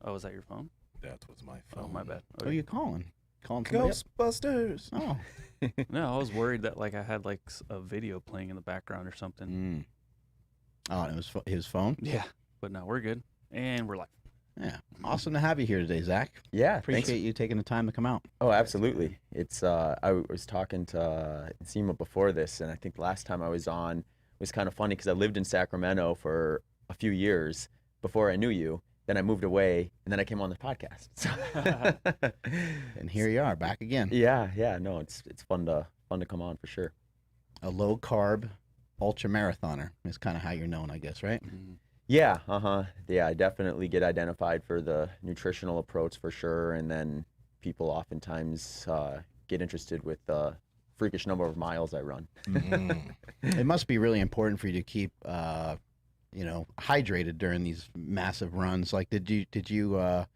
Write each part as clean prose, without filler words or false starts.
Oh, is that your phone? That was my Oh, phone. my bad. Who are you calling? Calling somebody else? Ghostbusters. Oh. No, I was worried that like I had like a video playing in the background or something. Oh, and it was his phone? Yeah, but no, we're good. And we're live. Yeah. Awesome to have you here today, Zach. Yeah, Appreciate you taking the time to come out. Oh, absolutely. It's I was talking to Nsima before this, and I think the last time I was on was kind of funny because I lived in Sacramento for a few years before I knew you. Then I moved away, and then I came on the podcast. And here you are, back again. Yeah. No, it's fun to come on for sure. A low carb ultramarathoner is kind of how you're known, I guess, right? Yeah, yeah, I definitely get identified for the nutritional approach for sure, and then people oftentimes get interested with the freakish number of miles I run. It must be really important for you to keep, hydrated during these massive runs. Like, did you have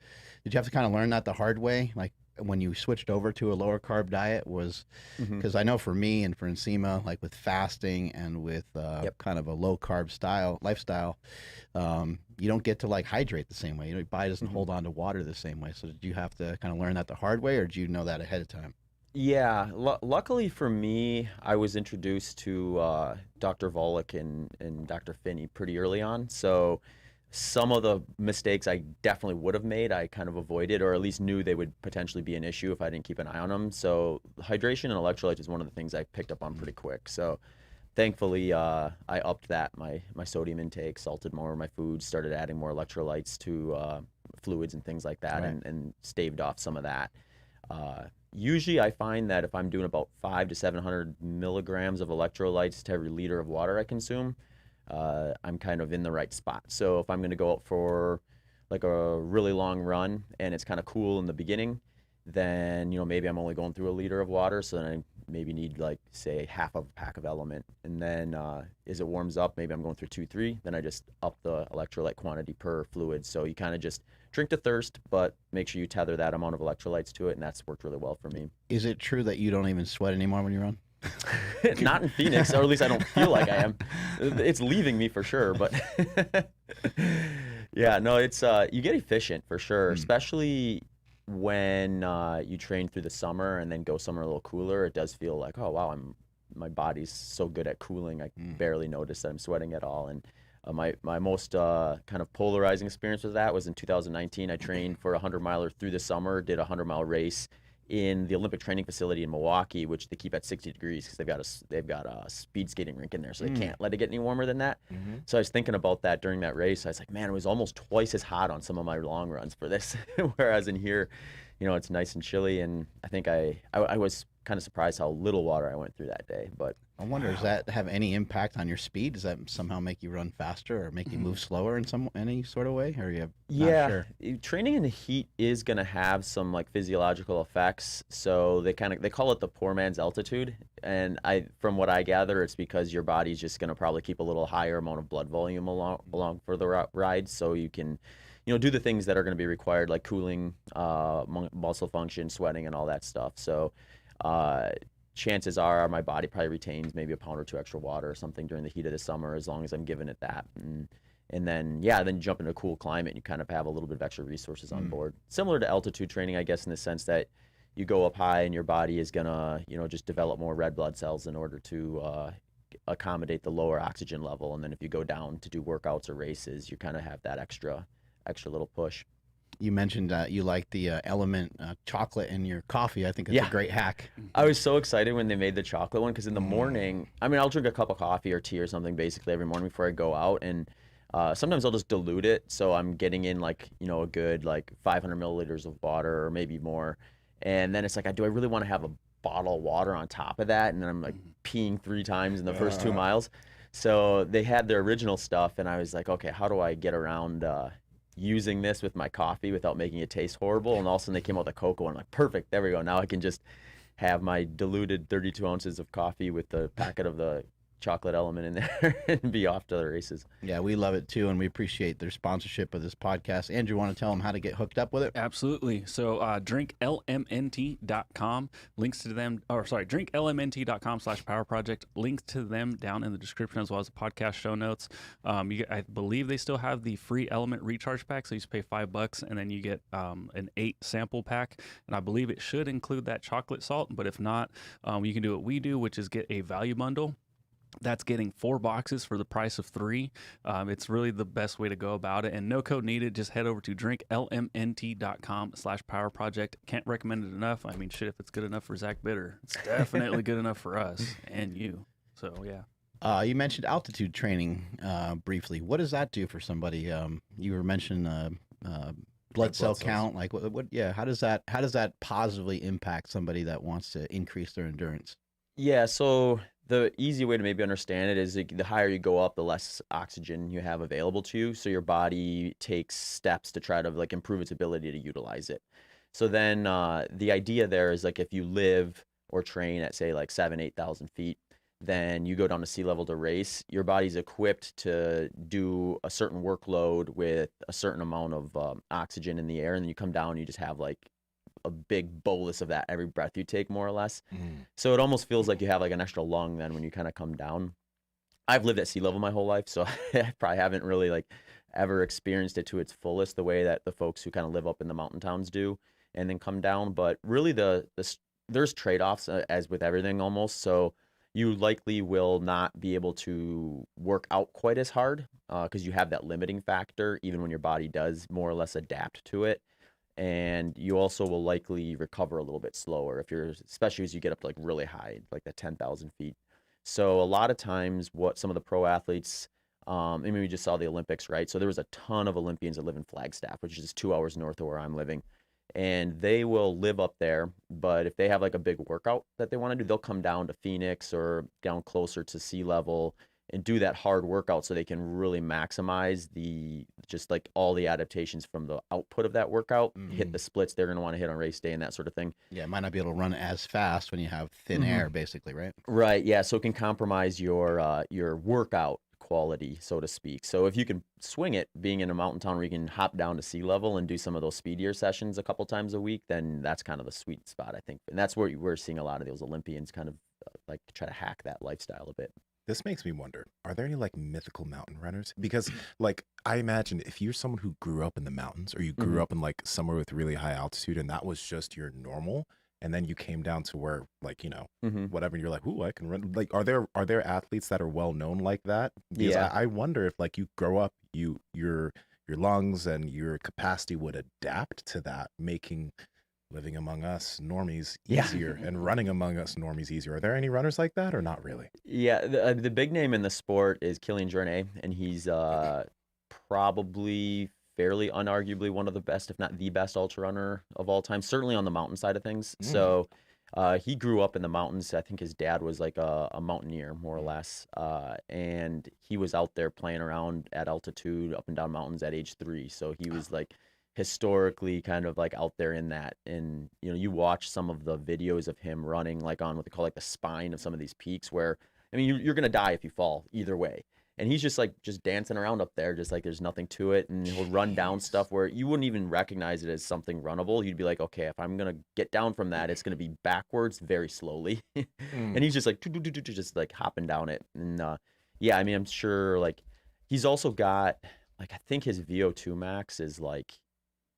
to kind of learn that the hard way? Like when you switched over to a lower carb diet was, because I know for me and for Nsima, like with fasting and with kind of a low carb lifestyle, you don't get to like hydrate the same way. Your body doesn't hold on to water the same way. So did you have to kind of learn that the hard way, or did you know that ahead of time? Yeah, luckily for me, I was introduced to Dr. Volek and Dr. Finney pretty early on. So some of the mistakes I definitely would have made, I kind of avoided, or at least knew they would potentially be an issue if I didn't keep an eye on them. So hydration and electrolytes is one of the things I picked up on pretty quick. So thankfully, I upped that, my sodium intake, salted more of my foods, started adding more electrolytes to fluids and things like that, Right. and staved off some of that. Usually I find that if I'm doing about 500 to 700 milligrams of electrolytes to every liter of water I consume, I'm kind of in the right spot. So if I'm going to go out for like a really long run and it's kind of cool in the beginning, then, maybe I'm only going through a liter of water. So then I maybe need like, say, half of a pack of Element. And then as it warms up, maybe I'm going through 2-3. Then I just up the electrolyte quantity per fluid. So you kind of just drink to thirst, but make sure you tether that amount of electrolytes to it. And that's worked really well for me. Is it true that you don't even sweat anymore when you run? Not in Phoenix, or at least I don't feel like I am. It's leaving me for sure, but yeah, no, it's you get efficient for sure, especially when you train through the summer and then go somewhere a little cooler. It does feel like, oh wow, my body's so good at cooling, I barely notice that I'm sweating at all. And my most kind of polarizing experience with that was in 2019. I trained for a 100-miler through the summer, did a 100-mile race in the Olympic training facility in Milwaukee, which they keep at 60 degrees because they've got a speed skating rink in there, so they can't let it get any warmer than that. So I was thinking about that during that race. I was like, man, it was almost twice as hot on some of my long runs for this, whereas in here, it's nice and chilly. And I think I was kind of surprised how little water I went through that day. But I wonder, does that have any impact on your speed? Does that somehow make you run faster or make you move slower in any sort of way? Or are you not sure? Training in the heat is going to have some like physiological effects. So they call it the poor man's altitude. And from what I gather, it's because your body's just going to probably keep a little higher amount of blood volume along for the ride, so you can do the things that are going to be required, like cooling, muscle function, sweating, and all that stuff. So chances are my body probably retains maybe a pound or two extra water or something during the heat of the summer, as long as I'm giving it that. And then you jump into a cool climate, you kind of have a little bit of extra resources on board. Similar to altitude training, I guess, in the sense that you go up high and your body is gonna, just develop more red blood cells in order to accommodate the lower oxygen level. And then if you go down to do workouts or races, you kind of have that extra little push. You mentioned you like the Element chocolate in your coffee. I think it's a great hack. I was so excited when they made the chocolate one, because in the morning, I'll drink a cup of coffee or tea or something basically every morning before I go out, and sometimes I'll just dilute it, so I'm getting in like a good like 500 milliliters of water or maybe more, and then it's like, do I really want to have a bottle of water on top of that? And then I'm like peeing 3 times in the first 2 miles. So they had their original stuff, and I was like, okay, how do I get around using this with my coffee without making it taste horrible? And all of a sudden they came out with the cocoa, and I'm like, perfect, there we go. Now I can just have my diluted 32 ounces of coffee with the packet of the chocolate element in there and be off to the races. Yeah, we love it too, and we appreciate their sponsorship of this podcast. Andrew, want to tell them how to get hooked up with it? Absolutely. So drinklmnt.com, links to them, or sorry, drinklmnt.com/power project, links to them down in the description as well as the podcast show notes. I believe they still have the free element recharge pack, so you just pay $5 and then you get an 8 sample pack, and I believe it should include that chocolate salt, but if not, you can do what we do, which is get a value bundle. That's getting 4 boxes for the price of 3. It's really the best way to go about it, and no code needed. Just head over to drinklmnt.com/power project. Can't recommend it enough. I mean, shit, if it's good enough for Zach Bitter, it's definitely good enough for us and you. So yeah. You mentioned altitude training briefly. What does that do for somebody? You were mentioning blood cell count. Like what? Yeah. How does that positively impact somebody that wants to increase their endurance? Yeah. So the easy way to maybe understand it is the higher you go up, the less oxygen you have available to you. So your body takes steps to try to like improve its ability to utilize it. So then the idea there is like if you live or train at say like 7,000-8,000 feet, then you go down to sea level to race, your body's equipped to do a certain workload with a certain amount of oxygen in the air. And then you come down and you just have like a big bolus of that every breath you take, more or less. So it almost feels like you have like an extra lung then when you kind of come down. I've lived at sea level my whole life, so I probably haven't really like ever experienced it to its fullest the way that the folks who kind of live up in the mountain towns do and then come down. But really there's trade-offs as with everything almost. So you likely will not be able to work out quite as hard because you have that limiting factor even when your body does more or less adapt to it. And you also will likely recover a little bit slower especially as you get up to like really high, like the 10,000 feet. So a lot of times what some of the pro athletes, I mean, we just saw the Olympics, right? So there was a ton of Olympians that live in Flagstaff, which is just 2 hours north of where I'm living. And they will live up there, but if they have like a big workout that they want to do, they'll come down to Phoenix or down closer to sea level and do that hard workout so they can really maximize just like all the adaptations from the output of that workout, hit the splits they're going to want to hit on race day and that sort of thing. Yeah, might not be able to run as fast when you have thin air, basically, right? Right. Yeah. So it can compromise your workout quality, so to speak. So if you can swing it, being in a mountain town where you can hop down to sea level and do some of those speedier sessions a couple times a week, then that's kind of the sweet spot, I think. And that's where we're seeing a lot of those Olympians kind of like try to hack that lifestyle a bit. This makes me wonder, are there any like mythical mountain runners? Because like I imagine if you're someone who grew up in the mountains or you grew up in like somewhere with really high altitude and that was just your normal, and then you came down to where like, you know, whatever, and you're like, ooh, I can run. Like, are there athletes that are well known like that? Because I wonder if like you grow up, your lungs and your capacity would adapt to that, making living among us normies easier and running among us normies easier. Are there any runners like that or not really? Yeah, the big name in the sport is Kylian Jornet, and he's probably fairly unarguably one of the best, if not the best ultra runner of all time, certainly on the mountain side of things. So he grew up in the mountains. I think his dad was like a mountaineer, more or less. And he was out there playing around at altitude, up and down mountains at age 3. So he was like historically kind of like out there in that. And, you know, you watch some of the videos of him running like on what they call like the spine of some of these peaks where, I mean, you're going to die if you fall either way. And he's just dancing around up there, just like there's nothing to it. And he'll run down stuff where you wouldn't even recognize it as something runnable. You'd be like, okay, if I'm going to get down from that, it's going to be backwards very slowly. And he's just like, just like hopping down it. And yeah, I mean, I'm sure like he's also got, like, I think his VO2 max is like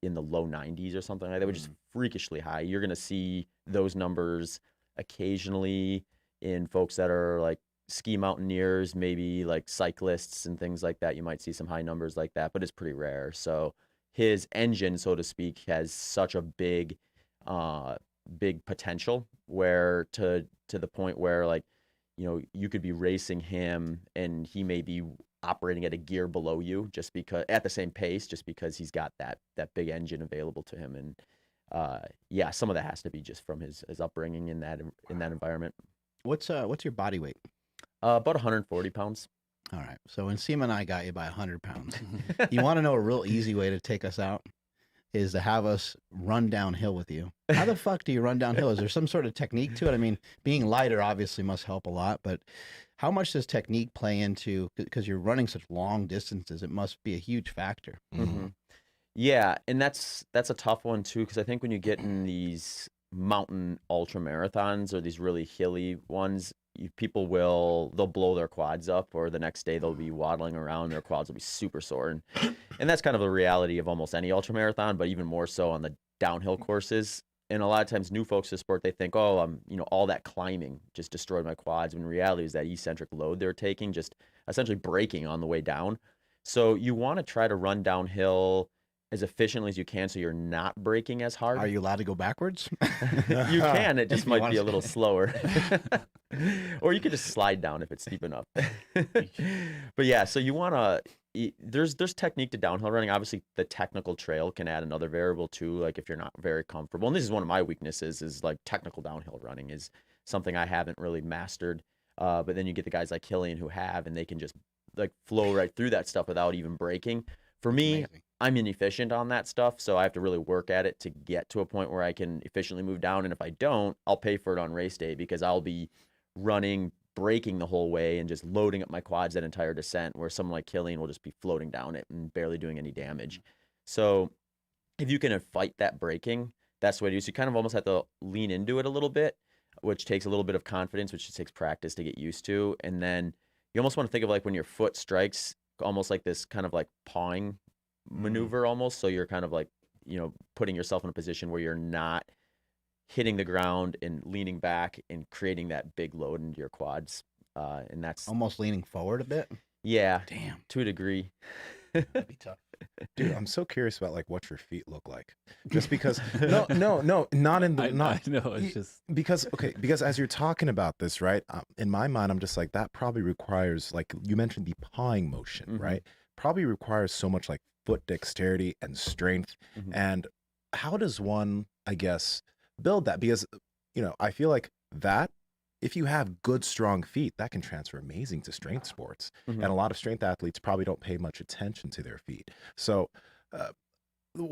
in the low 90s or something like that, which is freakishly high. You're going to see those numbers occasionally in folks that are like ski mountaineers, maybe like cyclists and things like that. You might see some high numbers like that, but it's pretty rare. So his engine, so to speak, has such a big potential where to the point where, like, you know, you could be racing him and he may be operating at a gear below you just because at the same pace, just because he's got that big engine available to him. And yeah, some of that has to be just from his upbringing in that environment. What's your body weight? About 140 pounds. All right. So Nsima and I got you by 100 pounds. You want to know a real easy way to take us out? is to have us run downhill with you. How the fuck do you run downhill? Is there some sort of technique to it? I mean, being lighter obviously must help a lot, but how much does technique play into, because you're running such long distances, it must be a huge factor. Mm-hmm. Yeah, and that's a tough one too, because I think when you get in these mountain ultra marathons or these really hilly ones, they'll blow their quads up, or the next day they'll be waddling around, their quads will be super sore, and that's kind of the reality of almost any ultra marathon, but even more so on the downhill courses. And a lot of times new folks to sport, they think, oh, all that climbing just destroyed my quads. When in reality is that eccentric load they're taking, just essentially braking on the way down. So you want to try to run downhill as efficiently as you can, so you're not braking as hard. Are you allowed to go backwards? You can. It just might be a little slower. Or you could just slide down if it's steep enough. But yeah, so you want to, there's technique to downhill running. Obviously, the technical trail can add another variable too, like if you're not very comfortable. And this is one of my weaknesses, is like technical downhill running is something I haven't really mastered. But then you get the guys like Killian who have, and they can just like flow right through that stuff without even braking. For me, Amazing. I'm inefficient on that stuff, so I have to really work at it to get to a point where I can efficiently move down. And if I don't, I'll pay for it on race day, because I'll be running, braking the whole way and just loading up my quads that entire descent, where someone like Killian will just be floating down it and barely doing any damage. So if you can fight that braking, that's the way to do. So you kind of almost have to lean into it a little bit, which takes a little bit of confidence, which takes practice to get used to. And then you almost want to think of like when your foot strikes, almost like this kind of like pawing maneuver almost. So you're kind of like, putting yourself in a position where you're not hitting the ground and leaning back and creating that big load into your quads. And that's Almost leaning forward a bit. Yeah. Damn. To a degree. That'd be tough. Dude, I'm so curious about like what your feet look like. Just because no, not in the I not know, it's just because as you're talking about this, right? In my mind, I'm just like, that probably requires, like you mentioned, the pawing motion, right? Probably requires so much like foot dexterity and strength. And how does one, I guess, build that? Because I feel like that if you have good, strong feet, that can transfer amazing to strength sports. And a lot of strength athletes probably don't pay much attention to their feet. So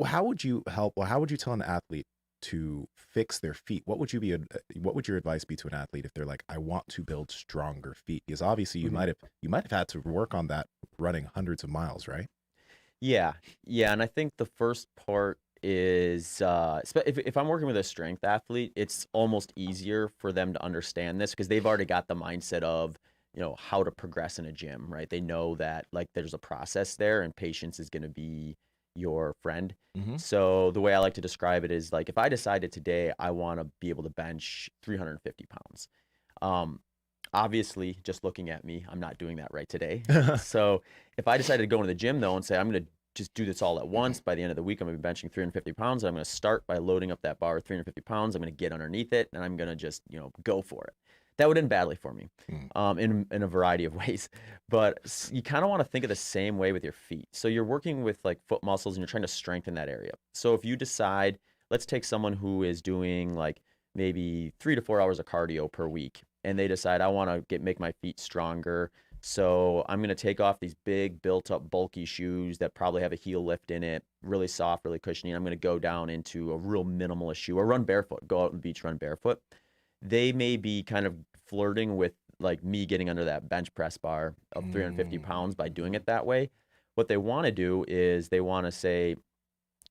how would you help, or how would you tell an athlete to fix their feet? What would your advice be to an athlete if they're like, I want to build stronger feet? Because obviously you might have had to work on that running hundreds of miles, right? Yeah. And I think the first part is if I'm working with a strength athlete, it's almost easier for them to understand this, because they've already got the mindset of how to progress in a gym, right? They know that like there's a process there, and patience is going to be your friend. So the way I like to describe it is like, if I decided today I want to be able to bench 350 pounds, obviously just looking at me, I'm not doing that right today. So if I decided to go into the gym though and say, I'm going to just do this all at once, by the end of the week, I'm going to be benching 350 pounds. I'm going to start by loading up that bar with 350 pounds. I'm going to get underneath it, and I'm going to just, go for it. That would end badly for me in a variety of ways. But you kind of want to think of the same way with your feet. So you're working with like foot muscles, and you're trying to strengthen that area. So if you decide, let's take someone who is doing like maybe 3 to 4 hours of cardio per week, and they decide, I want to make my feet stronger. So I'm going to take off these big built up bulky shoes that probably have a heel lift in it, really soft, really cushiony. I'm going to go down into a real minimalist shoe, or run barefoot, go out on the beach, run barefoot. They may be kind of flirting with like me getting under that bench press bar of 350 pounds by doing it that way. What they want to do is they want to say,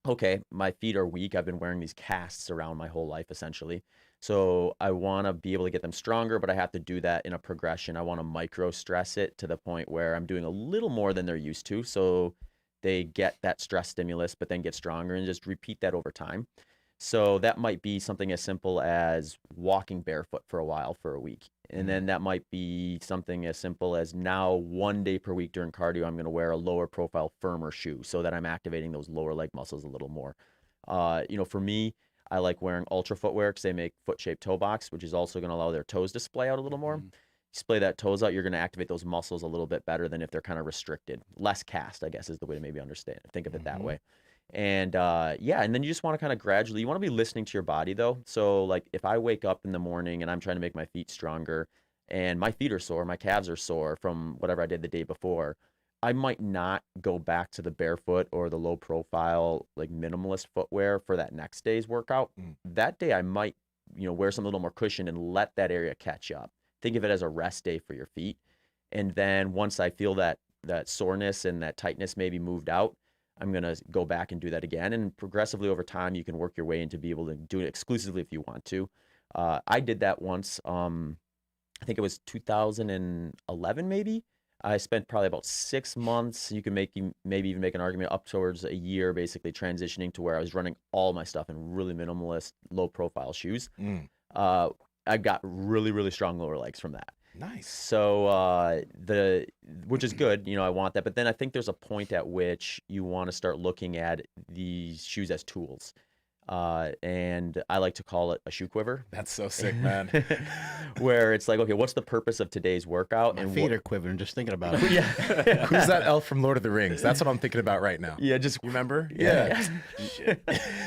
okay, my feet are weak. I've been wearing these casts around my whole life, essentially. So I want to be able to get them stronger, but I have to do that in a progression. I want to micro stress it to the point where I'm doing a little more than they're used to. So they get that stress stimulus, but then get stronger, and just repeat that over time. So that might be something as simple as walking barefoot for a while for a week. And then that might be something as simple as now 1 day per week during cardio, I'm going to wear a lower profile, firmer shoe so that I'm activating those lower leg muscles a little more. For me, I like wearing Ultra footwear because they make foot-shaped toe box, which is also going to allow their toes to splay out a little more. You splay that toes out, you're going to activate those muscles a little bit better than if they're kind of restricted. Less cast, I guess, is the way to maybe understand. Think of it that way. And and then you just want to kind of gradually, you want to be listening to your body though. So like if I wake up in the morning and I'm trying to make my feet stronger and my feet are sore, my calves are sore from whatever I did the day before, I might not go back to the barefoot or the low profile, like minimalist footwear for that next day's workout. That day I might, wear some little more cushion and let that area catch up. Think of it as a rest day for your feet. And then once I feel that soreness and that tightness maybe moved out, I'm going to go back and do that again. And progressively over time, you can work your way into be able to do it exclusively if you want to. I did that once. I think it was 2011, maybe. I spent probably about 6 months. You can maybe even make an argument up towards a year, basically transitioning to where I was running all my stuff in really minimalist, low profile shoes. I got really, really strong lower legs from that. Nice. So which is good, I want that. But then I think there's a point at which you want to start looking at these shoes as tools. And I like to call it a shoe quiver. That's so sick, man. Where it's like, okay, what's the purpose of today's workout? My feet are quivering just thinking about it. Yeah. Who's that elf from Lord of the Rings? That's what I'm thinking about right now. Yeah, just You remember? Yeah.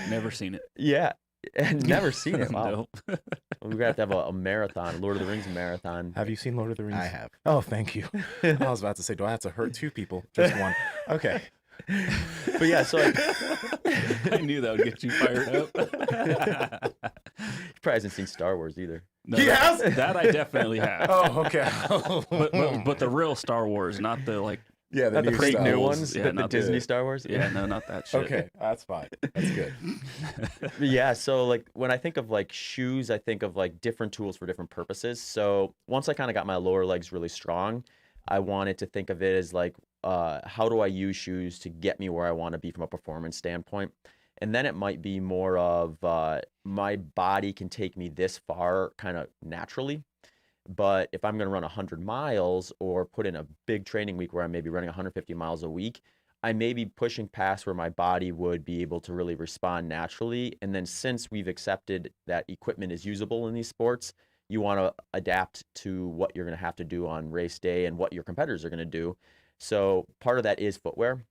Never seen it. yeah. And never seen it. Wow. Nope. We're gonna have to have a marathon, Lord of the Rings marathon. Have you seen Lord of the Rings? I have. Oh, thank you. I was about to say, do I have to hurt 2 people? Just one. Okay. But yeah, so I knew that would get you fired up. he probably hasn't seen Star Wars either. No, He has? that I definitely have. Oh, okay. But the real Star Wars, not the like. yeah, Not the new fake Star new Wars. ones, Yeah, the not Disney the- Star Wars. Yeah, no, not that shit. Okay, that's fine. That's good. But yeah, so like when I think of like shoes, I think of like different tools for different purposes. So once I kind of got my lower legs really strong, I wanted to think of it as like, how do I use shoes to get me where I want to be from a performance standpoint? And then it might be more of my body can take me this far kind of naturally. But if I'm going to run 100 miles or put in a big training week where I may be running 150 miles a week, I may be pushing past where my body would be able to really respond naturally. And then since we've accepted that equipment is usable in these sports, you want to adapt to what you're going to have to do on race day and what your competitors are going to do. So part of that is footwear.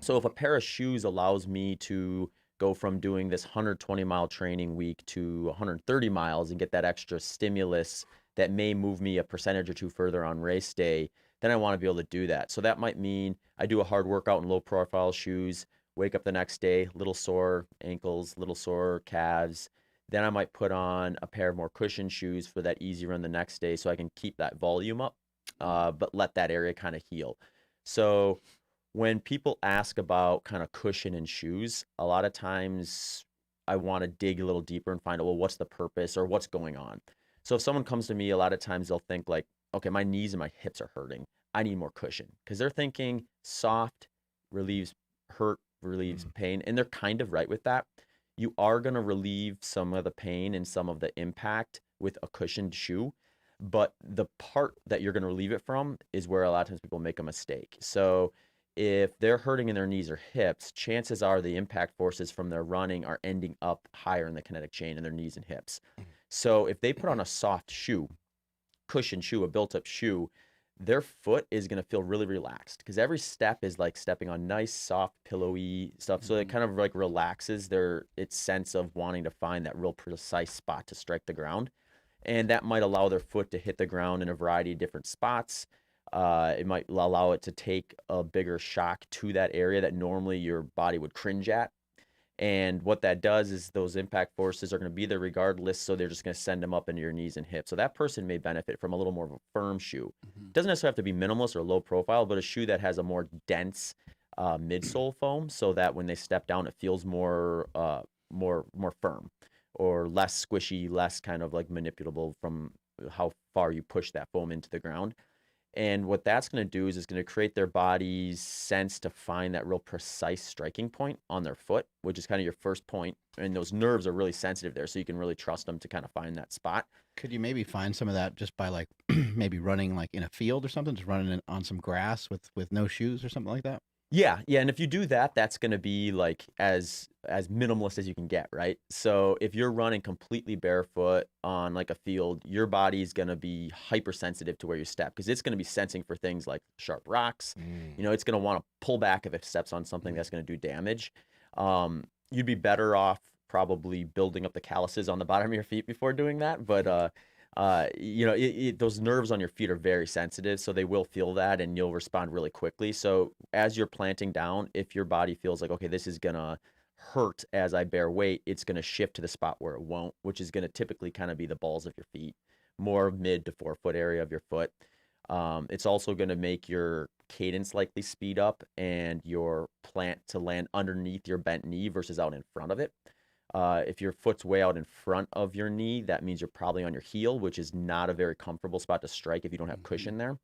So if a pair of shoes allows me to go from doing this 120-mile training week to 130 miles and get that extra stimulus that may move me a percentage or two further on race day, then I want to be able to do that. So that might mean I do a hard workout in low profile shoes, wake up the next day, little sore ankles, little sore calves. Then I might put on a pair of more cushion shoes for that easy run the next day so I can keep that volume up, but let that area kind of heal. So when people ask about kind of cushion and shoes, a lot of times I want to dig a little deeper and find out, well, what's the purpose or what's going on? So if someone comes to me, a lot of times they'll think like, okay, my knees and my hips are hurting. I need more cushion, because they're thinking soft relieves hurt, relieves pain. And they're kind of right with that. You are going to relieve some of the pain and some of the impact with a cushioned shoe. But the part that you're going to relieve it from is where a lot of times people make a mistake. So if they're hurting in their knees or hips, chances are the impact forces from their running are ending up higher in the kinetic chain in their knees and hips. So if they put on a soft shoe, cushioned shoe, a built-up shoe, their foot is going to feel really relaxed, because every step is like stepping on nice, soft, pillowy stuff. So it kind of like relaxes its sense of wanting to find that real precise spot to strike the ground. And that might allow their foot to hit the ground in a variety of different spots. It might allow it to take a bigger shock to that area that normally your body would cringe at. And what that does is those impact forces are going to be there regardless, so they're just going to send them up into your knees and hips. So that person may benefit from a little more of a firm shoe. It doesn't necessarily have to be minimalist or low profile, but a shoe that has a more dense midsole foam, so that when they step down, it feels more firm, or less squishy, less kind of like manipulable from how far you push that foam into the ground. And what that's going to do is it's going to create their body's sense to find that real precise striking point on their foot, which is kind of your first point. And those nerves are really sensitive there, so you can really trust them to kind of find that spot. Could you maybe find some of that just by like maybe running like in a field or something, just running on some grass with no shoes or something like that? Yeah. And if you do that, that's going to be like as minimalist as you can get, right? So if you're running completely barefoot on like a field, your body is going to be hypersensitive to where you step, because it's going to be sensing for things like sharp rocks. It's going to want to pull back if it steps on something that's going to do damage. You'd be better off probably building up the calluses on the bottom of your feet before doing that. But those nerves on your feet are very sensitive, so they will feel that and you'll respond really quickly. So as you're planting down, if your body feels like, okay, this is gonna hurt as I bear weight, it's gonna shift to the spot where it won't, which is gonna typically kind of be the balls of your feet, more mid to forefoot area of your foot. It's also gonna make your cadence likely speed up and your plant to land underneath your bent knee versus out in front of it. If your foot's way out in front of your knee, that means you're probably on your heel, which is not a very comfortable spot to strike if you don't have cushion there.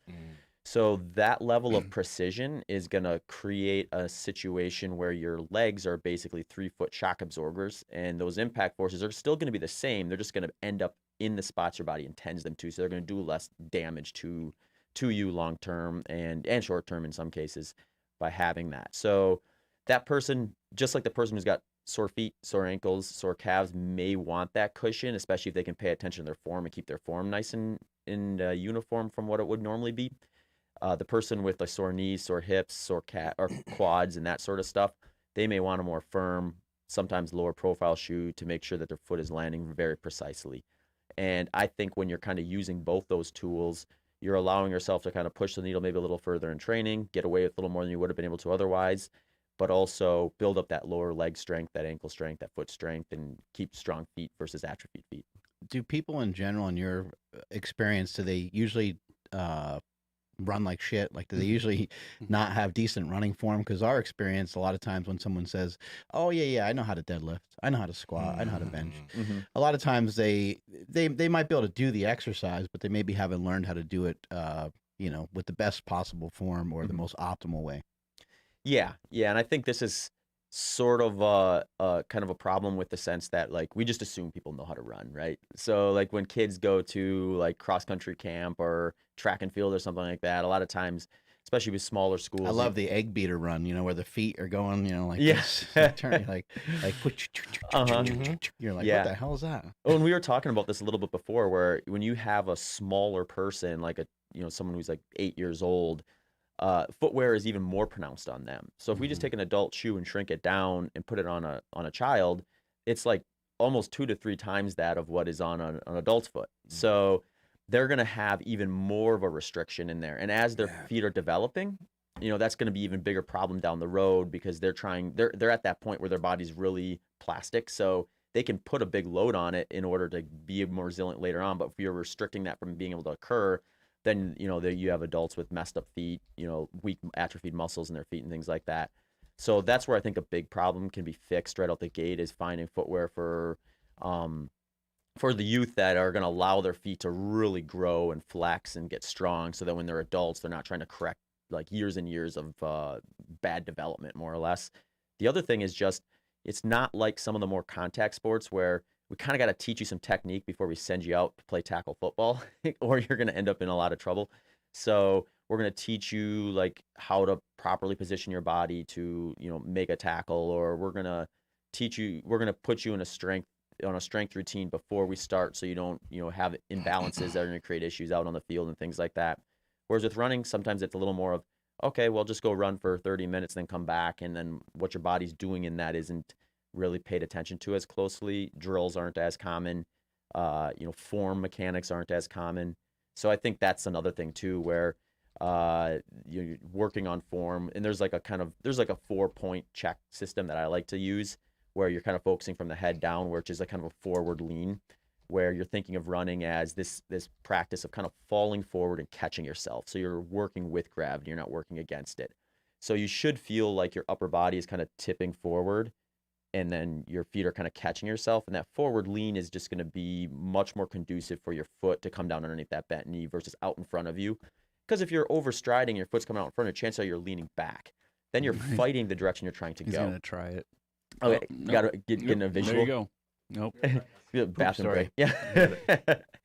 So that level of precision is going to create a situation where your legs are basically 3-foot shock absorbers, and those impact forces are still going to be the same. They're just going to end up in the spots your body intends them to. So they're going to do less damage to you long term and short term in some cases by having that. So that person, just like the person who's got sore feet, sore ankles, sore calves, may want that cushion, especially if they can pay attention to their form and keep their form nice and uniform from what it would normally be. The person with like sore knees, sore hips, or quads and that sort of stuff, they may want a more firm, sometimes lower profile shoe to make sure that their foot is landing very precisely. And I think when you're kind of using both those tools, you're allowing yourself to kind of push the needle maybe a little further in training, get away with a little more than you would have been able to otherwise, but also build up that lower leg strength, that ankle strength, that foot strength, and keep strong feet versus atrophied feet. Do people in general, in your experience, do they usually run like shit? Like, do they usually not have decent running form? Because our experience, a lot of times when someone says, "Oh yeah, I know how to deadlift, I know how to squat, I know how to bench," a lot of times they might be able to do the exercise, but they maybe haven't learned how to do it, with the best possible form or the most optimal way. Yeah, and I think this is sort of a kind of a problem with the sense that like we just assume people know how to run, right? So like when kids go to like cross country camp or track and field or something like that, a lot of times, especially with smaller schools, I love the egg beater run, where the feet are going, like yes, turning like you're like, what the hell is that? Well, and we were talking about this a little bit before, where when you have a smaller person, like someone who's like 8 years old, footwear is even more pronounced on them. So if we just take an adult shoe and shrink it down and put it on a child, it's like almost 2 to 3 times that of what is on an adult's foot. So they're going to have even more of a restriction in there. And as their feet are developing, that's going to be even bigger problem down the road, because they're at that point where their body's really plastic. So they can put a big load on it in order to be more resilient later on. But if you're restricting that from being able to occur, then you have adults with messed up feet, weak atrophied muscles in their feet and things like that. So that's where I think a big problem can be fixed right out the gate, is finding footwear for the youth that are going to allow their feet to really grow and flex and get strong, so that when they're adults, they're not trying to correct like years and years of bad development, more or less. The other thing is just, it's not like some of the more contact sports where we kind of got to teach you some technique before we send you out to play tackle football, or you're going to end up in a lot of trouble. So we're going to teach you like how to properly position your body to, make a tackle, or we're going to put you in a strength routine before we start, so you don't, have imbalances that are going to create issues out on the field and things like that. Whereas with running, sometimes it's a little more of, okay, well, just go run for 30 minutes, then come back, and then what your body's doing in that isn't really paid attention to as closely. Drills aren't as common. Form mechanics aren't as common. So I think that's another thing too, where you're working on form, and there's like a 4-point check system that I like to use, where you're kind of focusing from the head down, which is a kind of a forward lean, where you're thinking of running as this practice of kind of falling forward and catching yourself. So you're working with gravity, you're not working against it. So you should feel like your upper body is kind of tipping forward, and then your feet are kind of catching yourself. And that forward lean is just going to be much more conducive for your foot to come down underneath that bent knee versus out in front of you. Because if you're overstriding, your foot's coming out in front of you, chances are you're leaning back. Then you're fighting the direction you're trying to go. He's going to try it. Okay, got to get in a visual. There you go. Nope. Bathroom break. Yeah.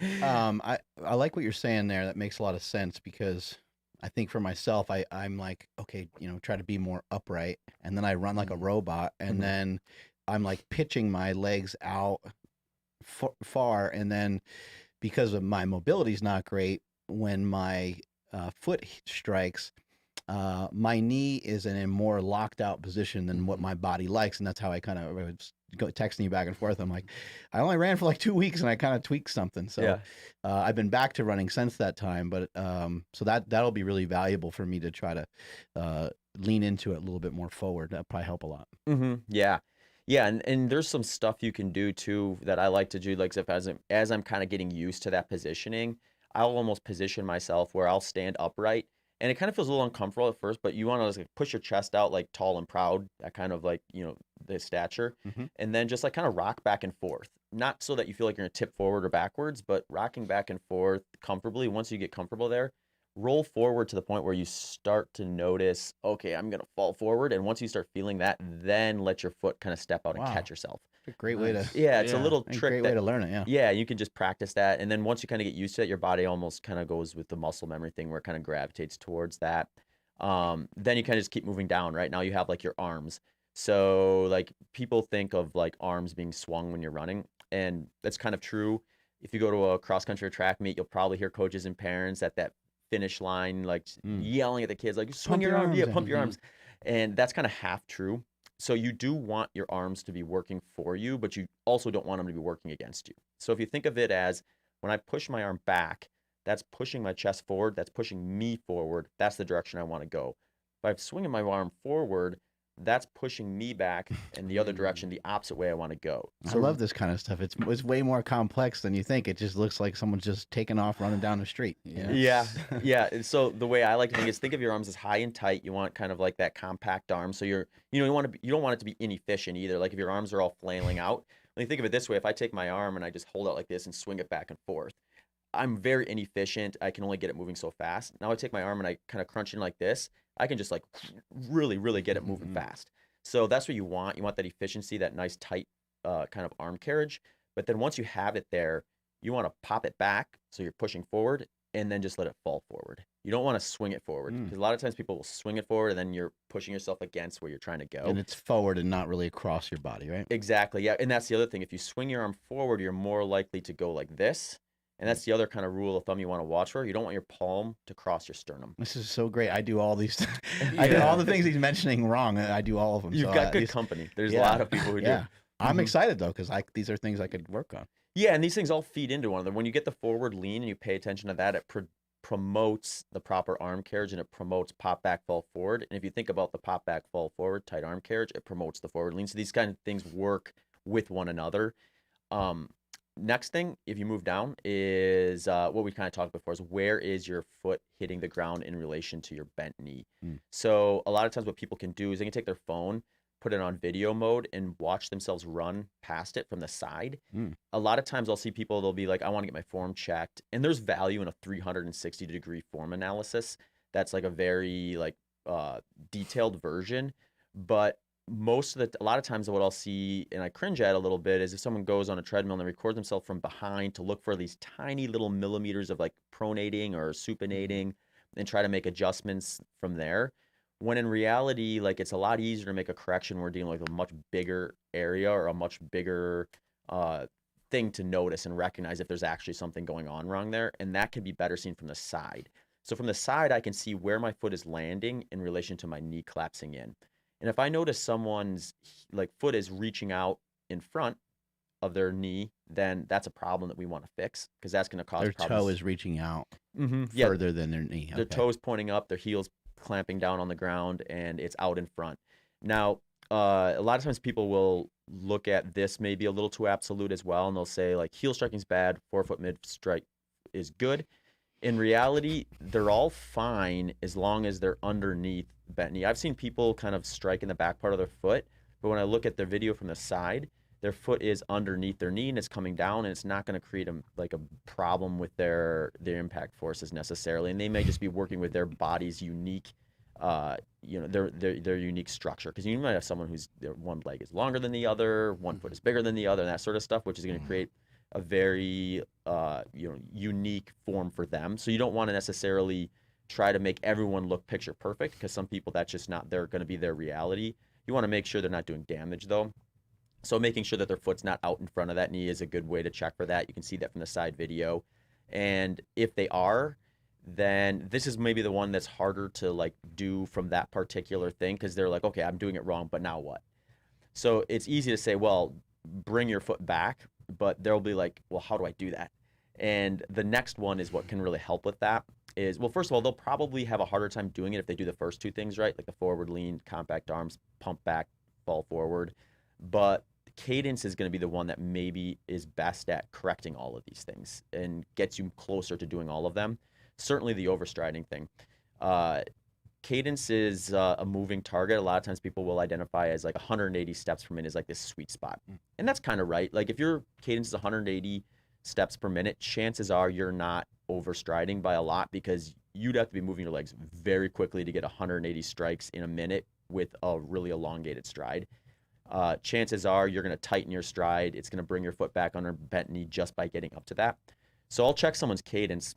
I like what you're saying there. That makes a lot of sense, because I think for myself, I'm like, okay, try to be more upright, and then I run like a robot, and then I'm like pitching my legs out far, and then because of my mobility is not great, when my foot strikes, my knee is in a more locked out position than what my body likes, and that's how I kind of texting you back and forth. I'm like, I only ran for like 2 weeks and I kind of tweaked something. So I've been back to running since that time. But so that'll be really valuable for me to try to lean into it a little bit more forward. That'll probably help a lot. Yeah. Yeah, and there's some stuff you can do too that I like to do. Like if as I'm kind of getting used to that positioning, I'll almost position myself where I'll stand upright, and it kind of feels a little uncomfortable at first. But you want to like push your chest out like tall and proud, that kind of like the stature, and then just like kind of rock back and forth. Not so that you feel like you're gonna tip forward or backwards, but rocking back and forth comfortably. Once you get comfortable there, roll forward to the point where you start to notice, okay, I'm going to fall forward. And once you start feeling that, then let your foot kind of step out and catch yourself. It's a great way to, it's a little trick. Great way to learn it. Yeah. You can just practice that. And then once you kind of get used to it, your body almost kind of goes with the muscle memory thing where it kind of gravitates towards that. Then you kind of just keep moving down. Right now you have like your arms. So like people think of like arms being swung when you're running. And that's kind of true. If you go to a cross country or track meet, you'll probably hear coaches and parents at that finish line like yelling at the kids like swing your arms, pump your arms, and that's kind of half true. So you do want your arms to be working for you, but you also don't want them to be working against you. So if you think of it as when I push my arm back, that's pushing my chest forward, that's pushing me forward, that's the direction I want to go. If I'm swinging my arm forward, that's pushing me back in the other direction, the opposite way I want to go. So I love this kind of stuff. It's way more complex than you think. It just looks like someone's just taking off running down the street. Yeah. So the way I like to think of your arms as high and tight. You want kind of like that compact arm. So you don't want it to be inefficient either. Like if your arms are all flailing out. When you think of it this way, if I take my arm and I just hold it like this and swing it back and forth, I'm very inefficient. I can only get it moving so fast. Now I take my arm and I kind of crunch in like this. I can just like really, really get it moving fast. So that's what you want. You want that efficiency, that nice tight kind of arm carriage. But then once you have it there, you want to pop it back so you're pushing forward and then just let it fall forward. You don't want to swing it forward because a lot of times people will swing it forward and then you're pushing yourself against where you're trying to go. And it's forward and not really across your body, right? Exactly. Yeah. And that's the other thing. If you swing your arm forward, you're more likely to go like this. And that's the other kind of rule of thumb you want to watch for. You don't want your palm to cross your sternum. This is so great. I do all these. I do all the things he's mentioning wrong. I do all of them. You've got good company. There's a lot of people who do. I'm excited though because these are things I could work on. Yeah, and these things all feed into one another. When you get the forward lean and you pay attention to that, it promotes the proper arm carriage and it promotes pop back, fall forward. And if you think about the pop back, fall forward, tight arm carriage, it promotes the forward lean. So these kind of things work with one another. Next thing, if you move down, is what we kind of talked before is where is your foot hitting the ground in relation to your bent knee. So a lot of times what people can do is they can take their phone, put it on video mode and watch themselves run past it from the side. A lot of times I'll see people, they'll be like, I want to get my form checked. And there's value in a 360-degree form analysis. That's like a very like detailed version. But a lot of times what I'll see, and I cringe at a little bit, is if someone goes on a treadmill and they record themselves from behind to look for these tiny little millimeters of like pronating or supinating and try to make adjustments from there. When in reality, like it's a lot easier to make a correction when we're dealing with a much bigger area or a much bigger thing to notice and recognize if there's actually something going on wrong there. And that can be better seen from the side. So from the side, I can see where my foot is landing in relation to my knee collapsing in. And if I notice someone's like foot is reaching out in front of their knee, then that's a problem that we want to fix because that's going to cause problems. Their toe is reaching out further than their knee. Their toe is pointing up, their heel's clamping down on the ground, and it's out in front. Now, a lot of times people will look at this maybe a little too absolute as well, and they'll say like heel striking's bad, forefoot mid strike is good. In reality, they're all fine as long as they're underneath bent knee. I've seen people kind of strike in the back part of their foot, but when I look at their video from the side, their foot is underneath their knee and it's coming down, and it's not going to create a problem with their impact forces necessarily. And they may just be working with their body's unique, their unique structure. Because you might have someone whose one leg is longer than the other, one foot is bigger than the other, and that sort of stuff, which is going to create a very unique form for them. So you don't want to necessarily try to make everyone look picture perfect because some people that's just not going to be their reality. You want to make sure they're not doing damage though. So making sure that their foot's not out in front of that knee is a good way to check for that. You can see that from the side video. And if they are, then this is maybe the one that's harder to like do from that particular thing because they're like, okay, I'm doing it wrong, but now what? So it's easy to say, well, bring your foot back, but there'll be like, well, how do I do that? And the next one is what can really help with that is, well, first of all, they'll probably have a harder time doing it if they do the first two things right, like the forward lean, compact arms, pump back, fall forward. But cadence is going to be the one that maybe is best at correcting all of these things and gets you closer to doing all of them. Certainly the overstriding thing. Cadence is a moving target. A lot of times people will identify as like 180 steps per minute is like this sweet spot. And that's kind of right. Like if your cadence is 180 steps per minute, chances are you're not overstriding by a lot, because you'd have to be moving your legs very quickly to get 180 strikes in a minute with a really elongated stride. Chances are you're going to tighten your stride. It's going to bring your foot back under bent knee just by getting up to that. So I'll check someone's cadence.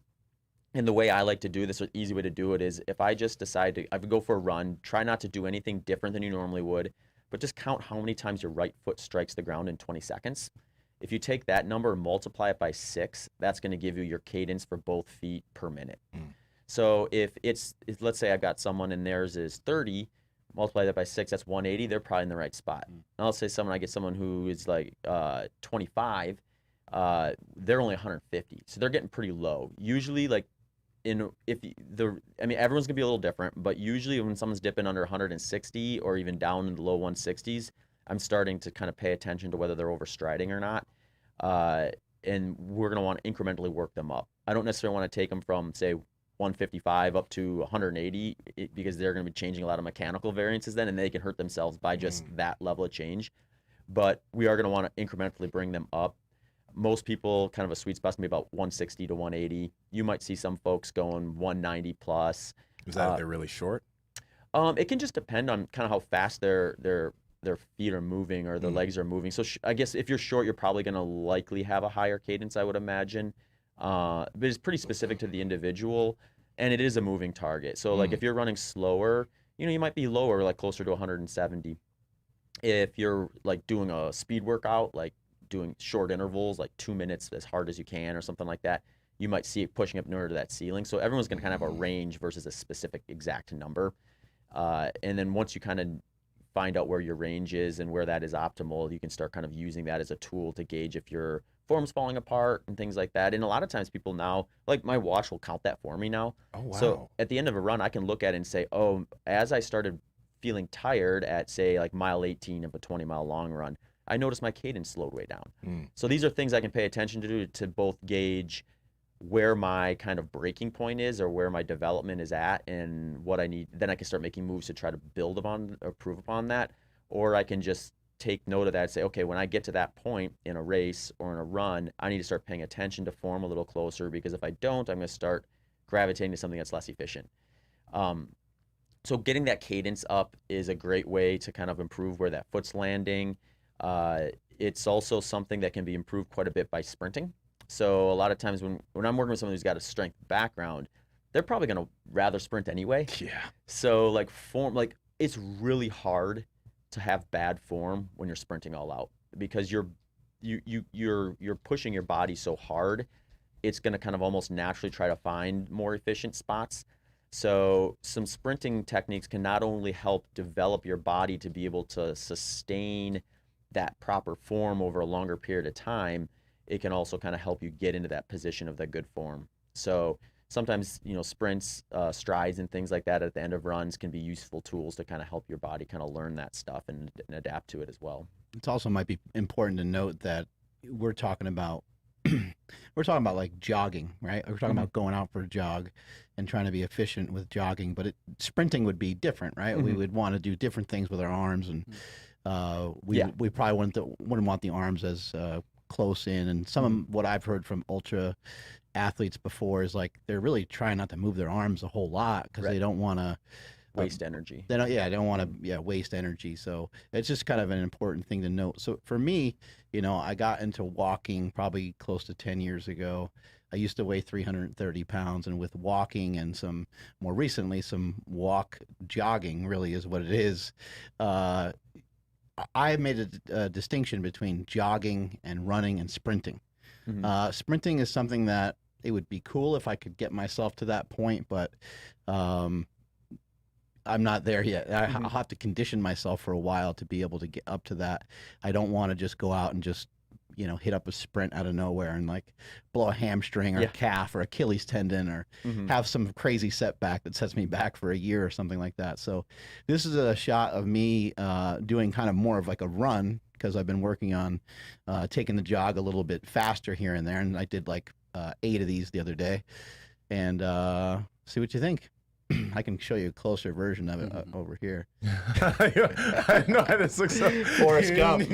And the way I like to do this, or easy way to do it, is if I just decide to, I would go for a run, try not to do anything different than you normally would, but just count how many times your right foot strikes the ground in 20 seconds. If you take that number and multiply it by 6, that's going to give you your cadence for both feet per minute. So if let's say I've got someone and theirs is 30, multiply that by 6, that's 180, they're probably in the right spot. And I'll say I get someone who is like 25, they're only 150. So they're getting pretty low. Usually like everyone's gonna be a little different, but usually when someone's dipping under 160 or even down in the low 160s, I'm starting to kind of pay attention to whether they're overstriding or not. And we're going to want to incrementally work them up. I don't necessarily want to take them from, say, 155 up to 180 because they're going to be changing a lot of mechanical variances then, and they can hurt themselves by just that level of change. But we are going to want to incrementally bring them up. Most people, kind of a sweet spot's going to be about 160 to 180. You might see some folks going 190 plus. Is that if they're really short? It can just depend on kind of how fast their feet are moving or their legs are moving. So I guess if you're short, you're probably going to likely have a higher cadence, I would imagine. But it's pretty specific to the individual, and it is a moving target. So like if you're running slower, you might be lower, like closer to 170. If you're like doing a speed workout, like doing short intervals, like 2 minutes as hard as you can or something like that, you might see it pushing up nearer to that ceiling. So everyone's going to kind of have a range versus a specific exact number. And then once you kind of find out where your range is and where that is optimal, you can start kind of using that as a tool to gauge if your form's falling apart and things like that. And a lot of times people now, like my watch will count that for me now. Oh, wow. So at the end of a run, I can look at it and say, oh, as I started feeling tired at, say, like mile 18 of a 20-mile long run, I noticed my cadence slowed way down. So these are things I can pay attention to both gauge where my kind of breaking point is or where my development is at and what I need. Then I can start making moves to try to build upon or improve upon that. Or I can just take note of that and say, okay, when I get to that point in a race or in a run, I need to start paying attention to form a little closer, because if I don't, I'm going to start gravitating to something that's less efficient. So getting that cadence up is a great way to kind of improve where that foot's landing. It's also something that can be improved quite a bit by sprinting. So a lot of times when I'm working with someone who's got a strength background, they're probably going to rather sprint anyway. Yeah. So like form, like it's really hard to have bad form when you're sprinting all out, because you're pushing your body so hard, it's going to kind of almost naturally try to find more efficient spots. So some sprinting techniques can not only help develop your body to be able to sustain that proper form over a longer period of time, it can also kind of help you get into that position of that good form. So sometimes, sprints, strides and things like that at the end of runs can be useful tools to kind of help your body kind of learn that stuff and adapt to it as well. It also might be important to note that we're talking about like jogging, right? We're talking about going out for a jog and trying to be efficient with jogging, but sprinting would be different, right? We would want to do different things with our arms, and we probably wouldn't want the arms as close in. And some of what I've heard from ultra athletes before is like they're really trying not to move their arms a whole lot because they don't want to waste energy. They don't want to waste energy. So it's just kind of an important thing to note. So for me, I got into walking probably close to 10 years ago. I used to weigh 330 pounds, and with walking and more recently, some jogging really is what it is. I made a distinction between jogging and running and sprinting. Sprinting is something that it would be cool if I could get myself to that point, but I'm not there yet. I'll have to condition myself for a while to be able to get up to that. I don't want to just go out and just, hit up a sprint out of nowhere and like blow a hamstring or a calf or Achilles tendon or have some crazy setback that sets me back for a year or something like that. So this is a shot of me doing kind of more of like a run, because I've been working on taking the jog a little bit faster here and there. And I did like 8 of these the other day, and see what you think. I can show you a closer version of it over here. I know how this looks like. Forrest Gump.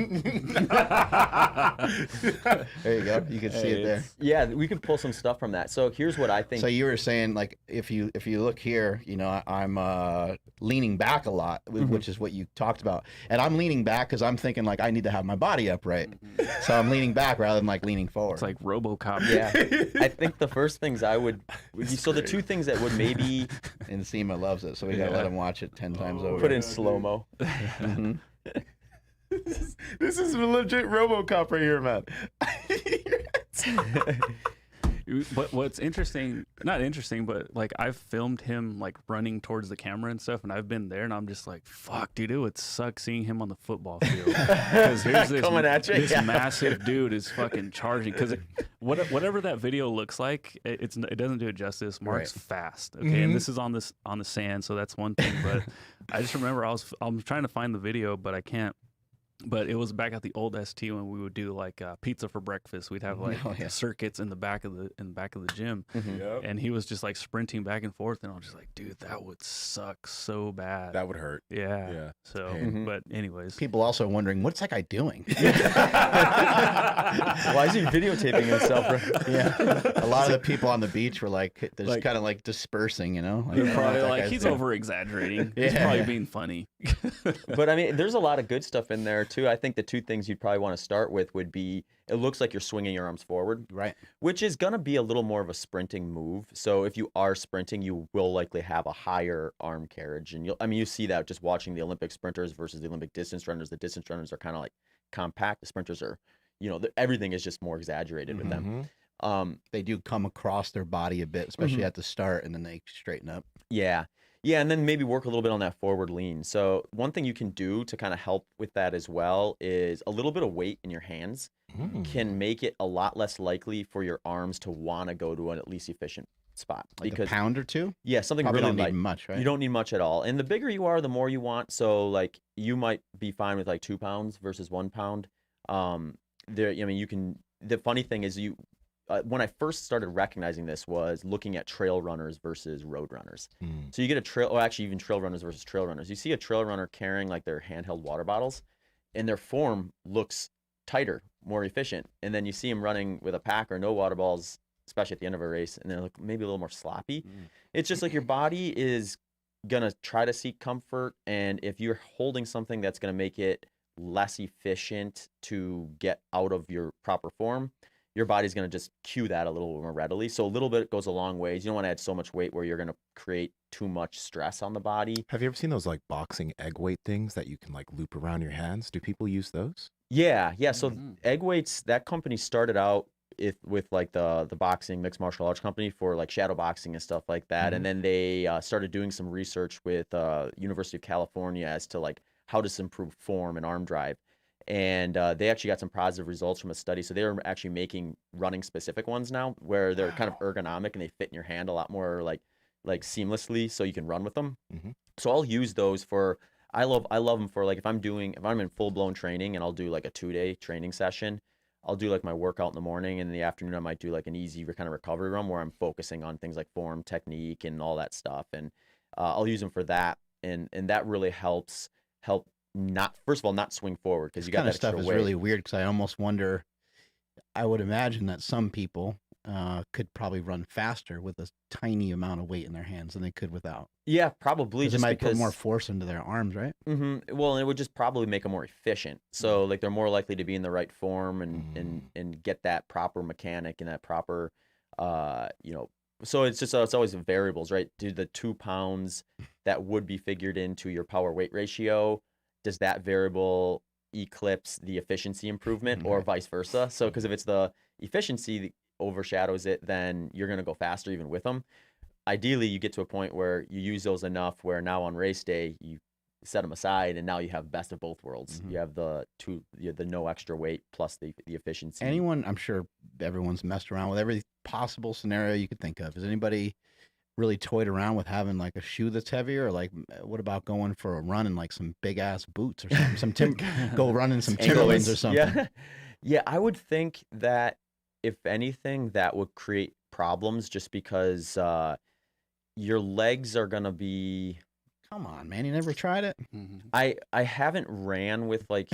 There you go. You can see it there. Yeah, we can pull some stuff from that. So here's what I think. So you were saying, like, if you look here, I'm leaning back a lot, which is what you talked about. And I'm leaning back because I'm thinking, like, I need to have my body upright. So I'm leaning back rather than, like, leaning forward. It's like RoboCop. Yeah. I think the first things I would... So the two things that would maybe... Nsima loves it, so we gotta let him watch it 10 times over. Put in slow-mo. This is a legit RoboCop right here, man. But what's interesting, not interesting, but like I've filmed him like running towards the camera and stuff, and I've been there, and I'm just like, fuck, dude, it would suck seeing him on the football field. Because here's this, Coming at you, this massive dude is fucking charging. Because whatever that video looks like, it doesn't do it justice. Mark's fast, okay, and this is on the sand, so that's one thing. But I just remember I'm trying to find the video, but I can't. But it was back at the old ST when we would do like pizza for breakfast. We'd have like circuits in the back of the gym, and he was just like sprinting back and forth, and I was just like, dude, that would suck so bad. That would hurt. Yeah. So, but anyways, people also are wondering, what's that guy doing? Why is he videotaping himself? Yeah, a lot of the people on the beach were like, they're just kind of like dispersing, Like, they're probably like, he's over exaggerating. He's probably being funny. But I mean, there's a lot of good stuff in there too. I think the two things you'd probably want to start with would be, it looks like you're swinging your arms forward, right? Which is going to be a little more of a sprinting move. So if you are sprinting, you will likely have a higher arm carriage, and you see that just watching the Olympic sprinters versus the Olympic distance runners. The distance runners are kind of like compact. The sprinters are, everything is just more exaggerated with them. They do come across their body a bit, especially at the start, and then they straighten up. Yeah, and then maybe work a little bit on that forward lean. So one thing you can do to kind of help with that as well is a little bit of weight in your hands can make it a lot less likely for your arms to want to go to an at least efficient spot. Like because, a pound or two? Yeah, something probably really don't light. Need much, right? You don't need much at all. And the bigger you are, the more you want. So like you might be fine with like 2 pounds versus 1 pound. The funny thing is when I first started recognizing this was looking at trail runners versus road runners. So you get even trail runners versus trail runners. You see a trail runner carrying like their handheld water bottles, and their form looks tighter, more efficient. And then you see them running with a pack or no water balls, especially at the end of a race, and they look maybe a little more sloppy. It's just like your body is gonna try to seek comfort, and if you're holding something that's gonna make it less efficient to get out of your proper form, your body's going to just cue that a little more readily. So a little bit goes a long ways. You don't want to add so much weight where you're going to create too much stress on the body. Have you ever seen those like boxing egg weight things that you can like loop around your hands? Do people use those? Yeah. So egg weights, that company started out with like the boxing mixed martial arts company for like shadow boxing and stuff like that. And then they started doing some research with University of California as to like how to improve form and arm drive. And they actually got some positive results from a study. So they're actually making running specific ones now where they're kind of ergonomic and they fit in your hand a lot more like seamlessly so you can run with them. So I'll use those for, I love them for like if I'm in full blown training and I'll do like a 2-day training session, I'll do like my workout in the morning, and in the afternoon I might do like an easy kind of recovery run where I'm focusing on things like form, technique, and all that stuff. And I'll use them for that. And that really help not swing forward because you got that extra weight. Kind of stuff is really weird because I almost wonder, I would imagine that some people could probably run faster with a tiny amount of weight in their hands than they could without. Yeah, probably. Just might put more force into their arms, right? Well, and it would just probably make them more efficient. So like they're more likely to be in the right form and get that proper mechanic and that proper, So it's always variables, right? Do the 2 pounds that would be figured into your power weight ratio, does that variable eclipse the efficiency improvement or vice versa? So because if it's the efficiency that overshadows it, then you're going to go faster even with them. ideally you get to a point where you use those enough where now on race day you set them aside, and now you have best of both worlds. You have the no extra weight plus the efficiency. I'm sure everyone's messed around with every possible scenario you could think of. Has anybody really toyed around with having like a shoe that's heavier, or like what about going for a run in like some big ass boots or something? Go run in some Timberlands or something. Yeah, I would think that if anything, that would create problems just because your legs are gonna be. Come on, man! You never tried it? I haven't ran with like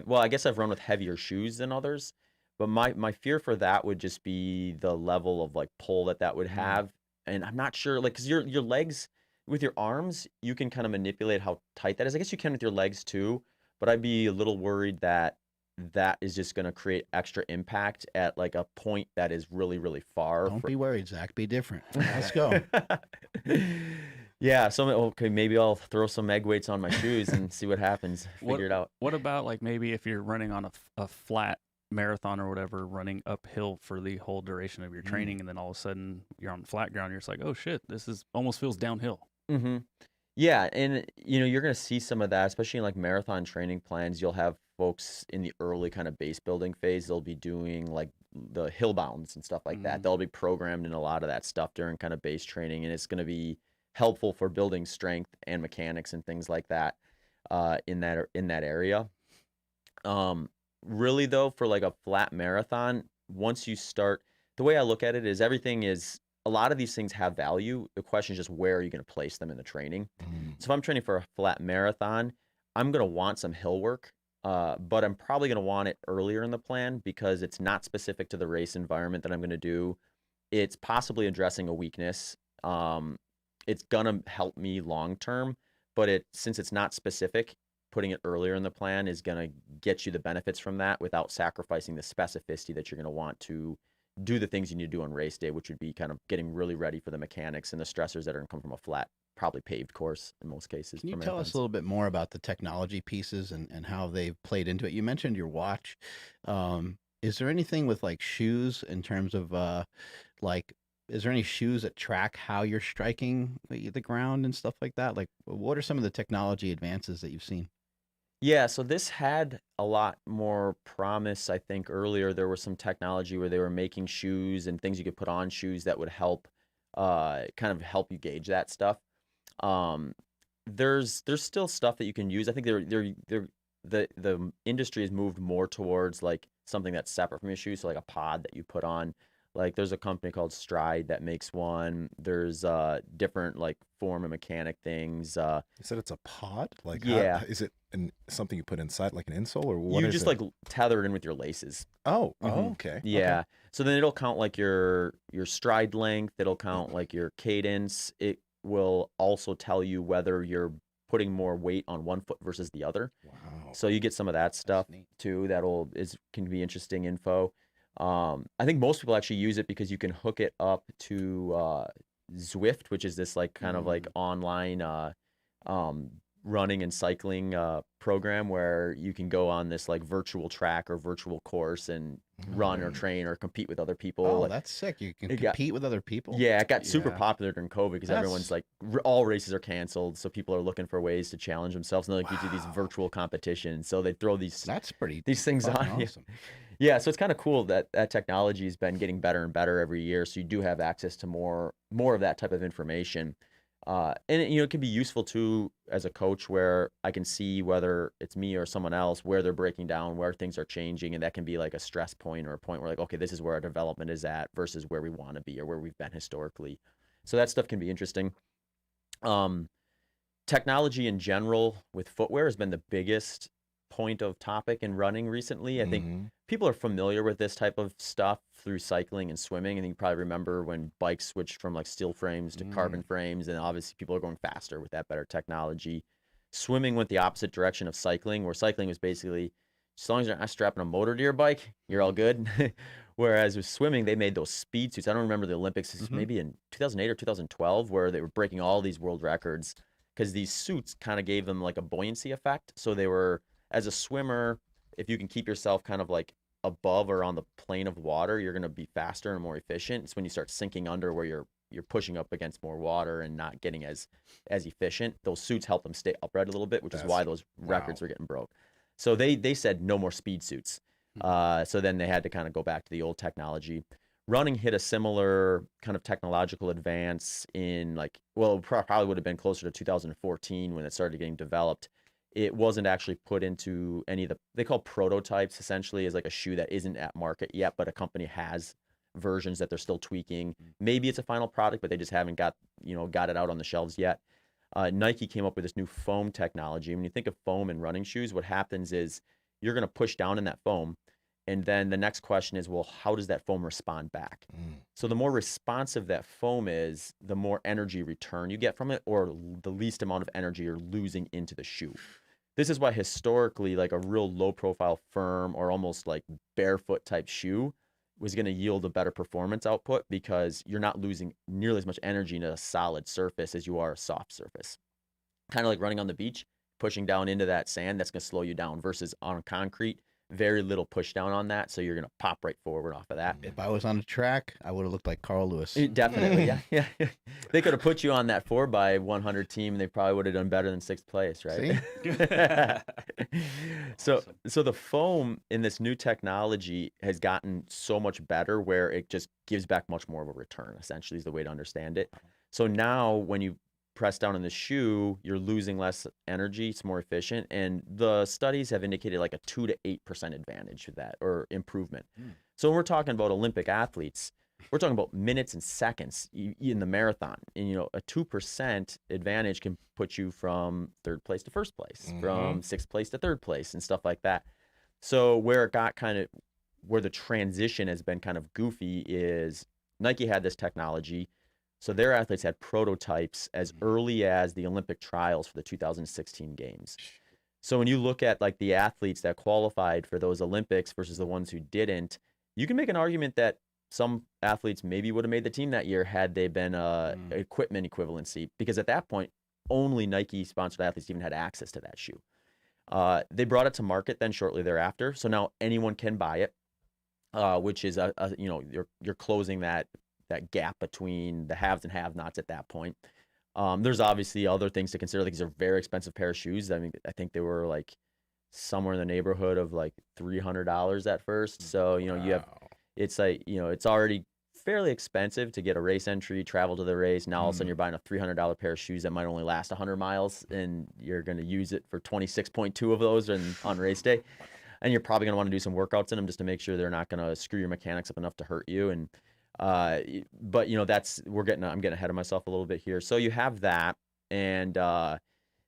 well, I guess I've run with heavier shoes than others, but my fear for that would just be the level of like pull that would have. And I'm not sure, like, because your legs, with your arms, you can kind of manipulate how tight that is. I guess you can with your legs too, but I'd be a little worried that is just going to create extra impact at like a point that is really, really far. Don't be worried, Zach. Be different. Let's go. Yeah, okay, maybe I'll throw some egg weights on my shoes and see what happens. Figure it out. What about like maybe if you're running on a flat marathon or whatever, running uphill for the whole duration of your training, and then all of a sudden you're on flat ground, you're just like, oh shit, this is almost feels downhill. Yeah, and you're gonna see some of that, especially in like marathon training plans. You'll have folks in the early kind of base building phase, they'll be doing like the hill bounds and stuff like that. They'll be programmed in a lot of that stuff during kind of base training, and it's gonna be helpful for building strength and mechanics and things like that in that area. Really though, for like a flat marathon, once you start, the way I look at it is a lot of these things have value. The question is just where are you going to place them in the training? So if I'm training for a flat marathon, I'm going to want some hill work, but I'm probably going to want it earlier in the plan because it's not specific to the race environment that I'm going to do. It's possibly addressing a weakness. It's going to help me long term, but since it's not specific, putting it earlier in the plan is going to get you the benefits from that without sacrificing the specificity that you're going to want to do the things you need to do on race day, which would be kind of getting really ready for the mechanics and the stressors that are going to come from a flat, probably paved course in most cases. Can you tell us a little bit more about the technology pieces and how they've played into it? You mentioned your watch. Is there anything with like shoes in terms of is there any shoes that track how you're striking the ground and stuff like that? Like, what are some of the technology advances that you've seen? Yeah, so this had a lot more promise, I think. Earlier, there was some technology where they were making shoes and things you could put on shoes that would help, kind of help you gauge that stuff. There's still stuff that you can use. I think the industry has moved more towards like something that's separate from your shoes, so like a pod that you put on. Like there's a company called Stride that makes one. There's different like form and mechanic things. You said it's a pod? Like, yeah. Is it something you put inside, like an insole, or what? You just like tether it in with your laces. Oh, okay. Yeah. Okay. So then it'll count like your stride length. It'll count like your cadence. It will also tell you whether you're putting more weight on one foot versus the other. Wow. So you get some of that stuff too. Can be interesting info. I think most people actually use it because you can hook it up to Zwift, which is this like kind of like online running and cycling program where you can go on this like virtual track or virtual course and run or train or compete with other people. Oh, that's sick. You can compete with other people. Yeah, it got super popular during COVID because everyone's like, all races are canceled. So people are looking for ways to challenge themselves. And they like, you do these virtual competitions. So they throw these things on. Awesome. Yeah, so it's kind of cool that technology has been getting better and better every year. So you do have access to more of that type of information. And it can be useful too as a coach where I can see whether it's me or someone else, where they're breaking down, where things are changing. And that can be like a stress point or a point where like, okay, this is where our development is at versus where we want to be or where we've been historically. So that stuff can be interesting. Technology in general with footwear has been the biggest point of topic in running recently. I think people are familiar with this type of stuff through cycling and swimming. I think you probably remember when bikes switched from like steel frames to carbon frames, and obviously people are going faster with that better technology. Swimming went the opposite direction of cycling, where cycling was basically, as long as you're not strapping a motor to your bike, you're all good. Whereas with swimming, they made those speed suits. I don't remember the Olympics, maybe in 2008 or 2012, where they were breaking all these world records because these suits kind of gave them like a buoyancy effect. So they were, as a swimmer, if you can keep yourself kind of like above or on the plane of water, you're going to be faster and more efficient. It's when you start sinking under where you're you're pushing up against more water and not getting as efficient. Those suits help them stay upright a little bit, which is why those records were getting broke. So they said no more speed suits. So then they had to kind of go back to the old technology. Running hit a similar kind of technological advance in probably would have been closer to 2014 when it started getting developed. It wasn't actually put into any of they call prototypes, essentially, as like a shoe that isn't at market yet, but a company has versions that they're still tweaking. Maybe it's a final product, but they just haven't got it out on the shelves yet. Nike came up with this new foam technology. When you think of foam in running shoes, what happens is you're going to push down in that foam. And then the next question is, well, how does that foam respond back? So the more responsive that foam is, the more energy return you get from it, or the least amount of energy you're losing into the shoe. This is why historically, like a real low profile, firm, or almost like barefoot type shoe was going to yield a better performance output, because you're not losing nearly as much energy in a solid surface as you are a soft surface. Kind of like running on the beach, pushing down into that sand, that's going to slow you down, versus on concrete, very little push down on that, so you're going to pop right forward off of that. If I was on the track, I would have looked like Carl Lewis. Definitely, yeah. They could have put you on that 4x100 team, and they probably would have done better than 6th place, right? So the foam in this new technology has gotten so much better, where it just gives back much more of a return, essentially, is the way to understand it. So now when you press down in the shoe, you're losing less energy. It's more efficient. And the studies have indicated like a 2 to 8% advantage of that, or improvement. So when we're talking about Olympic athletes, we're talking about minutes and seconds in the marathon. And, a 2% advantage can put you from 3rd place to 1st place, from 6th place to 3rd place, and stuff like that. So where the transition has been kind of goofy is Nike had this technology. So their athletes had prototypes as early as the Olympic trials for the 2016 games. So when you look at like the athletes that qualified for those Olympics versus the ones who didn't, you can make an argument that some athletes maybe would have made the team that year had they been equipment equivalency, because at that point, only Nike sponsored athletes even had access to that shoe. They brought it to market then shortly thereafter. So now anyone can buy it, which is you're closing that gap between the haves and have-nots at that point. There's obviously other things to consider. Like, these are very expensive pair of shoes. I mean, I think they were like somewhere in the neighborhood of like $300 at first. So, you have, it's like, it's already fairly expensive to get a race entry, travel to the race. Now all of a sudden you're buying a $300 pair of shoes that might only last 100 miles, and you're going to use it for 26.2 of those on race day. And you're probably going to want to do some workouts in them just to make sure they're not going to screw your mechanics up enough to hurt you. And but I'm getting ahead of myself a little bit here. So you have that, and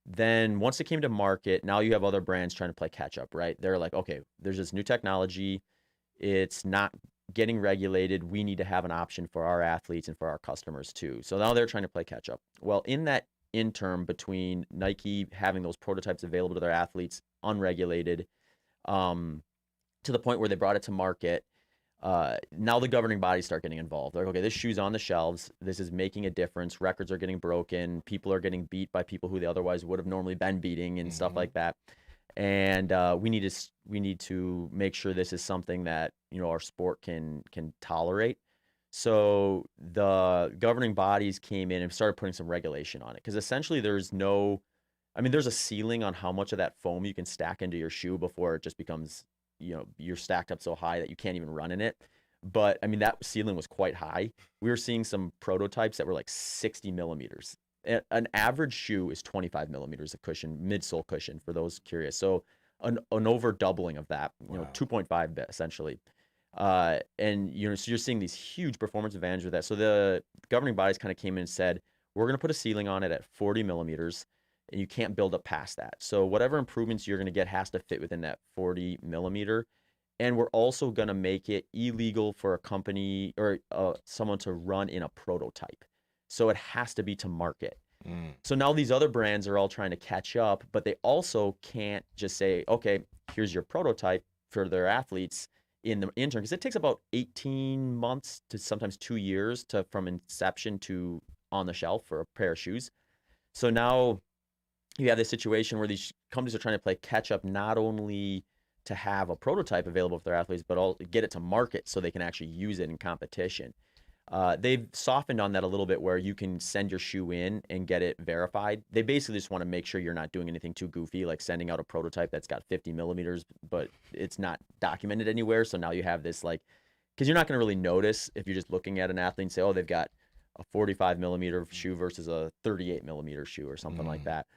then once it came to market, now you have other brands trying to play catch up, right? They're like, okay, there's this new technology, it's not getting regulated, we need to have an option for our athletes and for our customers too. So now they're trying to play catch up. Well, in that interim between Nike having those prototypes available to their athletes unregulated, to the point where they brought it to market, now the governing bodies start getting involved. They're like, okay, this shoe's on the shelves. This is making a difference. Records are getting broken. People are getting beat by people who they otherwise would have normally been beating, and stuff like that. And we need to make sure this is something that our sport can tolerate. So the governing bodies came in and started putting some regulation on it, because essentially there's a ceiling on how much of that foam you can stack into your shoe before it just becomes, you're stacked up so high that you can't even run in it. But I mean, that ceiling was quite high. We were seeing some prototypes that were like 60 millimeters. An average shoe is 25 millimeters of cushion, midsole cushion, for those curious. So an over doubling of that, 2.5 essentially. And so you're seeing these huge performance advantages with that. So the governing bodies kind of came in and said, we're going to put a ceiling on it at 40 millimeters. And you can't build up past that. So whatever improvements you're going to get has to fit within that 40 millimeter. And we're also going to make it illegal for a company or someone to run in a prototype. So it has to be to market. So now these other brands are all trying to catch up, but they also can't just say, okay, here's your prototype for their athletes in the interim, because it takes about 18 months to sometimes 2 years from inception to on the shelf for a pair of shoes. So now you have this situation where these companies are trying to play catch up, not only to have a prototype available for their athletes, but all get it to market so they can actually use it in competition. They've softened on that a little bit where you can send your shoe in and get it verified. They basically just want to make sure you're not doing anything too goofy, like sending out a prototype that's got 50 millimeters, but it's not documented anywhere. So now you have this like, because you're not going to really notice if you're just looking at an athlete and say, oh, they've got a 45 millimeter shoe versus a 38 millimeter shoe or something like that.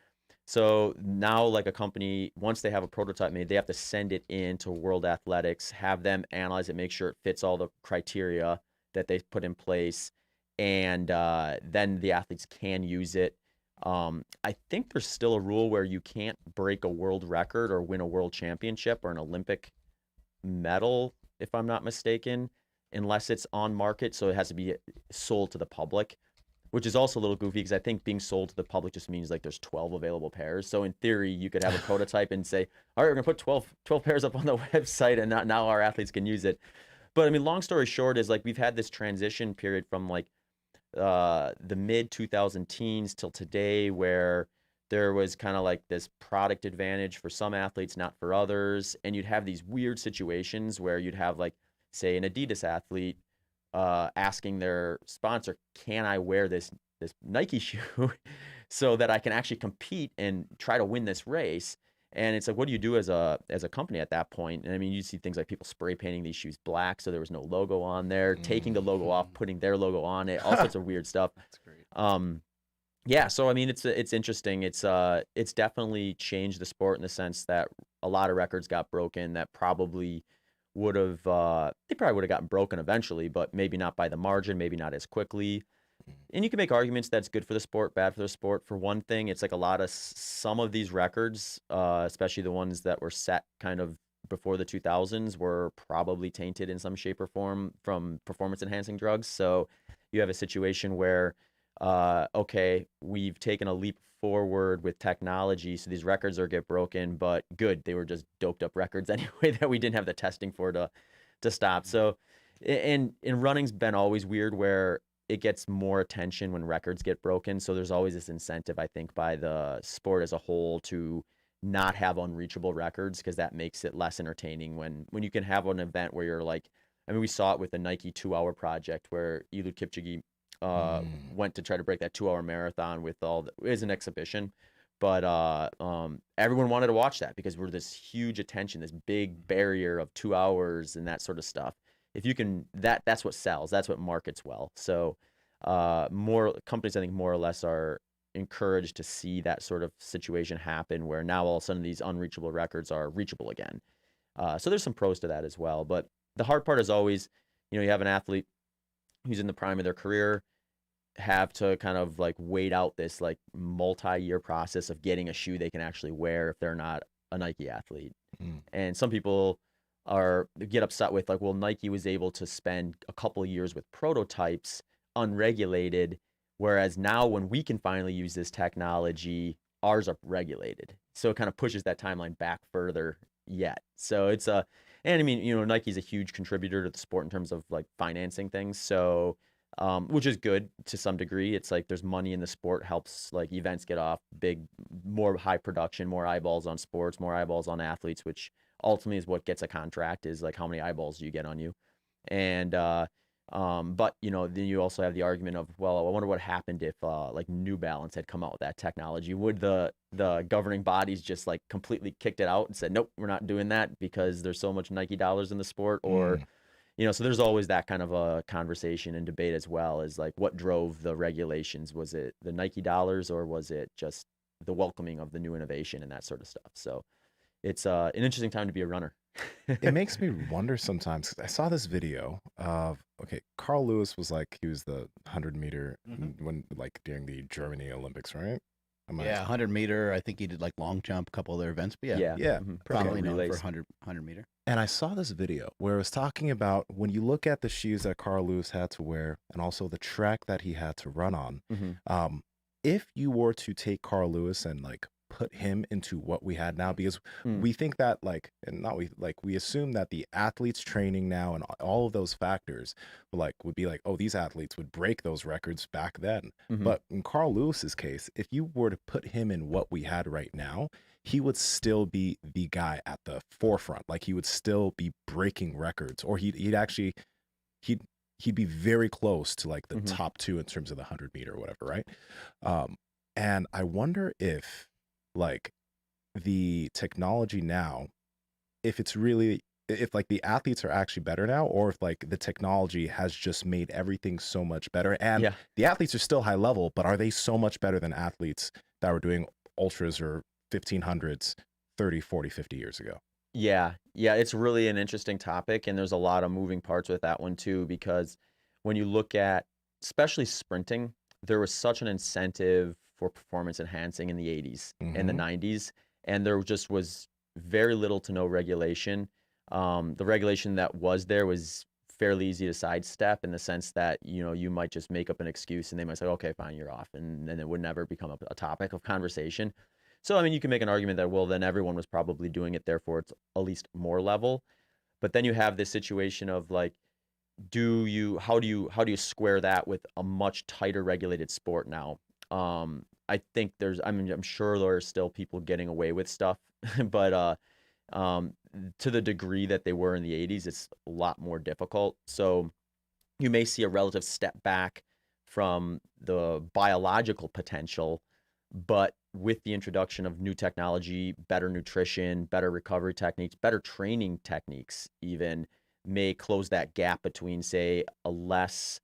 So now, like a company, once they have a prototype made, they have to send it in to World Athletics, have them analyze it, make sure it fits all the criteria that they put in place, and then the athletes can use it. I think there's still a rule where you can't break a world record or win a world championship or an Olympic medal, if I'm not mistaken, unless it's on market. So it has to be sold to the public, which is also a little goofy because I think being sold to the public just means like there's 12 available pairs. So in theory, you could have a prototype and say, all right, we're going to put 12 pairs up on the website, and now our athletes can use it. But I mean, long story short is like we've had this transition period from like the mid 2000 teens till today where there was kind of like this product advantage for some athletes, not for others. And you'd have these weird situations where you'd have like, say, an Adidas athlete asking their sponsor, can I wear this Nike shoe so that I can actually compete and try to win this race? And it's like, what do you do as a company at that point? And I mean, you see things like people spray painting these shoes black so there was no logo on there, taking the logo off, putting their logo on it, all sorts of weird stuff. That's great. Yeah, so I mean, it's interesting. It's definitely changed the sport in the sense that a lot of records got broken that probably would have gotten broken eventually, but maybe not by the margin, maybe not as quickly. And you can make arguments that's good for the sport, bad for the sport. For one thing, it's like some of these records, especially the ones that were set kind of before the 2000s, were probably tainted in some shape or form from performance enhancing drugs. So you have a situation where, okay, we've taken a leap forward with technology, so these records get broken, but good, they were just doped up records anyway that we didn't have the testing for to stop. So, and running's been always weird where it gets more attention when records get broken. So there's always this incentive, I think, by the sport as a whole to not have unreachable records because that makes it less entertaining when you can have an event where you're like, I mean, we saw it with the Nike 2-hour project where Eliud Kipchoge went to try to break that 2-hour marathon with it was an exhibition, but everyone wanted to watch that because we're this huge attention, this big barrier of 2 hours and that sort of stuff. If you can, that's what sells, that's what markets well. So more companies, I think, more or less are encouraged to see that sort of situation happen where now all of a sudden these unreachable records are reachable again. So there's some pros to that as well. But the hard part is always, you have an athlete who's in the prime of their career have to kind of like wait out this like multi-year process of getting a shoe they can actually wear if they're not a Nike athlete. And some people get upset with like, well, Nike was able to spend a couple of years with prototypes unregulated, whereas now when we can finally use this technology, ours are regulated. So it kind of pushes that timeline back further yet. So it's and I mean, Nike's a huge contributor to the sport in terms of like financing things. So, which is good to some degree. It's like there's money in the sport, helps like events get off more high production, more eyeballs on sports, more eyeballs on athletes, which ultimately is what gets a contract, is like how many eyeballs do you get on you. And but then you also have the argument of, well, I wonder what happened if like New Balance had come out with that technology. Would the governing bodies just like completely kicked it out and said, nope, we're not doing that because there's so much Nike dollars in the sport? Or so there's always that kind of a conversation and debate as well, as like what drove the regulations. Was it the Nike dollars or was it just the welcoming of the new innovation and that sort of stuff? So it's an interesting time to be a runner. It makes me wonder sometimes. I saw this video of, Carl Lewis was like, he was the 100-meter when like during the Germany Olympics, right? 100 meter. I think he did like long jump, a couple of their events, but yeah. Probably known for 100 meter. And I saw this video where it was talking about when you look at the shoes that Carl Lewis had to wear and also the track that he had to run on, if you were to take Carl Lewis and like put him into what we had now, because we think that we assume that the athletes training now and all of those factors would be like, oh, these athletes would break those records back then. But in Carl Lewis's case, if you were to put him in what we had right now, he would still be the guy at the forefront. Like he would still be breaking records, or he'd he'd be very close to like the top two in terms of the 100-meter or whatever, right? And I wonder if like the technology now, if it's really, if like the athletes are actually better now, or if like the technology has just made everything so much better. And the athletes are still high level, but are they so much better than athletes that were doing ultras or 1500s 30, 40, 50 years ago? Yeah, it's really an interesting topic, and there's a lot of moving parts with that one too, because when you look at especially sprinting, there was such an incentive for performance enhancing in the 80s and the 90s, and there just was very little to no regulation. The regulation that was there was fairly easy to sidestep in the sense that, you know, you might just make up an excuse and they might say, okay, fine, you're off, and then it would never become a topic of conversation. So, I mean, you can make an argument that, well, then everyone was probably doing it, therefore it's at least more level. But then you have this situation of like, how do you square that with a much tighter regulated sport now? I think I'm sure there are still people getting away with stuff, but to the degree that they were in the 80s, it's a lot more difficult. So you may see a relative step back from the biological potential, but with the introduction of new technology, better nutrition, better recovery techniques, better training techniques even may close that gap between, say, a less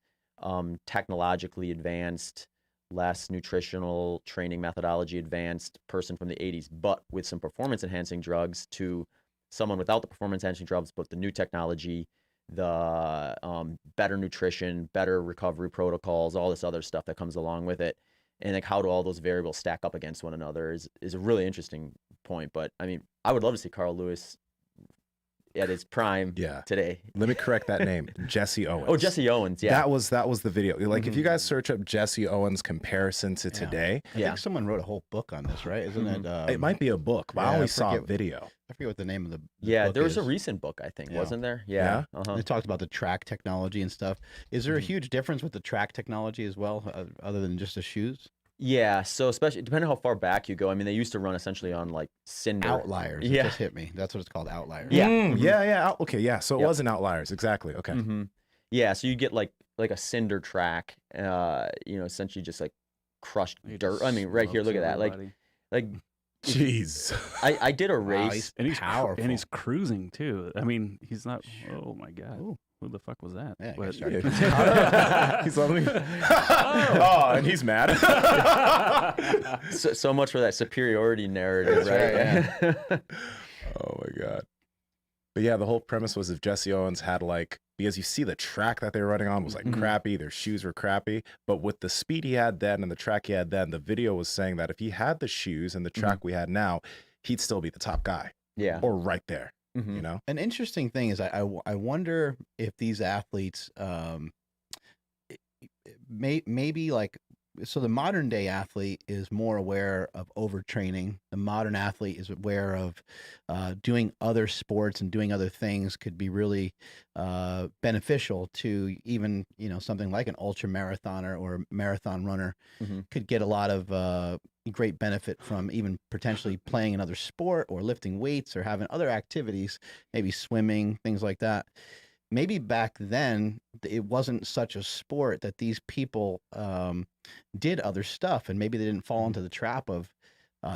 technologically advanced, less nutritional training methodology advanced person from the 80s, but with some performance enhancing drugs, to someone without the performance enhancing drugs, but the new technology, the better nutrition, better recovery protocols, all this other stuff that comes along with it. And like, how do all those variables stack up against one another is a really interesting point. But I mean, I would love to see Carl Lewis at his prime today. Let me correct that name. Jesse Owens. Oh, Jesse Owens. Yeah. That was the video. Like if you guys search up Jesse Owens comparison to today. I think someone wrote a whole book on this, right? Isn't it? It might be a book, but I only saw a video. I forget what the name of the book there was is. a recent book, I think, wasn't there? Yeah. They talked about the track technology and stuff. Is there a huge difference with the track technology as well, other than just the shoes? Yeah, so especially depending on how far back you go. I mean, they used to run essentially on like cinder. Outliers. Yeah. It just hit me. That's what it's called, outliers. Yeah. Okay, yeah. So it wasn't outliers. Exactly. Okay. Yeah, so you get like a cinder track, essentially just like crushed dirt. I mean, right here, look at that. Like jeez. I did a race. He's and he's powerful. And he's cruising too. I mean, he's not. Oh my god. Ooh. Who the fuck was that? Yeah, But- He's lovely. And he's mad. So much for that superiority narrative, right? Oh my god. But yeah, the whole premise was if Jesse Owens had like, because you see the track that they were running on was like crappy, their shoes were crappy, but with the speed he had then and the track he had then, the video was saying that if he had the shoes and the track we had now, he'd still be the top guy. Yeah. Or right there. You know? An interesting thing is I wonder if these athletes maybe like, so the modern day athlete is more aware of overtraining. The modern athlete is aware of doing other sports and doing other things could be really beneficial to even, something like an ultra marathoner or a marathon runner could get a lot of great benefit from even potentially playing another sport or lifting weights or having other activities, maybe swimming, things like that. Maybe back then it wasn't such a sport that these people did other stuff, and maybe they didn't fall into the trap of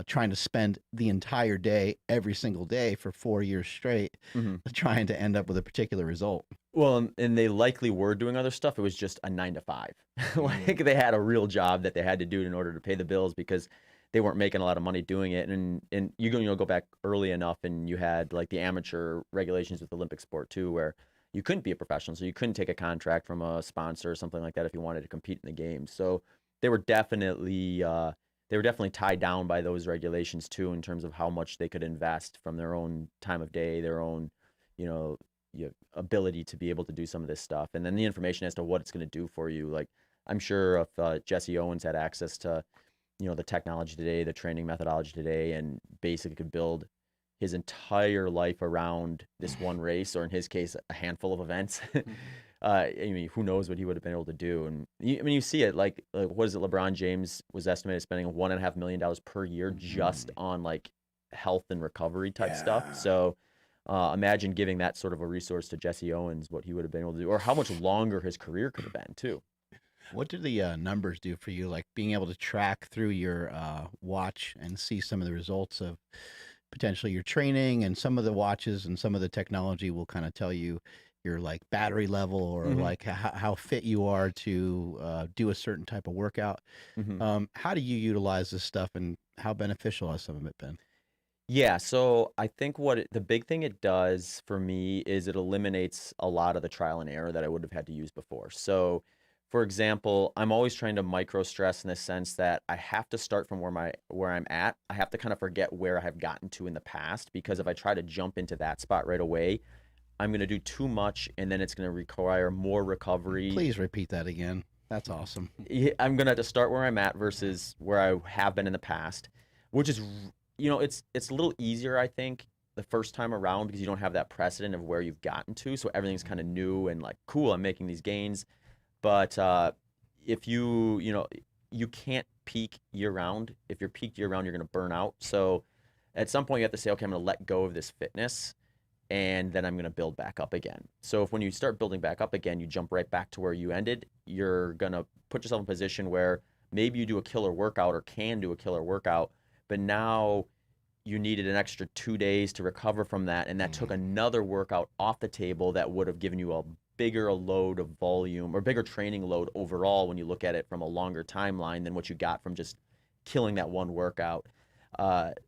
trying to spend the entire day, every single day for 4 years straight, trying to end up with a particular result. Well, and they likely were doing other stuff. It was just a 9 to 5. Like they had a real job that they had to do in order to pay the bills because they weren't making a lot of money doing it. And you go back early enough, and you had like the amateur regulations with Olympic sport too, where you couldn't be a professional, so you couldn't take a contract from a sponsor or something like that if you wanted to compete in the game. So they were definitely tied down by those regulations too, in terms of how much they could invest from their own time of day, their own, ability to be able to do some of this stuff, and then the information as to what it's going to do for you. Like I'm sure if Jesse Owens had access to, the technology today, the training methodology today, and basically could build his entire life around this one race, or in his case, a handful of events. I mean, who knows what he would have been able to do? And you see it like what is it? LeBron James was estimated spending $1.5 million per year just on like health and recovery type stuff. So, Imagine giving that sort of a resource to Jesse Owens, what he would have been able to do, or how much longer his career could have been too. What do the numbers do for you? Like being able to track through your watch and see some of the results of potentially your training, and some of the watches and some of the technology will kind of tell you your like battery level, or like how fit you are to do a certain type of workout. How do you utilize this stuff, and how beneficial has some of it been? Yeah, so I think the big thing it does for me is it eliminates a lot of the trial and error that I would have had to use before. So, for example, I'm always trying to micro stress in the sense that I have to start from where I'm at. I have to kind of forget where I have gotten to in the past, because if I try to jump into that spot right away, I'm going to do too much, and then it's going to require more recovery. Please repeat that again. That's awesome. I'm going to have to start where I'm at versus where I have been in the past, which is, it's a little easier, I think, the first time around, because you don't have that precedent of where you've gotten to. So everything's kind of new and like, cool, I'm making these gains. But if you can't peak year round. If you're peaked year round, you're going to burn out. So at some point you have to say, okay, I'm going to let go of this fitness, and then I'm going to build back up again. So when you start building back up again, you jump right back to where you ended. You're going to put yourself in a position where maybe you do a killer workout or can do a killer workout, but now you needed an extra 2 days to recover from that, and that took another workout off the table that would have given you a bigger load of volume, or bigger training load overall when you look at it from a longer timeline than what you got from just killing that one workout.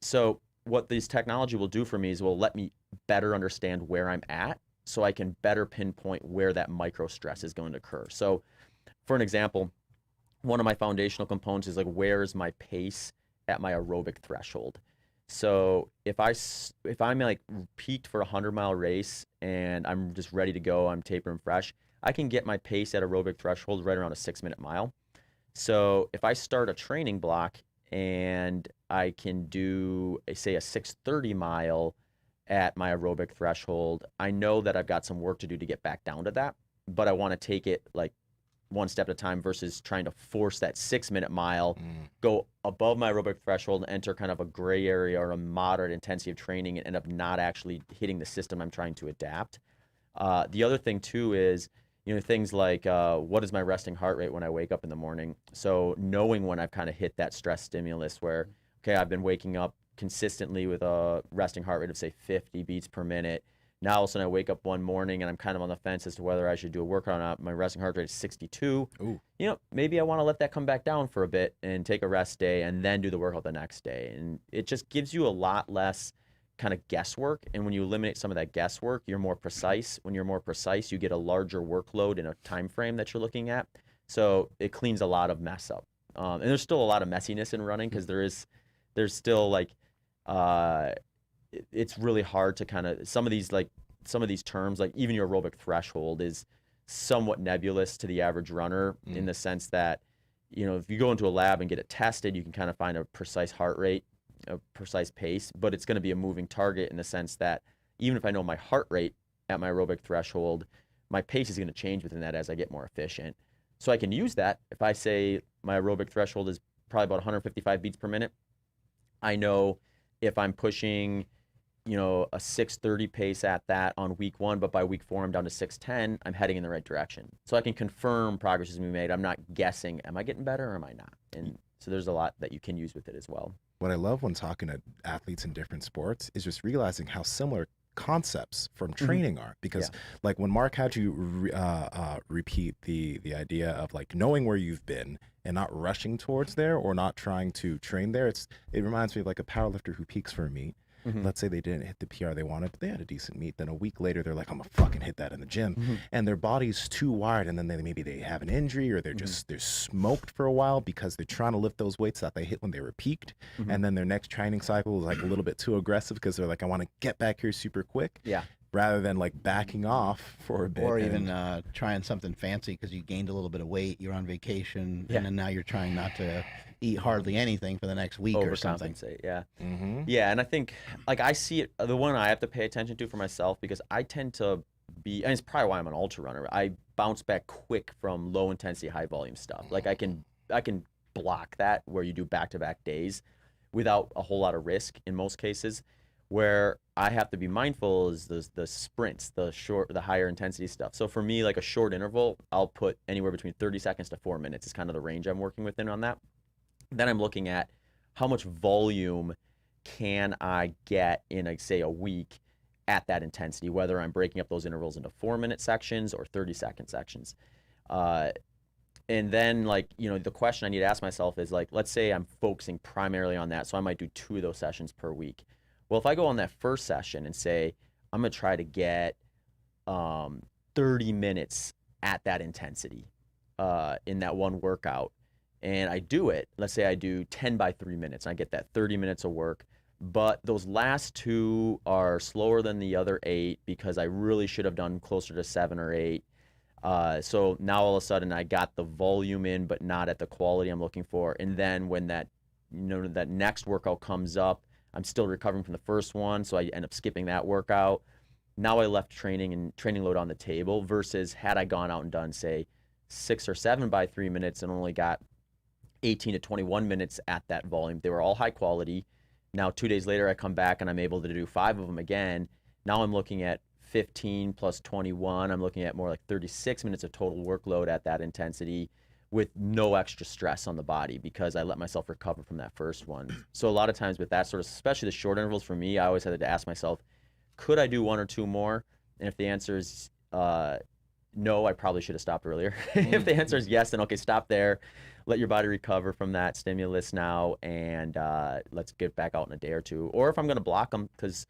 So what this technology will do for me is will let me better understand where I'm at, so I can better pinpoint where that micro stress is going to occur. So for an example, one of my foundational components is like, where is my pace at my aerobic threshold? So if I'm like peaked for a 100-mile race and I'm just ready to go, I'm taper and fresh, I can get my pace at aerobic threshold right around a 6-minute mile. So if I start a training block and I can do, say, a 6:30 mile at my aerobic threshold, I know that I've got some work to do to get back down to that, but I want to take it like one step at a time versus trying to force that 6-minute mile, go above my aerobic threshold and enter kind of a gray area or a moderate intensity of training and end up not actually hitting the system I'm trying to adapt. The other thing too is, things like what is my resting heart rate when I wake up in the morning? So knowing when I've kind of hit that stress stimulus where, okay, I've been waking up consistently with a resting heart rate of, say, 50 beats per minute. Now all of a sudden I wake up one morning and I'm kind of on the fence as to whether I should do a workout or not. My resting heart rate is 62. Ooh. Maybe I want to let that come back down for a bit and take a rest day and then do the workout the next day. And it just gives you a lot less kind of guesswork. And when you eliminate some of that guesswork, you're more precise. When you're more precise, you get a larger workload in a time frame that you're looking at. So it cleans a lot of mess up. And there's still a lot of messiness in running, because there's still like, it's really hard to kind of, some of these terms, like even your aerobic threshold is somewhat nebulous to the average runner in the sense that, if you go into a lab and get it tested, you can kind of find a precise heart rate, a precise pace, but it's going to be a moving target in the sense that even if I know my heart rate at my aerobic threshold, my pace is going to change within that as I get more efficient. So I can use that. If I say my aerobic threshold is probably about 155 beats per minute, I know if I'm pushing, a 6:30 pace at that on week 1, but by week 4 I'm down to 6:10, I'm heading in the right direction. So I can confirm progress has been made. I'm not guessing, am I getting better or am I not? And so there's a lot that you can use with it as well. What I love when talking to athletes in different sports is just realizing how similar concepts from training are, because like when Mark had you repeat the idea of like knowing where you've been and not rushing towards there or not trying to train there, it reminds me of like a powerlifter who peaks for a meet. Let's say they didn't hit the PR they wanted, but they had a decent meet. Then a week later, they're like, I'm gonna fucking hit that in the gym. And their body's too wired. And then maybe they have an injury, or they're smoked for a while because they're trying to lift those weights that they hit when they were peaked. And then their next training cycle is like a little bit too aggressive because they're like, I want to get back here super quick. Yeah. Rather than like backing off for a bit. Or even trying something fancy because you gained a little bit of weight, you're on vacation, and then now you're trying not to eat hardly anything for the next week or something. Yeah. Yeah, and I think, like, I see it, the one I have to pay attention to for myself, because I tend to be, and it's probably why I'm an ultra runner, I bounce back quick from low intensity, high volume stuff. Like I can block that where you do back-to-back days without a whole lot of risk in most cases. Where I have to be mindful is the sprints, the higher intensity stuff. So for me, like a short interval, I'll put anywhere between 30 seconds to 4 minutes is kind of the range I'm working within on that. Then I'm looking at how much volume can I get in, like, say, a week at that intensity, whether I'm breaking up those intervals into 4-minute sections or 30-second sections. And then, like, you know, the question I need to ask myself is, like, let's say I'm focusing primarily on that, so I might do 2 of those sessions per week. Well, if I go on that first session and say, I'm going to try to get 30 minutes at that intensity in that one workout, and I do it, let's say I do 10 by 3 minutes, and I get that 30 minutes of work, but those last 2 are slower than the other 8 because I really should have done closer to 7 or 8. So now all of a sudden I got the volume in, but not at the quality I'm looking for. And then when that, you know, that next workout comes up, I'm still recovering from the first one, so I end up skipping that workout. Now I left training and training load on the table versus had I gone out and done, say, 6 or 7 by 3 minutes and only got 18 to 21 minutes at that volume. They were all high quality. Now 2 days later I come back and I'm able to do 5 of them again. Now I'm looking at 15 plus 21. I'm looking at more like 36 minutes of total workload at that intensity with no extra stress on the body because I let myself recover from that first one. So a lot of times with that sort of, especially the short intervals for me, I always had to ask myself, could I do 1 or 2 more? And if the answer is no, I probably should have stopped earlier. If the answer is yes, then okay, stop there. Let your body recover from that stimulus now, and let's get back out in a day or 2. Or if I'm going to block them, because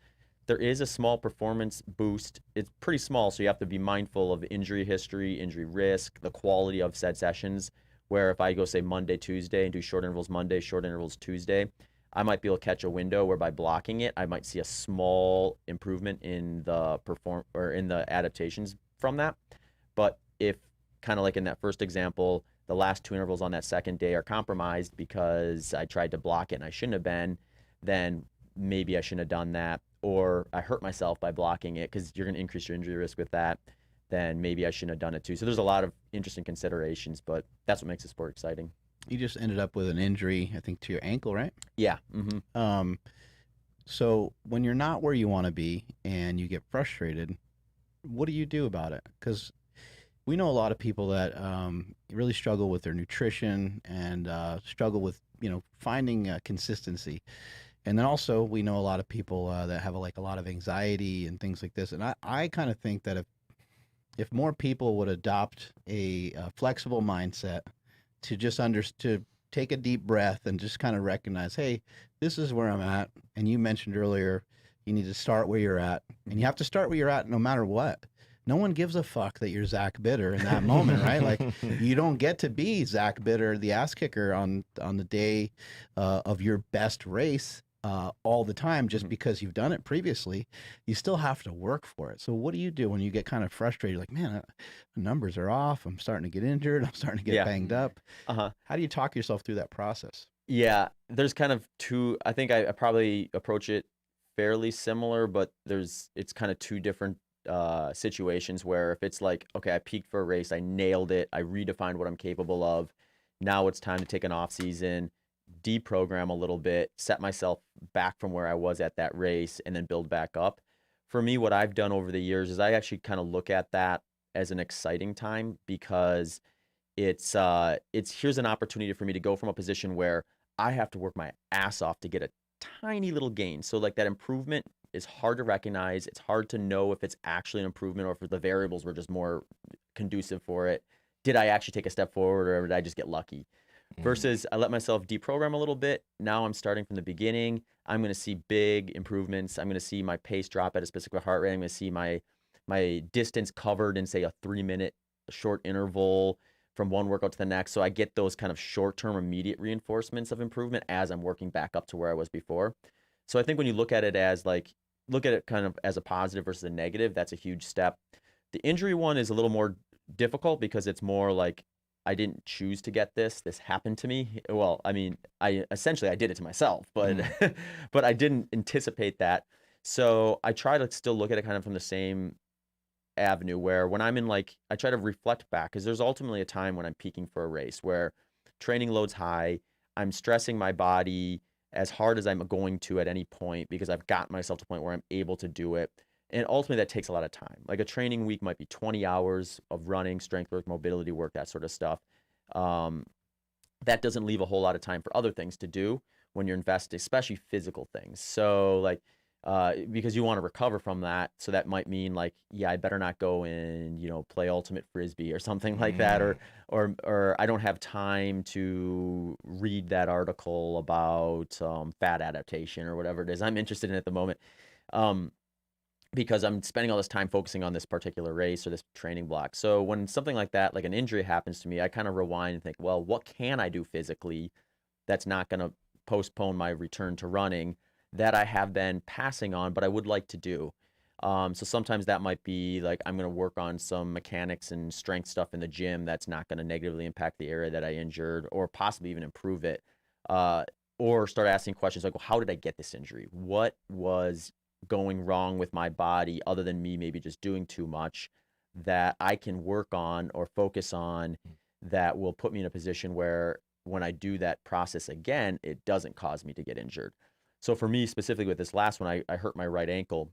there is a small performance boost. It's pretty small, so you have to be mindful of injury history, injury risk, the quality of said sessions, where if I go, say, Monday, Tuesday, and do short intervals Monday, short intervals Tuesday, I might be able to catch a window where by blocking it, I might see a small improvement in the in the adaptations from that. But if, kind of like in that first example, the last 2 intervals on that second day are compromised because I tried to block it and I shouldn't have been, then maybe I shouldn't have done that. Or I hurt myself by blocking it because you're going to increase your injury risk with that, then maybe I shouldn't have done it too. So there's a lot of interesting considerations, but that's what makes the sport exciting. You just ended up with an injury, I think, to your ankle, right? Yeah. Mm-hmm. So when you're not where you want to be and you get frustrated, what do you do about it? Because we know a lot of people that really struggle with their nutrition and struggle with, you know, finding consistency. And then also we know a lot of people that have a lot of anxiety and things like this. And I kind of think that if more people would adopt a flexible mindset to just to take a deep breath and just kind of recognize, hey, this is where I'm at. And you mentioned earlier, you need to start where you're at, and you have to start where you're at no matter what. No one gives a fuck that you're Zach Bitter in that moment, right? Like, you don't get to be Zach Bitter, the ass kicker on the day of your best race all the time just because you've done it previously. You still have to work for it. So what do you do when you get kind of frustrated? Like, man, the numbers are off. I'm starting to get injured. I'm starting to get banged up. How do you talk yourself through that process? Yeah, there's kind of 2. I think I probably approach it fairly similar, but it's kind of 2 different situations where if it's like, okay, I peaked for a race, I nailed it, I redefined what I'm capable of. Now it's time to take an off season, deprogram a little bit, set myself back from where I was at that race, and then build back up. For me, what I've done over the years is I actually kind of look at that as an exciting time because it's here's an opportunity for me to go from a position where I have to work my ass off to get a tiny little gain. So like that improvement is hard to recognize. It's hard to know if it's actually an improvement or if the variables were just more conducive for it. Did I actually take a step forward or did I just get lucky? Versus I let myself deprogram a little bit. Now I'm starting from the beginning. I'm going to see big improvements. I'm going to see my pace drop at a specific heart rate. I'm going to see my distance covered in, say, a 3-minute short interval from one workout to the next. So I get those kind of short-term immediate reinforcements of improvement as I'm working back up to where I was before. So I think when you look at it kind of as a positive versus a negative, that's a huge step. The injury one is a little more difficult because it's more like, I didn't choose to get this. This happened to me. Well, I mean, I did it to myself, but but I didn't anticipate that. So I try to still look at it kind of from the same avenue where when I'm in, like, I try to reflect back because there's ultimately a time when I'm peaking for a race where training load's high, I'm stressing my body, as hard as I'm going to at any point, because I've gotten myself to the point where I'm able to do it. And ultimately that takes a lot of time. Like a training week might be 20 hours of running, strength work, mobility work, that sort of stuff. That doesn't leave a whole lot of time for other things to do when you're invested, especially physical things. So like, because you want to recover from that. So that might mean like, yeah, I better not go and, play ultimate frisbee or something like that. Or I don't have time to read that article about fat adaptation or whatever it is I'm interested in at the moment. Because I'm spending all this time focusing on this particular race or this training block. So when something like that, like an injury happens to me, I kind of rewind and think, well, what can I do physically that's not going to postpone my return to running that I have been passing on, but I would like to do. So sometimes that might be like, I'm going to work on some mechanics and strength stuff in the gym that's not going to negatively impact the area that I injured, or possibly even improve it. Or start asking questions like, well, how did I get this injury? What was going wrong with my body other than me maybe just doing too much that I can work on or focus on that will put me in a position where when I do that process again, it doesn't cause me to get injured. So for me specifically with this last one, I hurt my right ankle.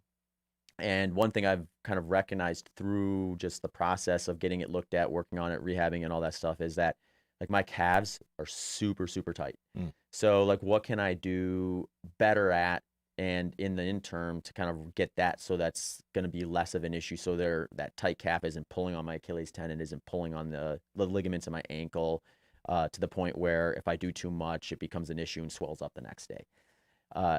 And one thing I've kind of recognized through just the process of getting it looked at, working on it, rehabbing and all that stuff is that like my calves are super, super tight. So like what can I do better at and in the interim to kind of get that so that's going to be less of an issue, so that tight calf isn't pulling on my Achilles tendon, isn't pulling on the ligaments in my ankle to the point where if I do too much it becomes an issue and swells up the next day.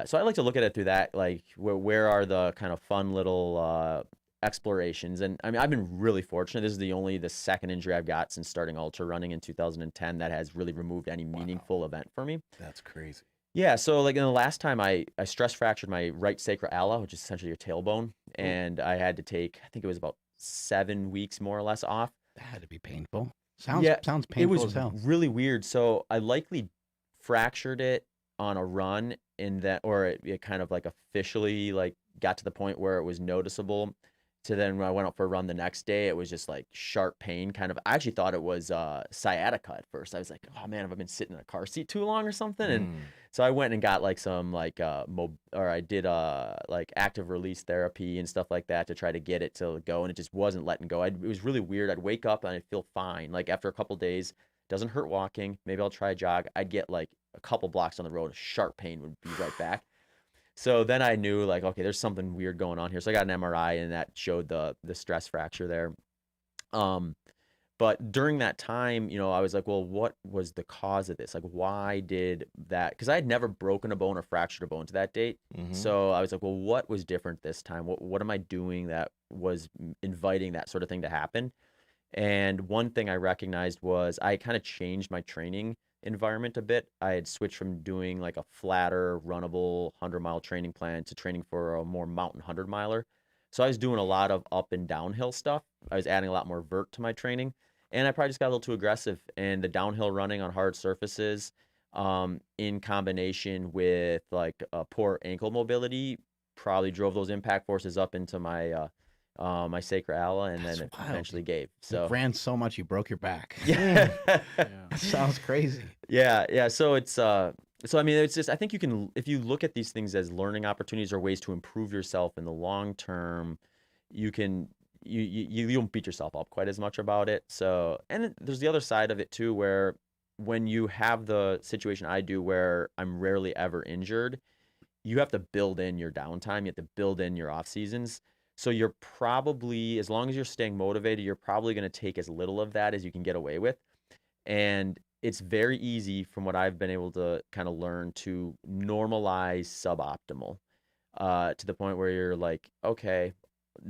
So I like to look at it through that, like where are the kind of fun little explorations. And I mean, I've been really fortunate. This is the second injury I've got since starting ultra running in 2010 that has really removed any meaningful event for me. That's crazy. Yeah, so like in the last time I stress fractured my right sacroiliac, which is essentially your tailbone, and I had to take, I think it was about 7 weeks more or less off. That had to be painful. Sounds painful as hell. It was really weird. So I likely fractured it on a run or it kind of like officially like got to the point where it was noticeable. So then when I went out for a run the next day, it was just like sharp pain kind of. I actually thought it was sciatica at first. I was like, oh man, have I been sitting in a car seat too long or something? And so I went and got like some like I did like active release therapy and stuff like that to try to get it to go, and it just wasn't letting go. It was really weird. I'd wake up and I'd feel fine. Like after a couple days, doesn't hurt walking. Maybe I'll try a jog. I'd get like a couple blocks on the road, sharp pain would be right back. So then I knew like, okay, there's something weird going on here. So I got an MRI and that showed the stress fracture there. But during that time, I was like, well, what was the cause of this? Like, why did that? Because I had never broken a bone or fractured a bone to that date. So I was like, well, what was different this time? What am I doing that was inviting that sort of thing to happen? And one thing I recognized was I kind of changed my training environment a bit. I had switched from doing like a flatter, runnable 100-mile training plan to training for a more mountain 100-miler. So I was doing a lot of up and downhill stuff. I was adding a lot more vert to my training, and I probably just got a little too aggressive. And the downhill running on hard surfaces, in combination with like poor ankle mobility, probably drove those impact forces up into my my sacroiliac, and then it eventually gave. So you ran so much you broke your back. Yeah. That sounds crazy. Yeah. So it's so I mean, it's just, I think you can, if you look at these things as learning opportunities or ways to improve yourself in the long term, you don't beat yourself up quite as much about it. So, and there's the other side of it too, where when you have the situation I do where I'm rarely ever injured, you have to build in your downtime. You have to build in your off seasons. So you're probably, as long as you're staying motivated, you're probably going to take as little of that as you can get away with. And it's very easy, from what I've been able to kind of learn, to normalize suboptimal to the point where you're like, okay,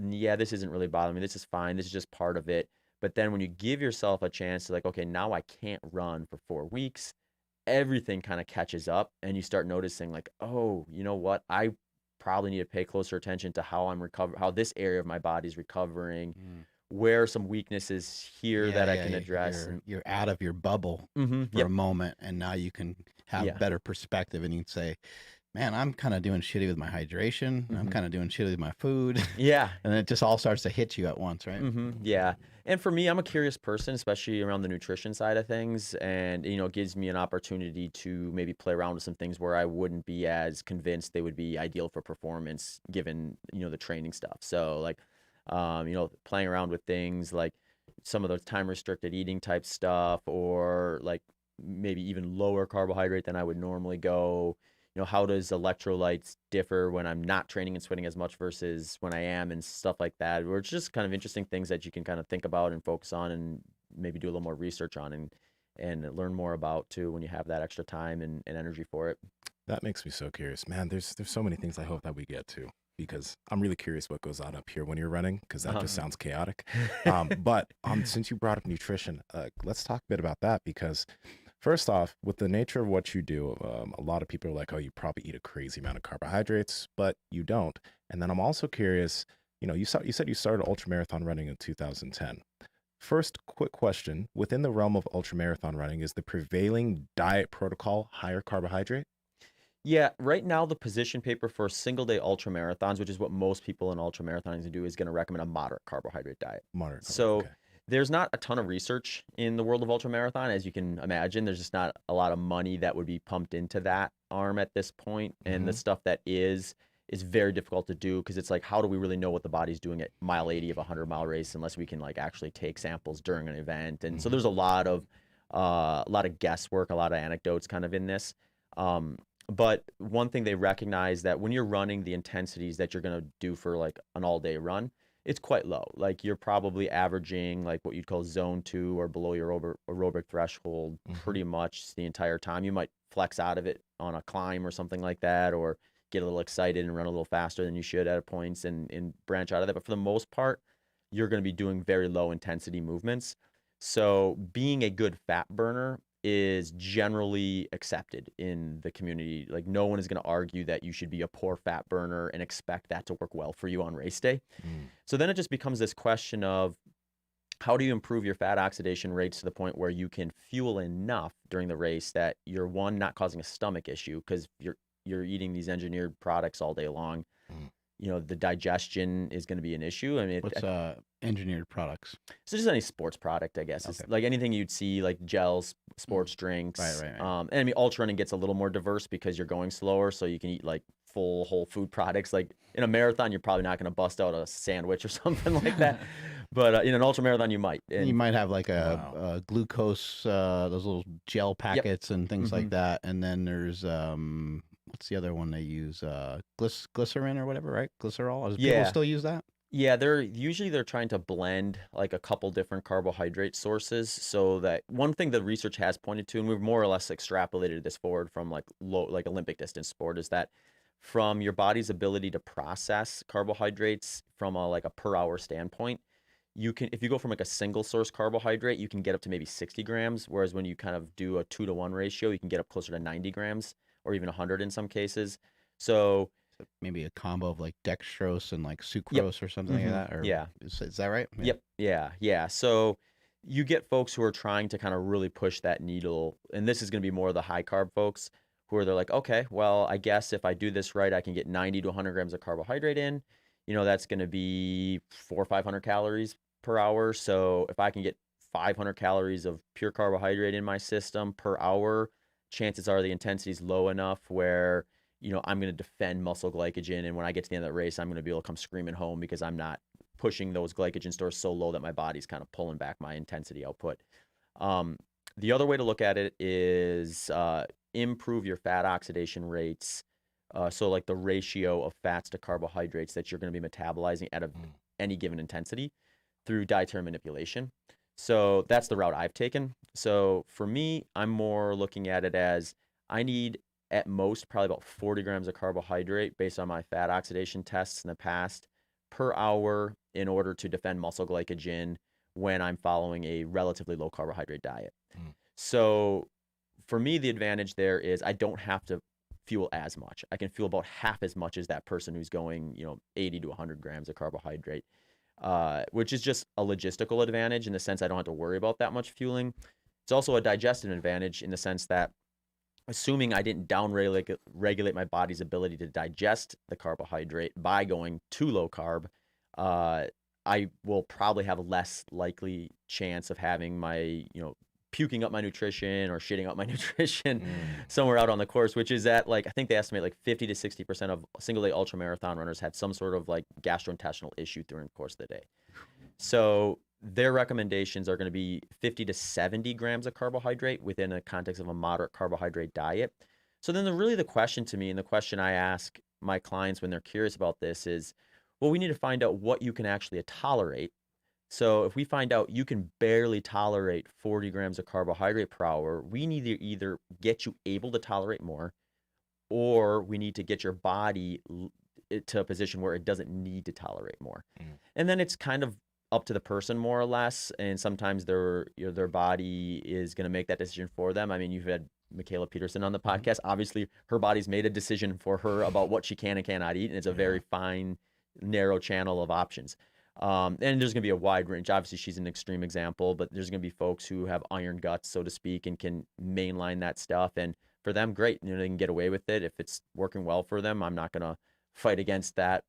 yeah, this isn't really bothering me. This is fine. This is just part of it. But then when you give yourself a chance to like, okay, now I can't run for 4 weeks, everything kind of catches up and you start noticing like, oh, you know what? I probably need to pay closer attention to how I'm recovering, how this area of my body is recovering, where are some weaknesses here that I can address. You're out of your bubble for a moment, and now you can have better perspective, and you can say, man, I'm kind of doing shitty with my hydration. I'm kind of doing shitty with my food. Yeah. And it just all starts to hit you at once, right? Yeah. And for me, I'm a curious person, especially around the nutrition side of things. And, it gives me an opportunity to maybe play around with some things where I wouldn't be as convinced they would be ideal for performance given, the training stuff. So like, playing around with things like some of the time restricted eating type stuff, or like maybe even lower carbohydrate than I would normally go. How does electrolytes differ when I'm not training and sweating as much versus when I am, and stuff like that, or it's just kind of interesting things that you can kind of think about and focus on and maybe do a little more research on and learn more about too when you have that extra time and energy for it. That makes me so curious, man. There's so many things I hope that we get to, because I'm really curious what goes on up here when you're running, because that just sounds chaotic. But since you brought up nutrition, let's talk a bit about that, because first off, with the nature of what you do, a lot of people are like, oh, you probably eat a crazy amount of carbohydrates, but you don't. And then I'm also curious, you said you started ultramarathon running in 2010. First, quick question. Within the realm of ultramarathon running, is the prevailing diet protocol higher carbohydrate? Yeah, right now the position paper for single day ultramarathons, which is what most people in ultramarathons do, is going to recommend a moderate carbohydrate diet. Moderate. So Okay. there's not a ton of research in the world of ultramarathon, as you can imagine. There's just not a lot of money that would be pumped into that arm at this point. And the stuff that is very difficult to do, because it's like, how do we really know what the body's doing at mile 80 of a 100-mile race unless we can like actually take samples during an event? And so there's a lot of guesswork, a lot of anecdotes kind of in this. But one thing they recognize, that when you're running, the intensities that you're going to do for like an all-day run, it's quite low. Like you're probably averaging like what you'd call zone 2 or below your aerobic threshold pretty much the entire time. You might flex out of it on a climb or something like that, or get a little excited and run a little faster than you should at points and branch out of that. But for the most part, you're going to be doing very low intensity movements. So being a good fat burner is generally accepted in the community. Like no one is going to argue that you should be a poor fat burner and expect that to work well for you on race day. So then it just becomes this question of, how do you improve your fat oxidation rates to the point where you can fuel enough during the race that you're, one, not causing a stomach issue, because you're eating these engineered products all day long. The digestion is going to be an issue. I mean, What's engineered products? So just any sports product, I guess. It's like anything you'd see, like gels, sports drinks. Right. And I mean, ultra running gets a little more diverse because you're going slower, so you can eat like full whole food products. Like in a marathon, you're probably not going to bust out a sandwich or something like that. But in an ultra marathon, you might. And you might have like a glucose, those little gel packets and things like that. And then there's what's the other one they use? Glycerin or whatever, right? Glycerol. Does people still use that? Yeah, they're trying to blend like a couple different carbohydrate sources, so that one thing the research has pointed to, and we've more or less extrapolated this forward from like Olympic distance sport, is that from your body's ability to process carbohydrates from a per hour standpoint, you can, if you go from like a single source carbohydrate, you can get up to maybe 60 grams, whereas when you kind of do a 2-to-1 ratio, you can get up closer to 90 grams or even 100 in some cases. So maybe a combo of like dextrose and like sucrose or something like that. Or, is that right? Yeah. So you get folks who are trying to kind of really push that needle, and this is going to be more of the high carb folks who are, they're like, okay, well, I guess if I do this right, I can get 90 to 100 grams of carbohydrate in. That's going to be 400 or 500 calories per hour. So if I can get 500 calories of pure carbohydrate in my system per hour, chances are the intensity is low enough where I'm going to defend muscle glycogen. And when I get to the end of the race, I'm going to be able to come screaming home because I'm not pushing those glycogen stores so low that my body's kind of pulling back my intensity output. The other way to look at it is improve your fat oxidation rates. So like the ratio of fats to carbohydrates that you're going to be metabolizing at any given intensity through dietary manipulation. So that's the route I've taken. So for me, I'm more looking at it as I need at most probably about 40 grams of carbohydrate based on my fat oxidation tests in the past per hour in order to defend muscle glycogen when I'm following a relatively low carbohydrate diet. So for me, the advantage there is I don't have to fuel as much. I can fuel about half as much as that person who's going, 80 to 100 grams of carbohydrate, which is just a logistical advantage in the sense I don't have to worry about that much fueling. It's also a digestive advantage in the sense that assuming I didn't regulate my body's ability to digest the carbohydrate by going too low carb, I will probably have a less likely chance of having my, puking up my nutrition or shitting up my nutrition somewhere out on the course, which is at I think they estimate 50 to 60% of single day ultramarathon runners have some sort of gastrointestinal issue during the course of the day. So their recommendations are going to be 50 to 70 grams of carbohydrate within a context of a moderate carbohydrate diet. So then the question to me, and the question I ask my clients when they're curious about this is, well, we need to find out what you can actually tolerate. So if we find out you can barely tolerate 40 grams of carbohydrate per hour, we need to either get you able to tolerate more, or we need to get your body to a position where it doesn't need to tolerate more. And then it's kind of up to the person more or less. And sometimes their body is going to make that decision for them. I mean, you've had Michaela Peterson on the podcast. Obviously, her body's made a decision for her about what she can and cannot eat. And it's a very fine, narrow channel of options. And there's going to be a wide range. Obviously, she's an extreme example, but there's going to be folks who have iron guts, so to speak, and can mainline that stuff. And for them, great. They can get away with it. If it's working well for them, I'm not going to fight against that.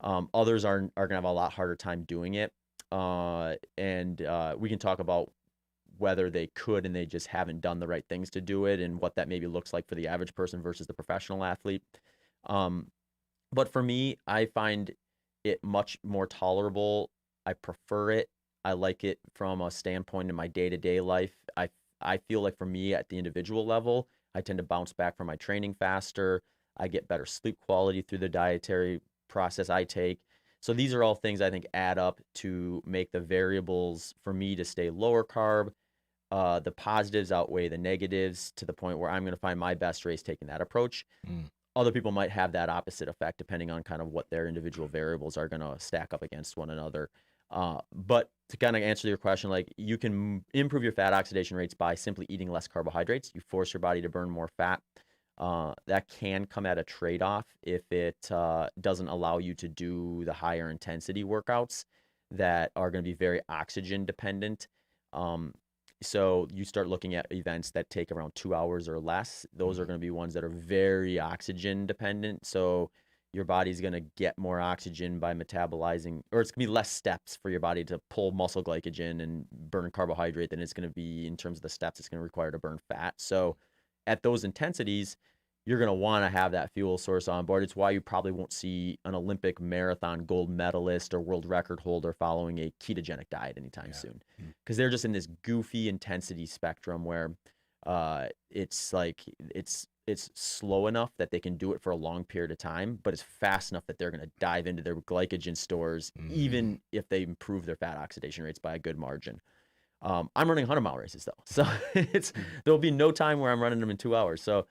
Others are going to have a lot harder time doing it. And we can talk about whether they could and they just haven't done the right things to do it, and what that maybe looks like for the average person versus the professional athlete. But for me, I find it much more tolerable. I prefer it. I like it from a standpoint in my day-to-day life. I feel like for me at the individual level, I tend to bounce back from my training faster. I get better sleep quality through the dietary process I take. So these are all things I think add up to make the variables for me to stay lower carb. The positives outweigh the negatives to the point where I'm going to find my best race taking that approach. Other people might have that opposite effect depending on kind of what their individual variables are going to stack up against one another. But to kind of answer your question, you can improve your fat oxidation rates by simply eating less carbohydrates. You force your body to burn more fat. That can come at a trade-off if it doesn't allow you to do the higher intensity workouts that are going to be very oxygen dependent. So you start looking at events that take around 2 hours or less. Those are going to be ones that are very oxygen dependent. So your body's going to get more oxygen by metabolizing, or it's going to be less steps for your body to pull muscle glycogen and burn carbohydrate than it's going to be in terms of the steps it's going to require to burn fat. So at those intensities, you're going to want to have that fuel source on board. It's why you probably won't see an Olympic marathon gold medalist or world record holder following a ketogenic diet anytime soon, because they're just in this goofy intensity spectrum where it's slow enough that they can do it for a long period of time, but it's fast enough that they're going to dive into their glycogen stores, even if they improve their fat oxidation rates by a good margin. I'm running 100-mile races though, so there'll be no time where I'm running them in 2 hours. So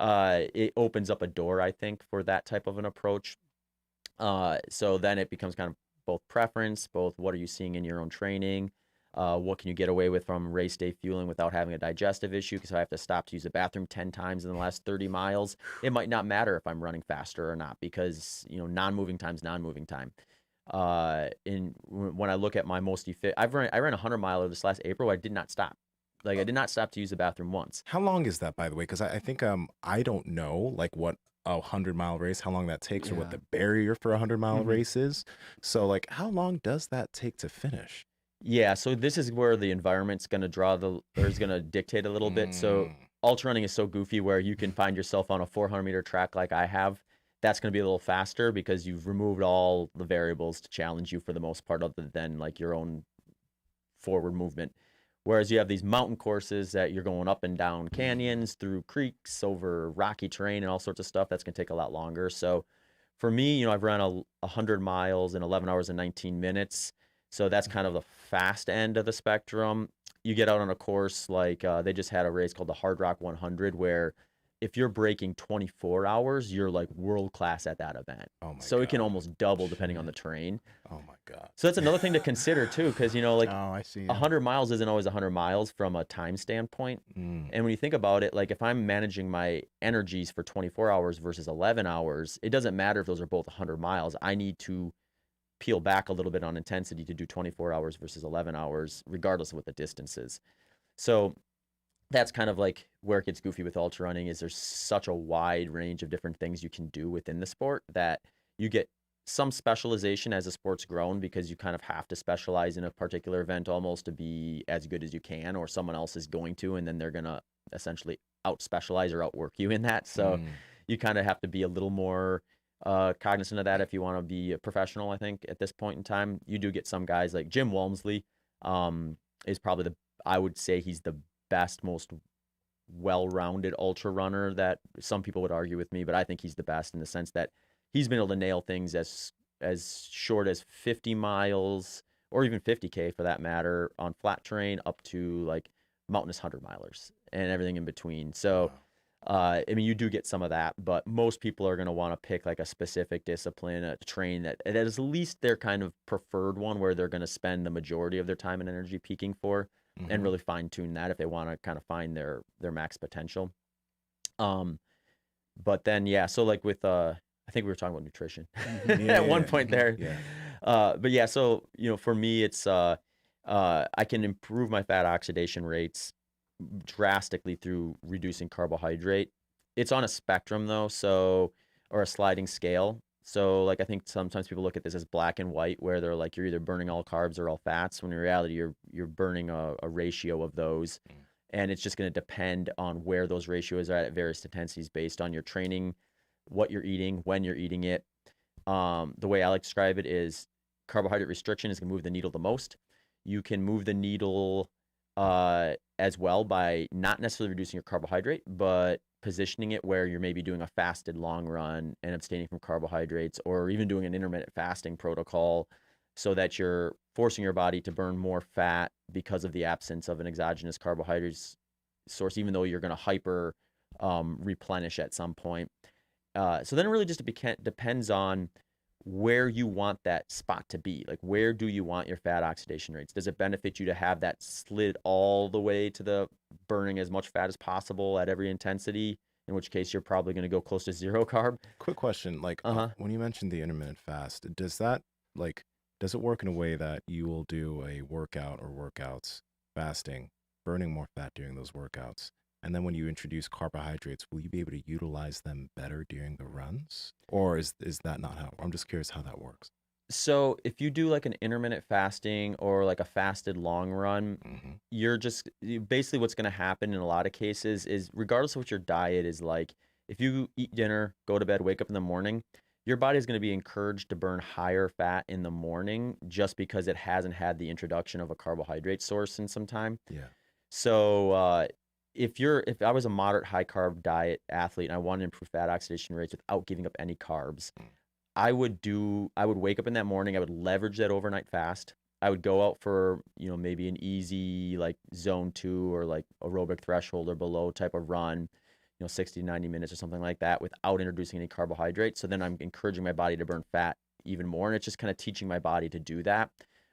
it opens up a door, I think, for that type of an approach. So then it becomes kind of both preference, both what are you seeing in your own training, what can you get away with from race day fueling without having a digestive issue, because I have to stop to use the bathroom 10 times in the last 30 miles. It might not matter if I'm running faster or not, because non-moving time's non-moving time. When I look at my most I ran a 100-miler this last April. I did not stop. I did not stop to use the bathroom once. How long is that, by the way? Because I think I don't know what a 100-mile race, how long that takes, or what the barrier for a 100-mile race is. So how long does that take to finish? Yeah, so this is where the environment's going to is going to dictate a little bit. So ultra running is so goofy where you can find yourself on a 400-meter track like I have. That's going to be a little faster because you've removed all the variables to challenge you for the most part, other than your own forward movement. Whereas you have these mountain courses that you're going up and down canyons, through creeks, over rocky terrain, and all sorts of stuff. That's going to take a lot longer. So for me, I've run 100 miles in 11 hours and 19 minutes. So that's kind of the fast end of the spectrum. You get out on a course they just had a race called the Hard Rock 100, where if you're breaking 24 hours, you're world class at that event. Oh my so God. It can almost double depending on the terrain. Oh my God. So that's another thing to consider too, because I see. 100 miles isn't always 100 miles from a time standpoint. And when you think about it, if I'm managing my energies for 24 hours versus 11 hours, it doesn't matter if those are both 100 miles. I need to peel back a little bit on intensity to do 24 hours versus 11 hours, regardless of what the distance is. So that's kind of like where it gets goofy with ultra running is there's such a wide range of different things you can do within the sport that you get some specialization as the sport's grown, because you kind of have to specialize in a particular event almost to be as good as you can, or someone else is going to, and then they're going to essentially out specialize or outwork you in that. So you kind of have to be a little more cognizant of that if you want to be a professional. I think at this point in time, you do get some guys like Jim Walmsley is probably I would say he's the best, most well-rounded ultra runner that some people would argue with me, but I think he's the best in the sense that he's been able to nail things as short as 50 miles or even 50K for that matter on flat terrain up to like mountainous 100-milers and everything in between. So I mean, you do get some of that, but most people are going to want to pick like a specific discipline, a train that is at least their kind of preferred one where they're going to spend the majority of their time and energy peaking for, and really fine tune that if they want to kind of find their max potential. But then, yeah, so like with, I think we were talking about nutrition at one point there. But yeah, so, you know, for me, it's, I can improve my fat oxidation rates drastically through reducing carbohydrate. It's on a spectrum though, so, or a sliding scale. So like I think sometimes people look at this as black and white, where they're like you're either burning all carbs or all fats, when in reality you're burning a ratio of those. And it's just going to depend on where those ratios are at various intensities based on your training, what you're eating, when you're eating it. The way I like to describe it is carbohydrate restriction is going to move the needle the most. You can move the needle as well by not necessarily reducing your carbohydrate, but positioning it where you're maybe doing a fasted long run and abstaining from carbohydrates, or even doing an intermittent fasting protocol so that you're forcing your body to burn more fat because of the absence of an exogenous carbohydrates source, even though you're going to hyper replenish at some point. So then it really just depends on where you want that spot to be. Like, where do you want your fat oxidation rates? Does it benefit you to have that slid all the way to the burning as much fat as possible at every intensity, in which case you're probably going to go close to zero carb? Quick question, like when you mentioned the intermittent fast, does it work in a way that you will do a workout or workouts fasting, burning more fat during those workouts, and then when you introduce carbohydrates, will you be able to utilize them better during the runs? Or is that not how? I'm just curious how that works. So if you do like an intermittent fasting or like a fasted long run, basically what's going to happen in a lot of cases is, regardless of what your diet is like, if you eat dinner, go to bed, wake up in the morning, your body is going to be encouraged to burn higher fat in the morning just because it hasn't had the introduction of a carbohydrate source in some time. Yeah. So if I was a moderate high carb diet athlete and I wanted to improve fat oxidation rates without giving up any carbs, I would wake up in that morning, I would leverage that overnight fast. I would go out for, maybe an easy like zone 2 or like aerobic threshold or below type of run, 60 to 90 minutes or something like that, without introducing any carbohydrates. So then I'm encouraging my body to burn fat even more. And it's just kind of teaching my body to do that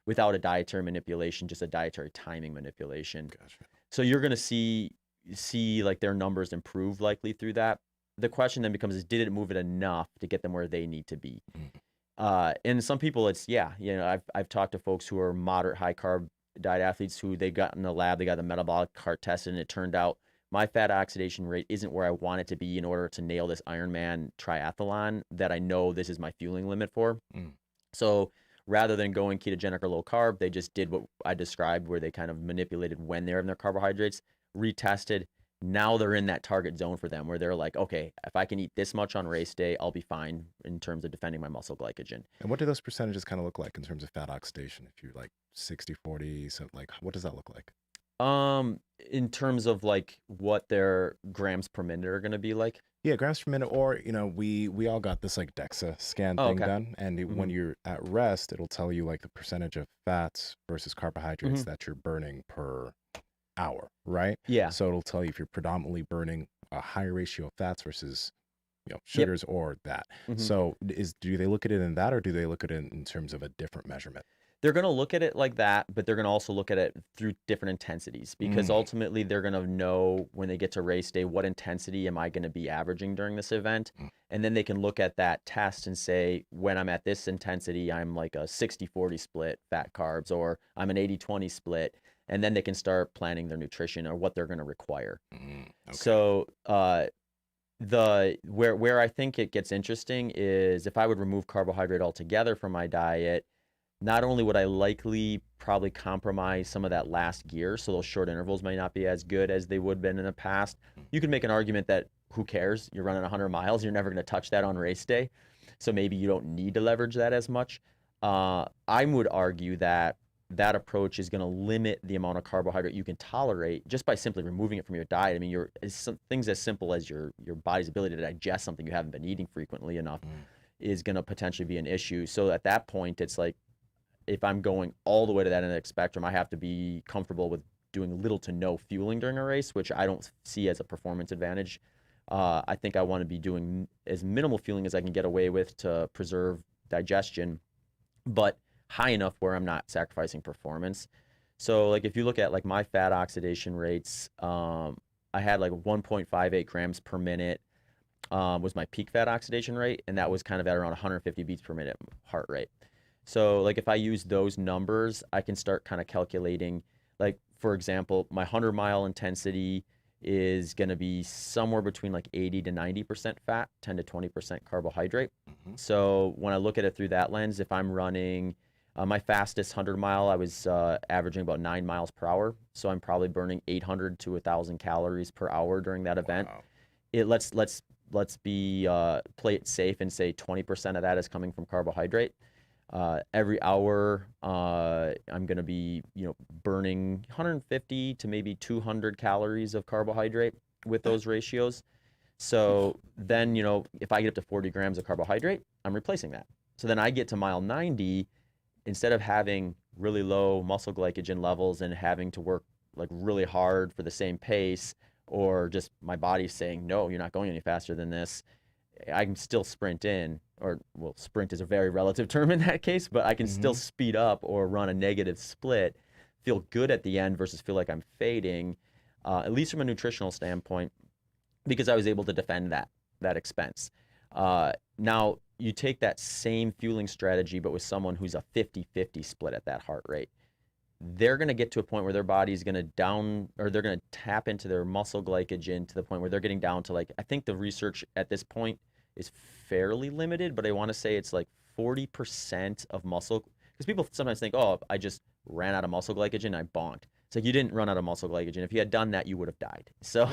without a dietary manipulation, just a dietary timing manipulation. Gotcha. So you're going to see like their numbers improve likely through that. The question then becomes, did it move it enough to get them where they need to be? And some people, it's, I've talked to folks who are moderate high carb diet athletes who they got in the lab, they got the metabolic cart tested, and it turned out my fat oxidation rate isn't where I want it to be in order to nail this Ironman triathlon that I know this is my fueling limit for. So rather than going ketogenic or low carb, they just did what I described, where they kind of manipulated when they're in their carbohydrates, retested. Now they're in that target zone for them where they're like, okay, if I can eat this much on race day, I'll be fine in terms of defending my muscle glycogen. And what do those percentages kind of look like in terms of fat oxidation? If you're like 60-40, so like, what does that look like? In terms of like what their grams per minute are going to be like? Yeah, grams per minute, or, we all got this like DEXA scan thing done. And when you're at rest, it'll tell you like the percentage of fats versus carbohydrates that you're burning per hour, right? Yeah. So it'll tell you if you're predominantly burning a higher ratio of fats versus, sugars or that. So do they look at it in that, or do they look at it in terms of a different measurement? They're going to look at it like that, but they're going to also look at it through different intensities, because ultimately they're going to know when they get to race day, what intensity am I going to be averaging during this event? And then they can look at that test and say, when I'm at this intensity, I'm like a 60-40 split fat carbs, or I'm an 80-20 split. and then they can start planning their nutrition or what they're going to require. Okay. So where I think it gets interesting is if I would remove carbohydrate altogether from my diet, not only would I likely probably compromise some of that last gear, so those short intervals might not be as good as they would have been in the past. You could make an argument that who cares? You're running 100 miles, you're never going to touch that on race day. So maybe you don't need to leverage that as much. I would argue that that approach is going to limit the amount of carbohydrate you can tolerate just by simply removing it from your diet. I mean, things as simple as your body's ability to digest something you haven't been eating frequently enough is going to potentially be an issue. So at that point, it's like, if I'm going all the way to that end of the spectrum, I have to be comfortable with doing little to no fueling during a race, which I don't see as a performance advantage. I think I want to be doing as minimal fueling as I can get away with to preserve digestion, but high enough where I'm not sacrificing performance. So like if you look at like my fat oxidation rates, I had like 1.58 grams per minute was my peak fat oxidation rate, and that was kind of at around 150 beats per minute heart rate. So like if I use those numbers, I can start kind of calculating, like for example, my 100-mile intensity is going to be somewhere between like 80 to 90% fat, 10 to 20% carbohydrate. So when I look at it through that lens, if I'm running my fastest 100-mile, I was averaging about 9 miles per hour. So I'm probably burning 800 to 1,000 calories per hour during that event. Wow. Let's play it safe and say 20% of that is coming from carbohydrate. Every hour, I'm going to be, burning 150 to maybe 200 calories of carbohydrate with those ratios. So then, if I get up to 40 grams of carbohydrate, I'm replacing that. So then I get to mile 90, instead of having really low muscle glycogen levels and having to work like really hard for the same pace, or just my body's saying, no, you're not going any faster than this, I can still sprint in, or well, sprint is a very relative term in that case, but I can still speed up or run a negative split, feel good at the end versus feel like I'm fading, at least from a nutritional standpoint, because I was able to defend that expense. Now, you take that same fueling strategy, but with someone who's a 50-50 split at that heart rate. They're going to get to a point where their body's going to they're going to tap into their muscle glycogen to the point where they're getting down to like, I think the research at this point is fairly limited, but I want to say it's like 40% of muscle, because people sometimes think, oh, I just ran out of muscle glycogen, I bonked. It's like, you didn't run out of muscle glycogen. If you had done that, you would have died. So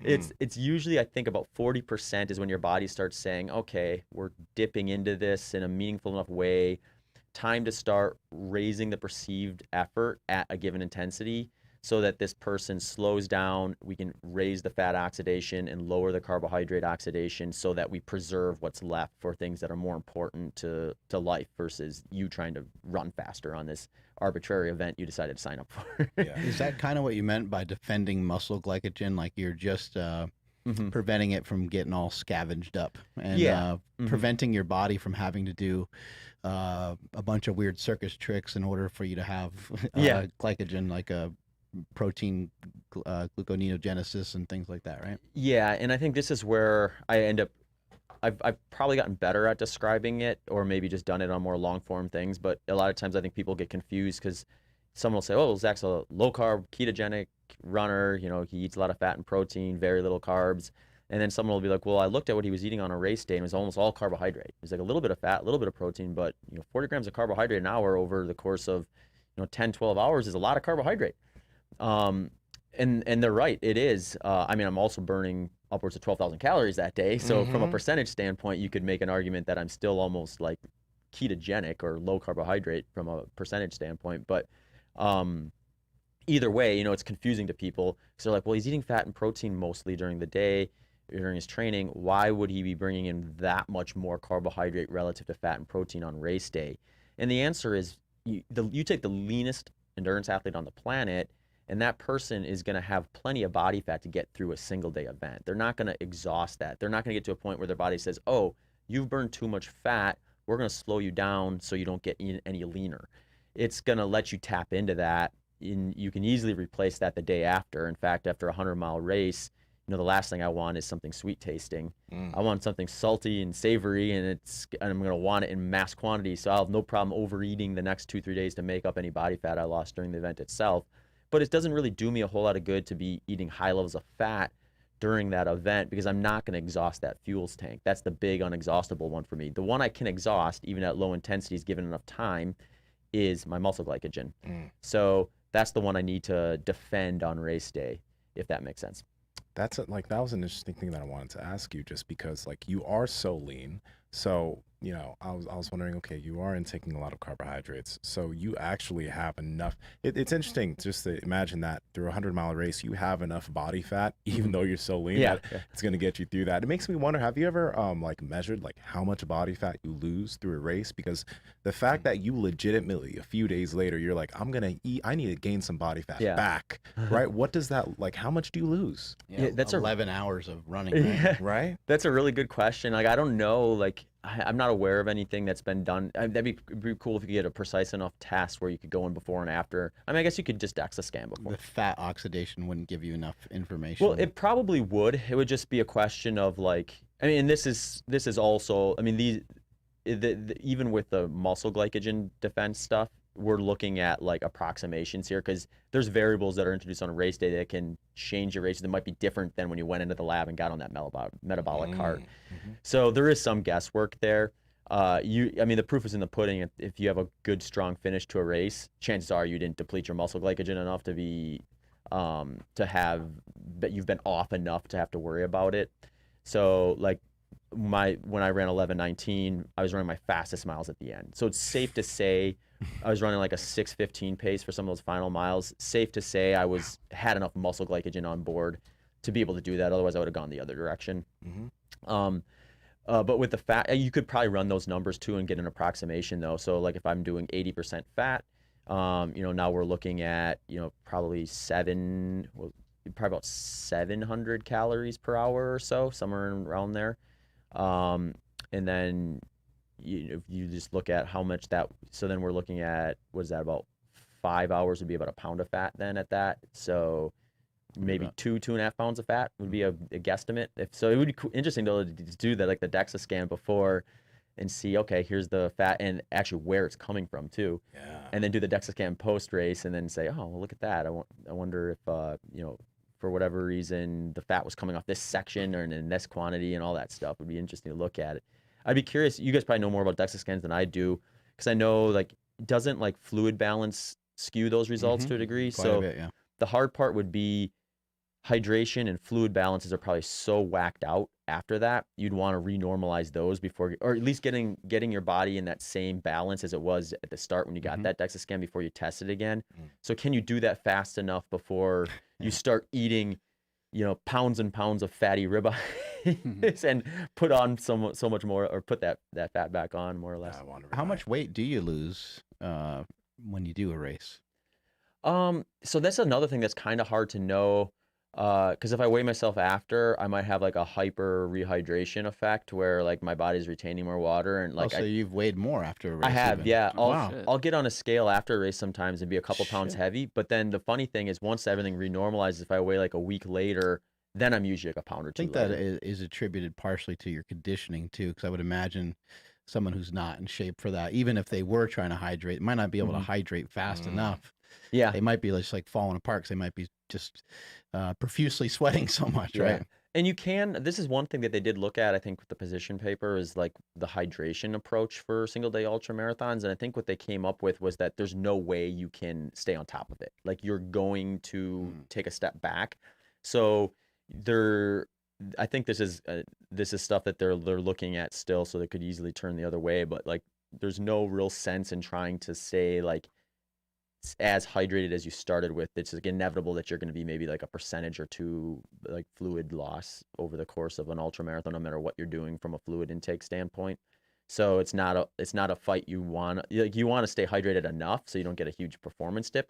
it's usually, I think about 40% is when your body starts saying, okay, we're dipping into this in a meaningful enough way. Time to start raising the perceived effort at a given intensity so that this person slows down. We can raise the fat oxidation and lower the carbohydrate oxidation so that we preserve what's left for things that are more important to life versus you trying to run faster on this arbitrary event you decided to sign up for. Yeah. Is that kind of what you meant by defending muscle glycogen? Like you're just preventing it from getting all scavenged up and preventing your body from having to do a bunch of weird circus tricks in order for you to have glycogen, like a protein gluconeogenesis and things like that, right? Yeah, and I think this is where I end up, I've probably gotten better at describing it, or maybe just done it on more long form things, but a lot of times I think people get confused because someone will say, oh, Zach's a low carb ketogenic runner, he eats a lot of fat and protein, very little carbs. And then someone will be like, well, I looked at what he was eating on a race day and it was almost all carbohydrate. It's like a little bit of fat, a little bit of protein, but 40 grams of carbohydrate an hour over the course of 10, 12 hours is a lot of carbohydrate. And they're right, it is. I mean, I'm also burning upwards of 12,000 calories that day. So from a percentage standpoint, you could make an argument that I'm still almost like ketogenic or low carbohydrate from a percentage standpoint. But either way, it's confusing to people because they're like, well, he's eating fat and protein mostly during the day, during his training. Why would he be bringing in that much more carbohydrate relative to fat and protein on race day? And the answer is you take the leanest endurance athlete on the planet, and that person is going to have plenty of body fat to get through a single day event. They're not going to exhaust that. They're not going to get to a point where their body says, oh, you've burned too much fat, we're going to slow you down so you don't get any leaner. It's going to let you tap into that. You can easily replace that the day after. In fact, after a 100-mile race, the last thing I want is something sweet tasting. I want something salty and savory, and I'm going to want it in mass quantity. So I'll have no problem overeating the next 2-3 days to make up any body fat I lost during the event itself. but it doesn't really do me a whole lot of good to be eating high levels of fat during that event because I'm not going to exhaust that fuels tank. That's the big unexhaustible one for me. The one I can exhaust, even at low intensities, given enough time, is my muscle glycogen. So that's the one I need to defend on race day, if that makes sense. That was an interesting thing that I wanted to ask you, just because like you are so lean. So, you know, I was wondering, okay, you are intaking a lot of carbohydrates, so you actually have enough. It's interesting just to imagine that through a 100-mile race, you have enough body fat, even though you're so lean, that it's going to get you through that. It makes me wonder, have you ever like measured like how much body fat you lose through a race? Because the fact that you legitimately a few days later, you're like, I need to gain some body fat back, right? What does that, like, how much do you lose? Yeah, that's 11 hours of running, right? Right? That's a really good question. Like, I don't know, like, I'm not aware of anything that's been done. That'd be cool if you could get a precise enough test where you could go in before and after. I mean, I guess you could just DEXA scan before. The fat oxidation wouldn't give you enough information. Well, it probably would. It would just be a question of like, I mean, this is also, I mean, even with the muscle glycogen defense stuff, we're looking at like approximations here because there's variables that are introduced on a race day that can change your races that might be different than when you went into the lab and got on that metabolic cart. So there is some guesswork there. I mean, the proof is in the pudding. If you have a good, strong finish to a race, chances are you didn't deplete your muscle glycogen enough to be, that you've been off enough to have to worry about it. So like when I ran 11:19, I was running my fastest miles at the end. So it's safe to say I was running like a 6:15 pace for some of those final miles. Safe to say I had enough muscle glycogen on board to be able to do that. Otherwise, I would have gone the other direction. But with the fat, you could probably run those numbers too and get an approximation though. So like if I'm doing 80% fat, you know, now we're looking at, you know, probably about 700 calories per hour or so, somewhere around there. And then if you just look at how much so then we're looking at, what is that, about 5 hours would be about a pound of fat then at that. So maybe 2.5 pounds of fat would be a guesstimate. So it would be interesting to do that, like the DEXA scan before and see, okay, here's the fat and actually where it's coming from too. And then do the DEXA scan post race and then say, oh, well, look at that. I wonder if, you know, for whatever reason, the fat was coming off this section or in this quantity and all that stuff. It would be interesting to look at it. I'd be curious. You guys probably know more about DEXA scans than I do, because I know like doesn't like fluid balance skew those results to a degree. Quite so a bit, yeah. The hard part would be hydration and fluid balances are probably so whacked out after that. You'd want to renormalize those before, or at least getting your body in that same balance as it was at the start when you got that DEXA scan before you test it again. So can you do that fast enough before you start eating, you know, pounds and pounds of fatty ribeye and put on so much more, or put that fat back on more or less? How much weight do you lose when you do a race? So that's another thing that's kind of hard to know. Because if I weigh myself after, I might have like a hyper rehydration effect where like my body's retaining more water and like. So you've weighed more after a race? I have, even. yeah. Wow. I'll get on a scale after a race sometimes and be a couple pounds heavy. But then the funny thing is, once everything renormalizes, if I weigh like a week later, then I'm usually like a pound or two. I think that is attributed partially to your conditioning too, because I would imagine someone who's not in shape for that, even if they were trying to hydrate, might not be able to hydrate fast enough. Yeah, they might be just like falling apart because they might be just profusely sweating so much, right? And you can, this is one thing that they did look at, I think, with the position paper, is like the hydration approach for single day ultra marathons. And I think what they came up with was that there's no way you can stay on top of it. Like you're going to take a step back. So I think this is stuff that they're looking at still, so they could easily turn the other way. But like, there's no real sense in trying to stay like as hydrated as you started with. It's like inevitable that you're going to be maybe like a percentage or two like fluid loss over the course of an ultra marathon, no matter what you're doing from a fluid intake standpoint. So it's not a fight you want to stay hydrated enough so you don't get a huge performance dip,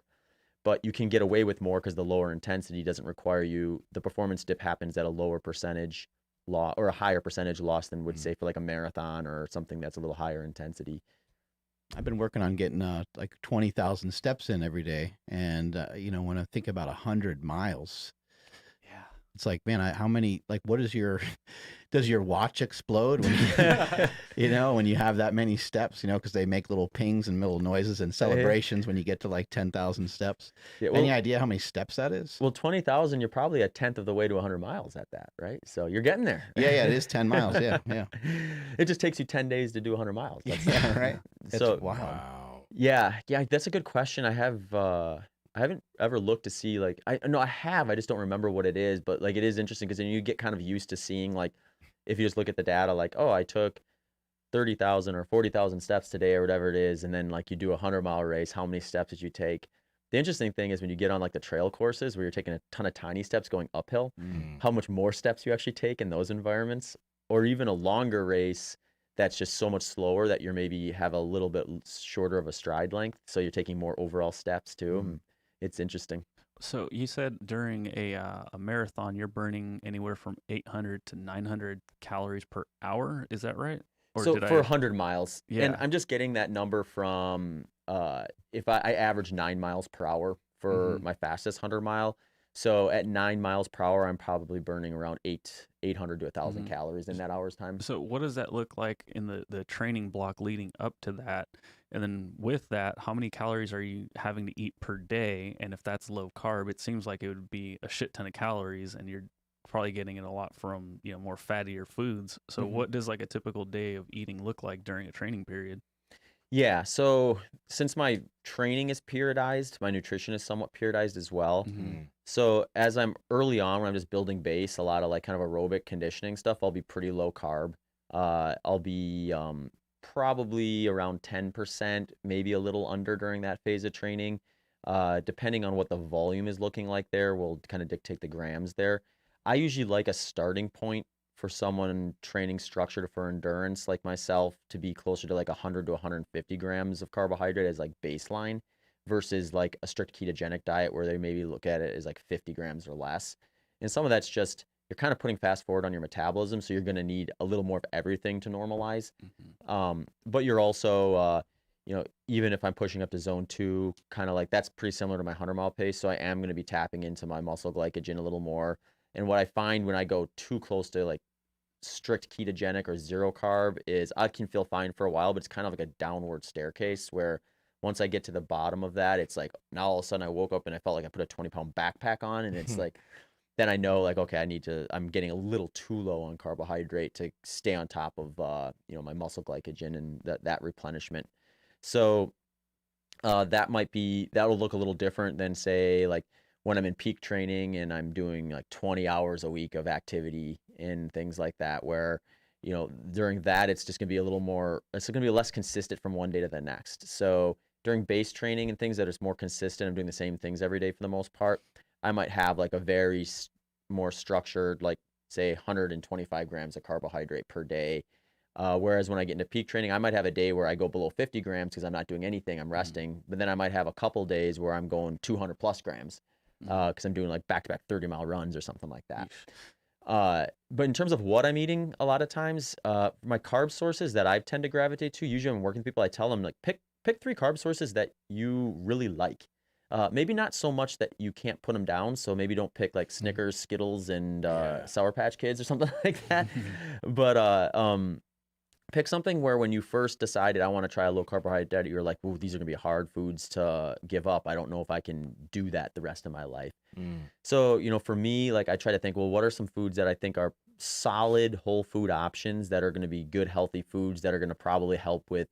but you can get away with more because the lower intensity doesn't require the performance dip happens at a lower percentage loss or a higher percentage loss than would say for like a marathon or something that's a little higher intensity. I've been working on getting like 20,000 steps in every day. And, you know, when I think about 100 miles, it's like, man, how many, like, what is your, does your watch explode when you, you know, when you have that many steps, you know, because they make little pings and little noises and celebrations when you get to like 10,000 steps. Yeah, well, Any idea how many steps that is? well, 20,000, you're probably a tenth of the way to 100 miles at that, right? So you're getting there. Yeah, it is 10 miles. Yeah, yeah. It just takes you 10 days to do 100 miles. That's Yeah, right. So Wow. yeah, that's a good question. I haven't ever looked to see like I have. I just don't remember what it is, but like it is interesting because then you get kind of used to seeing like if you just look at the data, like, oh, I took 30,000 or 40,000 steps today or whatever it is, and then like you do a 100-mile race, how many steps did you take? The interesting thing is when you get on like the trail courses where you're taking a ton of tiny steps going uphill, how much more steps you actually take in those environments, or even a longer race that's just so much slower that you're maybe have a little bit shorter of a stride length, so you're taking more overall steps too. It's interesting. So you said during a marathon, you're burning anywhere from 800 to 900 calories per hour. Is that right? Or So did for I? 100 miles, and Yeah. I'm just getting that number from if I average 9 miles per hour for my fastest 100-mile. So at 9 miles per hour, I'm probably burning around 800 to 1,000 calories in that hour's time. So what does that look like in the training block leading up to that? And then with that, how many calories are you having to eat per day? And if that's low carb, it seems like it would be a shit ton of calories, and you're probably getting it a lot from, you know, more fattier foods. So what does like a typical day of eating look like during a training period? Yeah, so since my training is periodized, my nutrition is somewhat periodized as well. So as I'm early on, when I'm just building base, a lot of like kind of aerobic conditioning stuff, I'll be pretty low carb. I'll be probably around 10%, maybe a little under during that phase of training. Depending on what the volume is looking like there will kind of dictate the grams there. I usually like a starting point for someone training structured for endurance like myself to be closer to like 100 to 150 grams of carbohydrate as like baseline versus like a strict ketogenic diet where they maybe look at it as like 50 grams or less. And some of that's just you're kind of putting fast forward on your metabolism, so you're going to need a little more of everything to normalize. But you're also you know, even if I'm pushing up to zone 2, kind of like that's pretty similar to my 100-mile pace, so I am going to be tapping into my muscle glycogen a little more. And what I find when I go too close to like strict ketogenic or zero carb is I can feel fine for a while, but it's kind of like a downward staircase where once I get to the bottom of that, it's like now all of a sudden I woke up and I felt like I put a 20-pound backpack on, and it's like then I know like, okay, I'm getting a little too low on carbohydrate to stay on top of you know, my muscle glycogen and that replenishment. So that'll look a little different than say like when I'm in peak training and I'm doing like 20 hours a week of activity and things like that, where, you know, during that, it's just gonna be it's gonna be less consistent from one day to the next. So during base training and things that is more consistent, I'm doing the same things every day for the most part. I might have like a very more structured, like say 125 grams of carbohydrate per day. Whereas when I get into peak training, I might have a day where I go below 50 grams because I'm not doing anything, I'm resting. But then I might have a couple days where I'm going 200 plus grams because I'm doing like back-to-back 30-mile runs or something like that. But in terms of what I'm eating, a lot of times, my carb sources that I tend to gravitate to, usually when I'm working with people, I tell them like pick 3 carb sources that you really like. Maybe not so much that you can't put them down. So maybe don't pick like Snickers, Skittles, and Sour Patch Kids or something like that. But pick something where when you first decided I want to try a low carbohydrate diet, you're like, "Ooh, these are gonna be hard foods to give up. I don't know if I can do that the rest of my life." So, you know, for me, like I try to think, well, what are some foods that I think are solid whole food options that are going to be good, healthy foods that are going to probably help with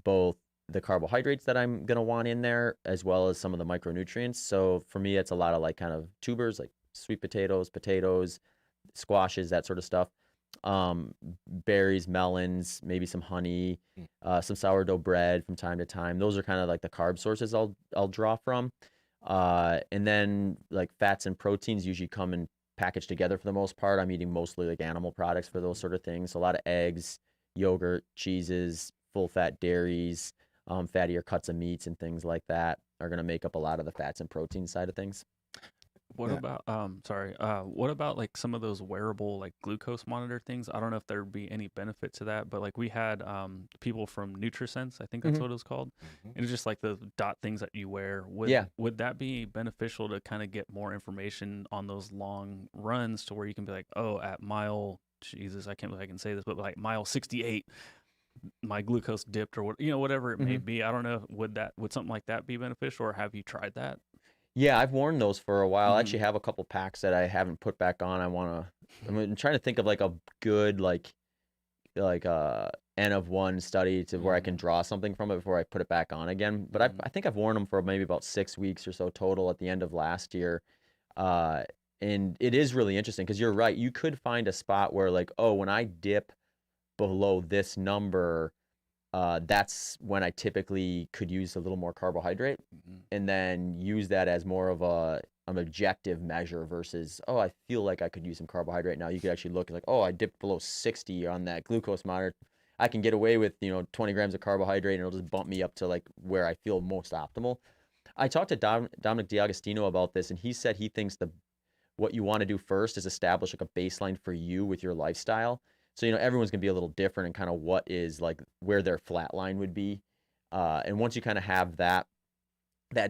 both the carbohydrates that I'm going to want in there, as well as some of the micronutrients. So for me, it's a lot of like kind of tubers, like sweet potatoes, squashes, that sort of stuff. Berries, melons, maybe some honey, some sourdough bread from time to time. Those are kind of like the carb sources I'll draw from. And then like fats and proteins usually come in packaged together for the most part. I'm eating mostly like animal products for those sort of things. A lot of eggs, yogurt, cheeses, full fat dairies, fattier cuts of meats and things like that are going to make up a lot of the fats and protein side of things. What Yeah. about what about like some of those wearable like glucose monitor things? I don't know if there'd be any benefit to that, but like we had people from NutriSense, I think that's Mhm. what it was called. Mhm. And it's just like the dot things that you wear. Yeah. Would that be beneficial to kind of get more information on those long runs to where you can be like, oh, at mile Jesus, I can't believe I can say this, but like mile 68, my glucose dipped or what, whatever it may Mhm. be. I don't know. Would something like that be beneficial, or have you tried that? Yeah, I've worn those for a while. I Mhm. actually have a couple packs that I haven't put back on. I'm trying to think of like a good N of one study to where I can draw something from it before I put it back on again. But I think I've worn them for maybe about 6 weeks or so total at the end of last year. Uh, and it is really interesting because you're right. You could find a spot where like, oh, when I dip below this number, that's when I typically could use a little more carbohydrate, Mhm. and then use that as more of an objective measure versus, oh, I feel like I could use some carbohydrate now. You could actually look like, oh, I dipped below 60 on that glucose monitor. I can get away with 20 grams of carbohydrate, and it'll just bump me up to like where I feel most optimal. I talked to Dominic D'Agostino about this, and he said he thinks what you want to do first is establish like a baseline for you with your lifestyle. So, everyone's going to be a little different and kind of what is like where their flat line would be. And once you kind of have that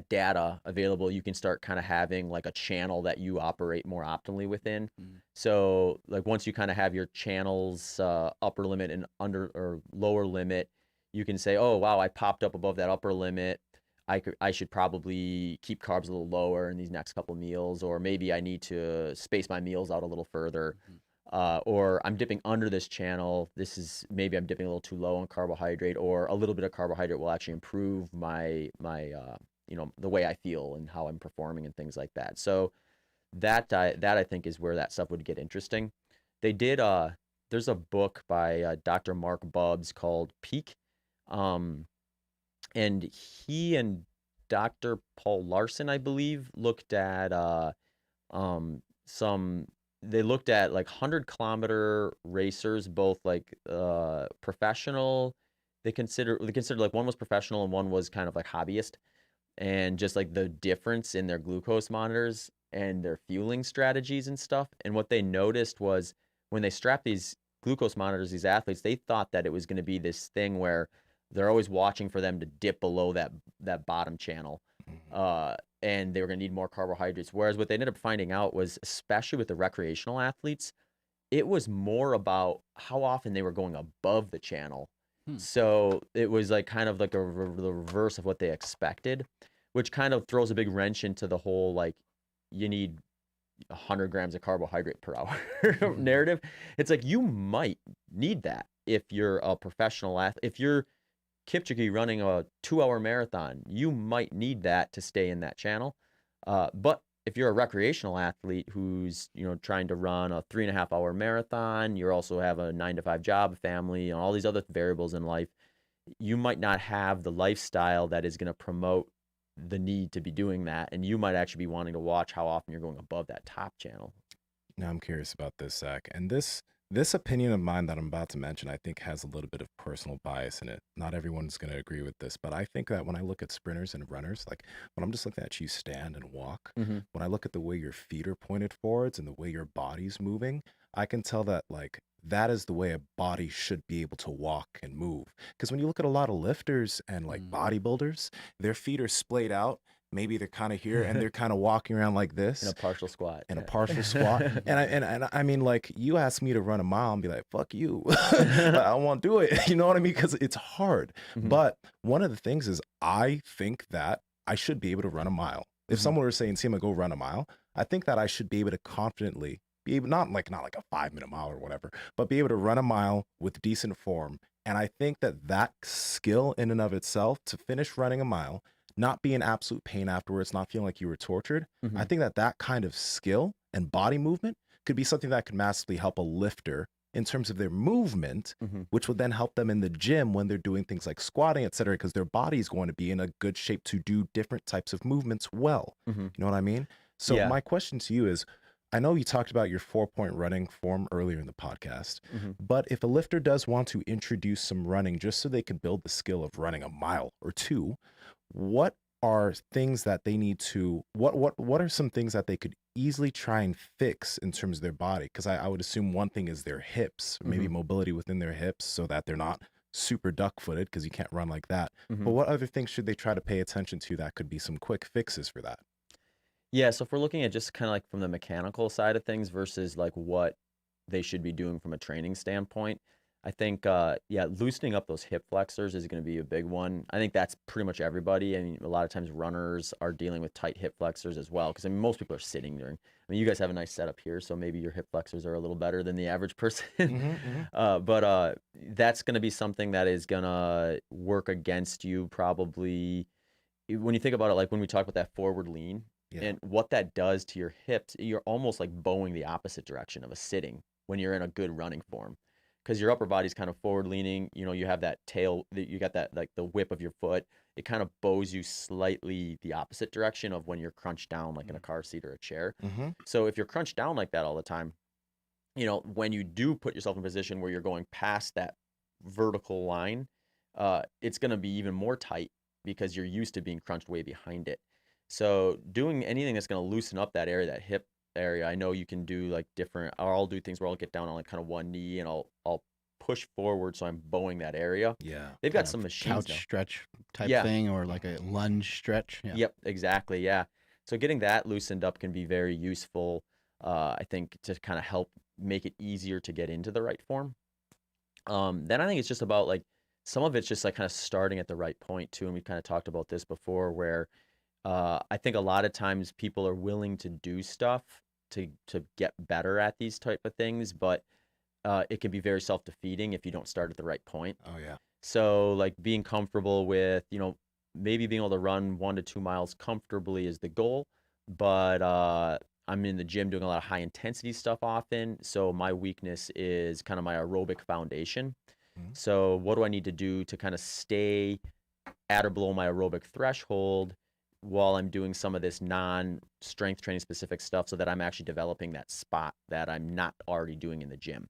data available, you can start kind of having like a channel that you operate more optimally within. Mhm. So like once you kind of have your channels upper limit and under or lower limit, you can say, oh, wow, I popped up above that upper limit. I should probably keep carbs a little lower in these next couple meals, or maybe I need to space my meals out a little further. Mhm. Or I'm dipping under this channel. Maybe I'm dipping a little too low on carbohydrate, or a little bit of carbohydrate will actually improve my the way I feel and how I'm performing and things like that. So that I think is where that stuff would get interesting. They did there's a book by Dr. Mark Bubbs called Peak. Um, and he and Dr. Paul Larson, I believe, looked at some they looked at like 100-kilometer racers, both like professional. They considered like one was professional and one was kind of like hobbyist, and just like the difference in their glucose monitors and their fueling strategies and stuff. And what they noticed was when they strapped these glucose monitors, these athletes, they thought that it was going to be this thing where they're always watching for them to dip below that bottom channel. And they were going to need more carbohydrates. Whereas what they ended up finding out was, especially with the recreational athletes, it was more about how often they were going above the channel. Hmm. So it was like kind of like the reverse of what they expected, which kind of throws a big wrench into the whole like you need 100 grams of carbohydrate per hour narrative. It's like you might need that if you're a professional athlete. If you're Kipchoge running a 2-hour marathon, you might need that to stay in that channel. But if you're a recreational athlete who's trying to run a 3.5-hour marathon, you also have a 9-to-5 job, family, and all these other variables in life, you might not have the lifestyle that is going to promote the need to be doing that, and you might actually be wanting to watch how often you're going above that top channel. Now I'm curious about this, Zach. And this opinion of mine that I'm about to mention, I think has a little bit of personal bias in it. Not everyone's going to agree with this, but I think that when I look at sprinters and runners, like when I'm just looking at you stand and walk, Mm-hmm. when I look at the way your feet are pointed forwards and the way your body's moving, I can tell that like that is the way a body should be able to walk and move. Because when you look at a lot of lifters and like bodybuilders, their feet are splayed out. Maybe they're kind of here and they're kind of walking around like this In a partial squat. in a Yeah. partial squat. And I mean, like, you ask me to run a mile and be like, fuck you. I won't do it. You know what I mean? Because it's hard. Mhm. But one of the things is I think that I should be able to run a mile. If Mhm. someone were saying, Nsima, go run a mile, I think that I should be able to confidently be able, not like a 5-minute mile or whatever, but be able to run a mile with decent form. And I think that skill in and of itself to finish running a mile, not be in absolute pain afterwards, not feeling like you were tortured. Mhm. I think that kind of skill and body movement could be something that could massively help a lifter in terms of their movement, Mhm. which would then help them in the gym when they're doing things like squatting, et cetera, because their body's going to be in a good shape to do different types of movements well. Mhm. You know what I mean? So Yeah. my question to you is, I know you talked about your 4-point running form earlier in the podcast, Mhm. but if a lifter does want to introduce some running just so they can build the skill of running a mile or two, what are things that they need to, what are some things that they could easily try and fix in terms of their body? Because I would assume one thing is their hips, maybe mobility within their hips, so that they're not super duck-footed, because you can't run like that. But what other things should they try to pay attention to that could be some quick fixes for that? Yeah, so if we're looking at just kind of like from the mechanical side of things versus like what they should be doing from a training standpoint, I think, yeah, loosening up those hip flexors is going to be a big one. I think that's pretty much everybody. I mean, a lot of times runners are dealing with tight hip flexors as well, because I mean, most people are sitting during. I mean, you guys have a nice setup here, so maybe your hip flexors are a little better than the average person. But that's going to be something that is going to work against you probably when you think about it, like when we talk about that forward lean. Yeah. And what that does to your hips, you're almost like bowing the opposite direction of a sitting when you're in a good running form, because your upper body's kind of forward leaning. You know, you have that tail, you got that like the whip of your foot. It kind of bows you slightly the opposite direction of when you're crunched down, like in a car seat or a chair. So if you're crunched down like that all the time, you know, when you do put yourself in a position where you're going past that vertical line, it's going to be even more tight because you're used to being crunched way behind it. So doing anything that's going to loosen up that area, that hip area, I know you can do like different, or I'll do things where I'll get down on like kind of one knee and I'll push forward so I'm bowing that area. Yeah. They've got some machines couch now. stretch type Yeah. thing, or like a lunge stretch. Yeah. Yep, exactly. Yeah. So getting that loosened up can be very useful, I think, to kind of help make it easier to get into the right form. Then I think it's just about like, some of it's just like kind of starting at the right point too. And we kind of talked about this before, where I think a lot of times people are willing to do stuff to get better at these type of things, but it can be very self-defeating if you don't start at the right point. Oh yeah. So like being comfortable with, you know, maybe being able to run 1 to 2 miles comfortably is the goal, but I'm in the gym doing a lot of high intensity stuff often. So my weakness is kind of my aerobic foundation. So what do I need to do to kind of stay at or below my aerobic threshold while I'm doing some of this non-strength training specific stuff, so that I'm actually developing that spot that I'm not already doing in the gym.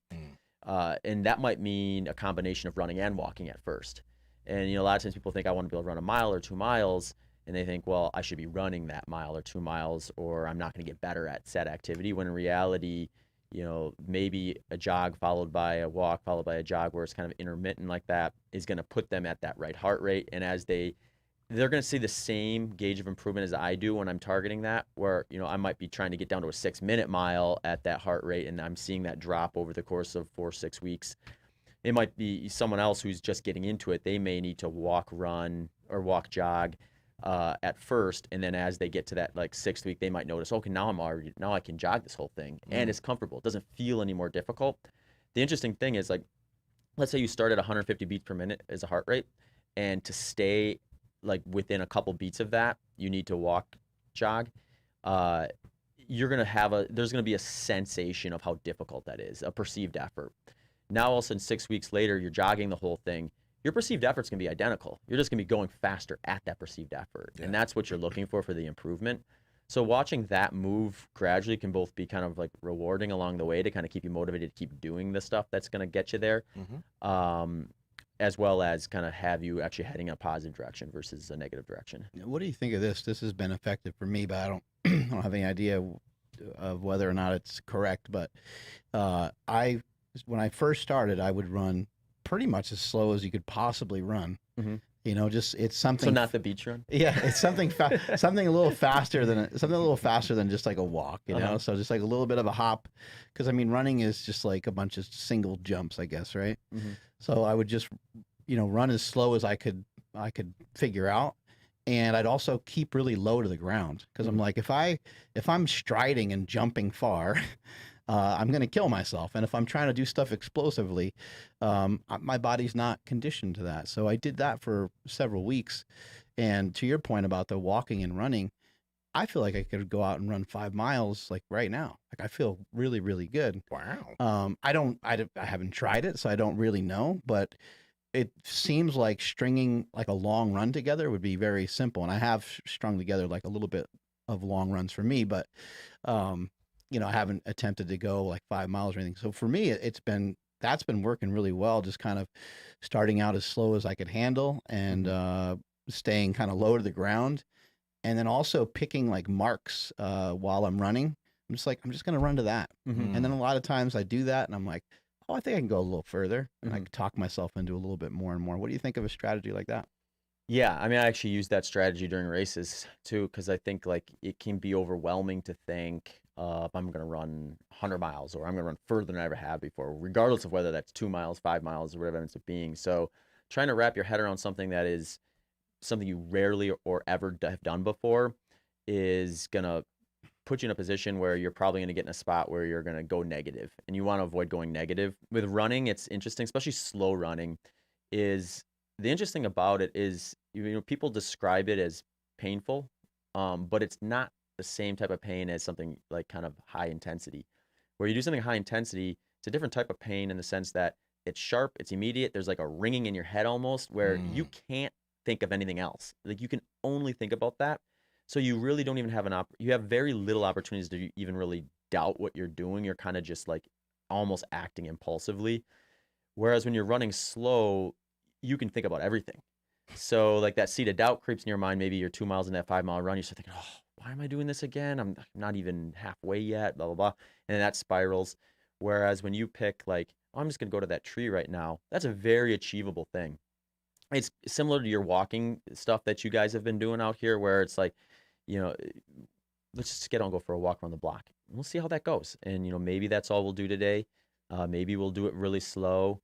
And that might mean a combination of running and walking at first. And, you know, a lot of times people think I want to be able to run 1 mile or 2 miles, and they think, well, I should be running that mile or 2 miles, or I'm not going to get better at said activity, when in reality, you know, maybe a jog followed by a walk followed by a jog, where it's kind of intermittent like that, is going to put them at that right heart rate. And as they're going to see the same gauge of improvement as I do when I'm targeting that, where, you know, I might be trying to get down to a 6-minute mile at that heart rate, and I'm seeing that drop over the course of 4-6 weeks. It might be someone else who's just getting into it. They may need to walk, run, or walk, jog at first, and then as they get to that like 6th week, they might notice, okay, now I can jog this whole thing, and it's comfortable. It doesn't feel any more difficult. The interesting thing is, like, let's say you start at 150 beats per minute as a heart rate, and to stay like within a couple beats of that, you need to walk, jog. You're gonna have there's gonna be a sensation of how difficult that is, a perceived effort. Now all of a sudden 6 weeks later, you're jogging the whole thing. Your perceived effort's gonna be identical. You're just gonna be going faster at that perceived effort, and that's what you're looking for the improvement. So watching that move gradually can both be kind of like rewarding along the way to kind of keep you motivated to keep doing the stuff that's gonna get you there. As well as kind of have you actually heading in a positive direction versus a negative direction. What do you think of this? This has been effective for me, but I don't have any idea of whether or not it's correct. But when I first started, I would run pretty much as slow as you could possibly run. You know, just it's something. So not the beach run. Yeah, it's something something a little faster than just like a walk. You know, so just like a little bit of a hop, because I mean, running is just like a bunch of single jumps, I guess, right? So I would just, you know, run as slow as I could figure out, and I'd also keep really low to the ground, because I'm like, if I'm striding and jumping far, I'm going to kill myself. And if I'm trying to do stuff explosively, my body's not conditioned to that. So I did that for several weeks. And to your point about the walking and running, I feel like I could go out and run 5 miles like right now. Like I feel really, really good. Wow. I haven't tried it, so I don't really know, but it seems like stringing like a long run together would be very simple. And I have strung together like a little bit of long runs for me, but, you know, I haven't attempted to go like 5 miles or anything. So for me, that's been working really well. Just kind of starting out as slow as I could handle, and staying kind of low to the ground, and then also picking like marks while I'm running. I'm just going to run to that. Mhm. And then a lot of times I do that and I'm like, oh, I think I can go a little further. And I Mhm. can talk myself into a little bit more and more. What do you think of a strategy like that? Yeah, I mean, I actually use that strategy during races too, because I think like it can be overwhelming to think, if I'm going to run 100 miles or I'm going to run further than I ever have before, regardless of whether that's 2 miles, 5 miles, or whatever it ends up being. So trying to wrap your head around something that is something you rarely or ever have done before is going to put you in a position where you're probably going to get in a spot where you're going to go negative, and you want to avoid going negative. With running, it's interesting, especially slow running, is the interesting about it is, people describe it as painful, but it's not the same type of pain as something like kind of high intensity. Where you do something high intensity, it's a different type of pain in the sense that it's sharp, it's immediate. There's like a ringing in your head almost, where you can't think of anything else. Like you can only think about that. So you really don't even have you have very little opportunities to even really doubt what you're doing. You're kind of just like almost acting impulsively. Whereas when you're running slow, you can think about everything. So like that seed of doubt creeps in your mind. Maybe you're 2 miles in that 5 mile run. You start thinking, oh, why am I doing this again? I'm not even halfway yet, blah, blah, blah. And then that spirals. Whereas when you pick like, oh, I'm just going to go to that tree right now, that's a very achievable thing. It's similar to your walking stuff that you guys have been doing out here, where it's like, you know, let's just get on, go for a walk around the block. We'll see how that goes. And, maybe that's all we'll do today. Maybe we'll do it really slow.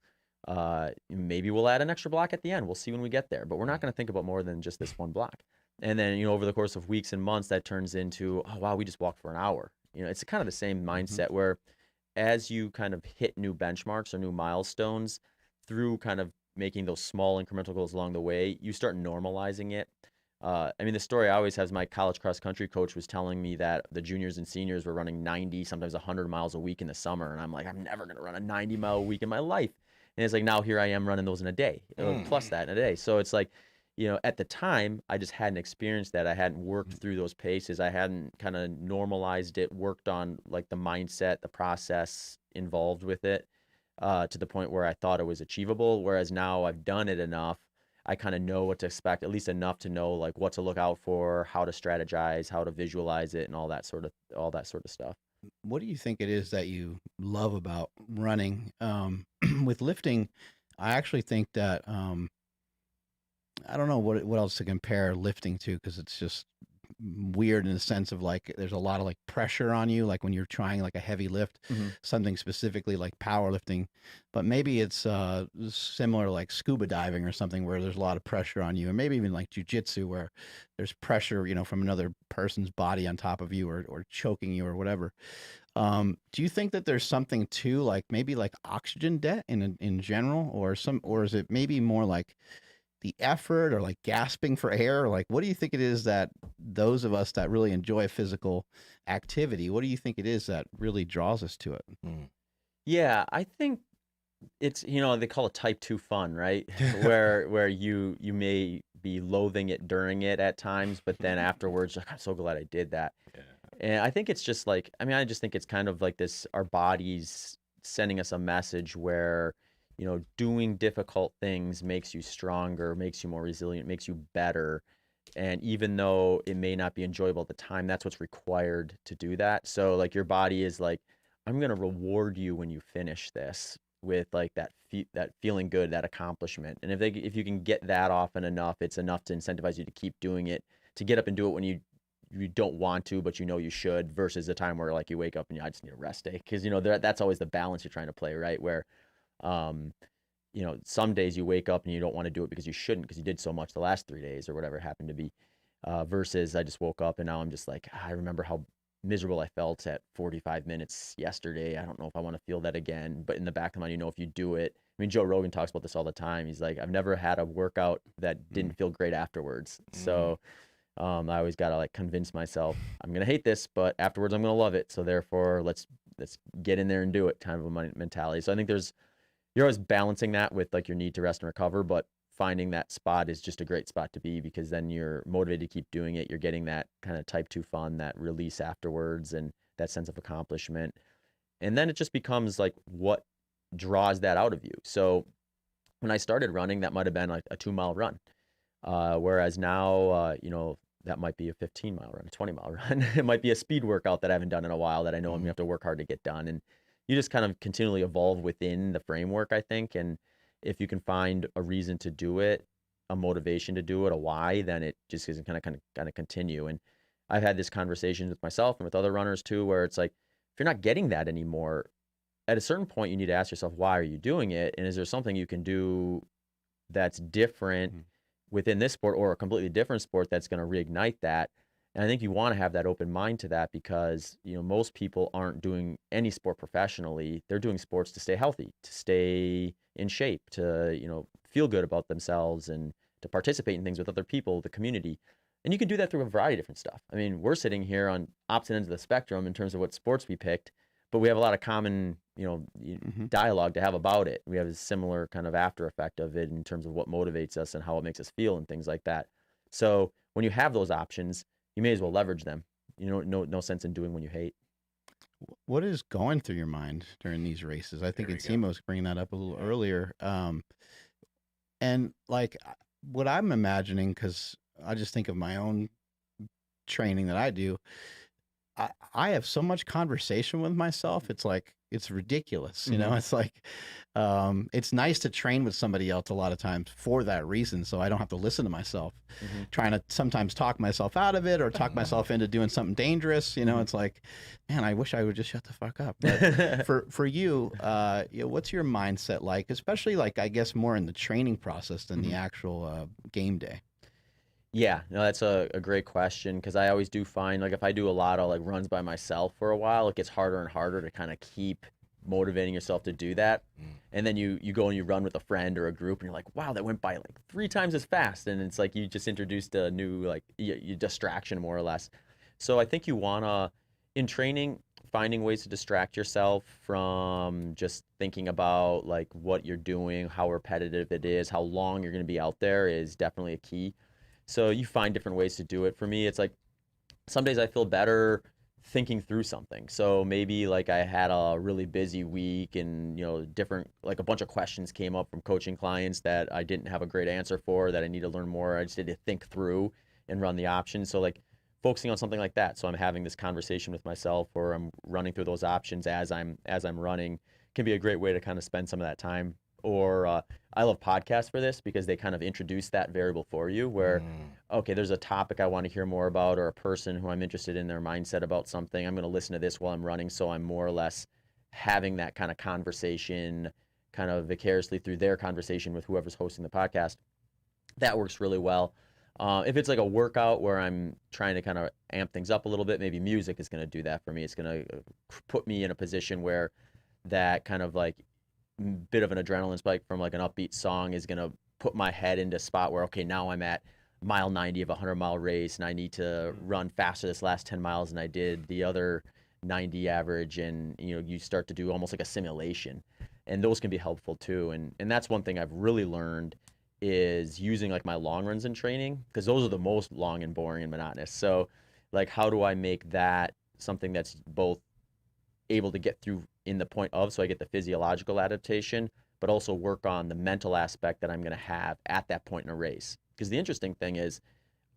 Maybe we'll add an extra block at the end. We'll see when we get there, but we're not going to think about more than just this one block. And then, over the course of weeks and months, that turns into, oh, wow, we just walked for an hour. It's kind of the same mindset where as you kind of hit new benchmarks or new milestones through kind of making those small incremental goals along the way, you start normalizing it. I mean, the story I always have is my college cross country coach was telling me that the juniors and seniors were running 90, sometimes 100 miles a week in the summer. And I'm like, I'm never going to run a 90-mile week in my life. And it's like, now here I am running those in a day, plus that in a day. So it's like, at the time, I just hadn't experienced that. I hadn't worked through those paces. I hadn't kind of normalized it, worked on like the mindset, the process involved with it, to the point where I thought it was achievable. Whereas now I've done it enough, I kind of know what to expect, at least enough to know like what to look out for, how to strategize, how to visualize it, and all that sort of stuff. What do you think it is that you love about running? With lifting, I actually think that I don't know what else to compare lifting to, because it's just weird in the sense of like there's a lot of like pressure on you, like when you're trying like a heavy lift, something specifically like powerlifting. But maybe it's similar like scuba diving or something, where there's a lot of pressure on you, and maybe even like jujitsu, where there's pressure, from another person's body on top of you, or choking you or whatever. Do you think that there's something to like maybe like oxygen debt in general, or is it maybe more like the effort, or like gasping for air? Like, what do you think it is that those of us that really enjoy physical activity, what do you think it is that really draws us to it? Yeah, I think it's, they call it type 2 fun, right? where you may be loathing it during it at times, but then afterwards, like, I'm so glad I did that. Yeah. And I think it's just like, I just think it's kind of like this, our bodies sending us a message where, doing difficult things makes you stronger, makes you more resilient, makes you better. And even though it may not be enjoyable at the time, that's what's required to do that. So like your body is like, I'm going to reward you when you finish this with like that feeling good, that accomplishment. And if you can get that often enough, it's enough to incentivize you to keep doing it, to get up and do it when you don't want to, but you should, versus a time where like you wake up and I just need a rest day. Cause that's always the balance you're trying to play, right? Where, some days you wake up and you don't want to do it because you shouldn't, because you did so much the last 3 days or whatever it happened to be, versus I just woke up and now I'm just like, I remember how miserable I felt at 45 minutes yesterday. I don't know if I want to feel that again, but in the back of my mind, if you do it, I mean, Joe Rogan talks about this all the time. He's like, I've never had a workout that didn't feel great afterwards. So, I always got to like convince myself I'm going to hate this, but afterwards I'm going to love it. So therefore let's get in there and do it, kind of a mentality. So I think you're always balancing that with like your need to rest and recover, but finding that spot is just a great spot to be, because then you're motivated to keep doing it. You're getting that kind of type 2 fun, that release afterwards, and that sense of accomplishment. And then it just becomes like what draws that out of you. So when I started running, that might've been like a 2-mile run. Whereas now, that might be a 15-mile run, a 20-mile run. It might be a speed workout that I haven't done in a while that I know I'm gonna have to work hard to get done. And you just kind of continually evolve within the framework, I think. And if you can find a reason to do it, a motivation to do it, a why, then it just is kind of continue. And I've had this conversation with myself and with other runners too, where it's like, if you're not getting that anymore, at a certain point, you need to ask yourself, why are you doing it? And is there something you can do that's different within this sport or a completely different sport that's going to reignite that? And I think you want to have that open mind to that, because, you know, most people aren't doing any sport professionally. They're doing sports to stay healthy, to stay in shape, to, you know, feel good about themselves and to participate in things with other people, the community. And you can do that through a variety of different stuff. I mean, we're sitting here on opposite ends of the spectrum in terms of what sports we picked, but we have a lot of common, you know, dialogue to have about it. We have a similar kind of after effect of it in terms of what motivates us and how it makes us feel and things like that. So when you have those options, you may as well leverage them. You know, no sense in doing when you hate. What is going through your mind during these races? I think Nsima was bringing that up a little earlier. And like what I'm imagining, because I just think of my own training that I do, I have so much conversation with myself. It's like, it's ridiculous. You know, it's like, it's nice to train with somebody else a lot of times for that reason. So I don't have to listen to myself, trying to sometimes talk myself out of it or talk myself into doing something dangerous. You know, it's like, man, I wish I would just shut the fuck up. But for you, you know, what's your mindset like, especially like, I guess more in the training process than the actual game day? Yeah, no, that's a great question, because I always do find, like, if I do a lot of like runs by myself for a while, it gets harder and harder to kind of keep motivating yourself to do that. And then you go and you run with a friend or a group and you're like, wow, that went by like 3 times as fast. And it's like you just introduced a new like you distraction, more or less. So I think you wanna, in training, finding ways to distract yourself from just thinking about like what you're doing, how repetitive it is, how long you're gonna be out there is definitely a key. So you find different ways to do it. For me, it's like some days I feel better thinking through something. So maybe like I had a really busy week and, you know, different, like a bunch of questions came up from coaching clients that I didn't have a great answer for, that I need to learn more. I just need to think through and run the options. So like focusing on something like that. So I'm having this conversation with myself, or I'm running through those options as I'm running, can be a great way to kind of spend some of that time. Or I love podcasts for this, because they kind of introduce that variable for you, where, okay, there's a topic I want to hear more about, or a person who I'm interested in their mindset about something. I'm going to listen to this while I'm running. So I'm more or less having that kind of conversation kind of vicariously through their conversation with whoever's hosting the podcast. That works really well. If it's like a workout where I'm trying to kind of amp things up a little bit, maybe music is going to do that for me. It's going to put me in a position where that kind of like bit of an adrenaline spike from like an upbeat song is going to put my head into a spot where, okay, now I'm at mile 90 of a 100-mile race and I need to run faster this last 10 miles than I did the other 90 average. And, you know, you start to do almost like a simulation, and those can be helpful too. And that's one thing I've really learned, is using like my long runs in training, because those are the most long and boring and monotonous. So like, how do I make that something that's both able to get through in the point of, so I get the physiological adaptation, but also work on the mental aspect that I'm going to have at that point in a race. Because the interesting thing is,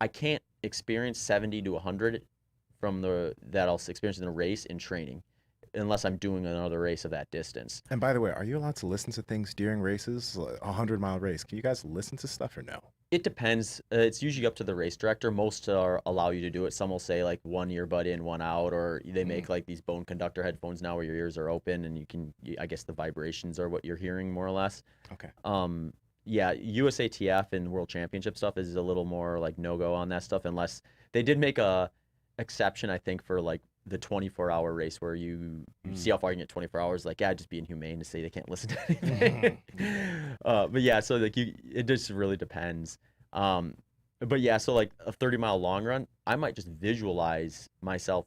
I can't experience 70 to 100 from that I'll experience in a race in training, unless I'm doing another race of that distance. And by the way, are you allowed to listen to things during races? Like a 100-mile race, can you guys listen to stuff or no? It depends. It's usually up to the race director. Most allow you to do it. Some will say like 1 earbud in, 1 out, or they make like these bone conductor headphones now where your ears are open and you can, I guess the vibrations are what you're hearing more or less. Okay. Yeah, USATF and World Championship stuff is a little more like no-go on that stuff, unless they did make a exception, I think, for like the 24-hour race where you see how far you can get 24 hours. Like, yeah, just be inhumane to say they can't listen to anything. But yeah, so like it just really depends. But yeah, so like a 30-mile long run, I might just visualize myself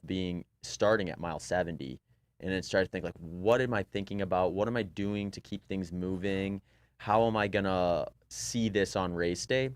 starting at mile 70 and then start to think like, what am I thinking about? What am I doing to keep things moving? How am I gonna see this on race day?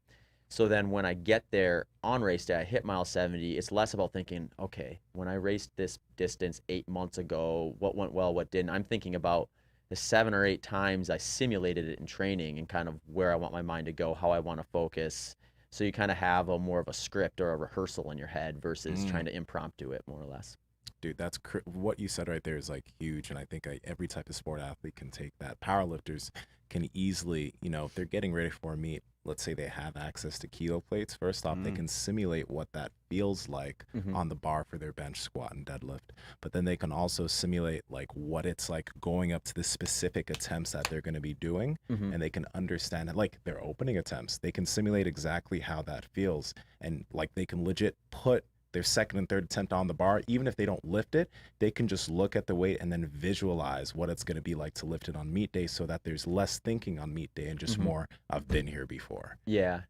So then when I get there on race day, I hit mile 70, it's less about thinking, okay, when I raced this distance 8 months ago, what went well, what didn't? I'm thinking about the 7 or 8 times I simulated it in training and kind of where I want my mind to go, how I want to focus, So you kind of have a more of a script or a rehearsal in your head versus trying to impromptu it, more or less. Dude, that's what you said right there is like huge, and I think every type of sport athlete can take that. Powerlifters can easily, if they're getting ready for a meet, let's say they have access to kilo plates. First off, they can simulate what that feels like on the bar for their bench, squat, and deadlift. But then they can also simulate like what it's like going up to the specific attempts that they're going to be doing, and they can understand it. Like their opening attempts, they can simulate exactly how that feels, and like they can legit put their second and third attempt on the bar. Even if they don't lift it, they can just look at the weight and then visualize what it's going to be like to lift it on meet day, so that there's less thinking on meet day and just more, I've been here before. Yeah.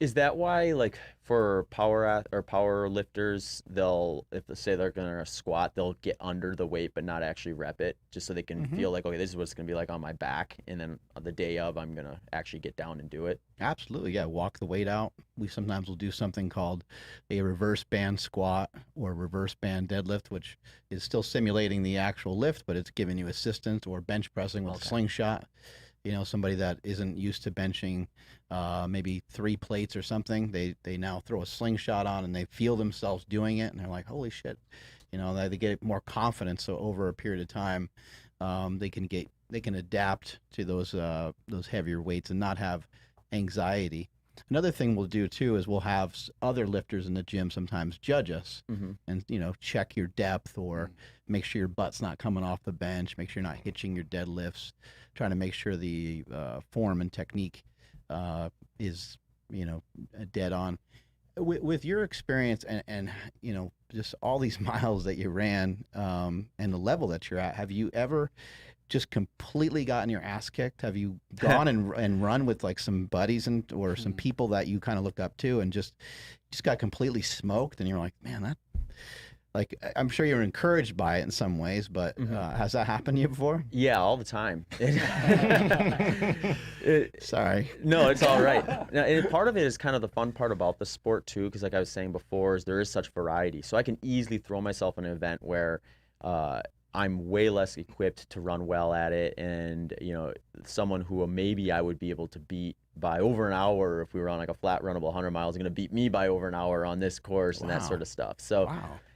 Is that why, like, for power lifters, they'll, if they say they're gonna squat, they'll get under the weight but not actually rep it, just so they can feel like, okay, this is what it's gonna be like on my back, and then the day of, I'm gonna actually get down and do it? Absolutely, yeah. Walk the weight out. We sometimes will do something called a reverse band squat or reverse band deadlift, which is still simulating the actual lift, but it's giving you assistance, or bench pressing with a slingshot. Somebody that isn't used to benching maybe 3 plates or something, they now throw a slingshot on and they feel themselves doing it, and they're like, holy shit. They get more confidence. So over a period of time, they can adapt to those heavier weights and not have anxiety. Another thing we'll do too is we'll have other lifters in the gym sometimes judge us and check your depth, or make sure your butt's not coming off the bench, make sure you're not hitching your deadlifts, trying to make sure the form and technique is dead on. With your experience and just all these miles that you ran and the level that you're at, have you ever just completely gotten your ass kicked? Have you gone and run with like some buddies or some people that you kind of looked up to and just got completely smoked, and you're like, man, that, like, I'm sure you're encouraged by it in some ways, but has that happened to you before? Yeah, all the time. Sorry. No, it's all right. Now, and part of it is kind of the fun part about the sport too, because like I was saying before, is there is such variety. So I can easily throw myself in an event where I'm way less equipped to run well at it, and someone who maybe I would be able to beat by over an hour if we were on like a flat runnable 100 miles, going to beat me by over an hour on this course and that sort of stuff. So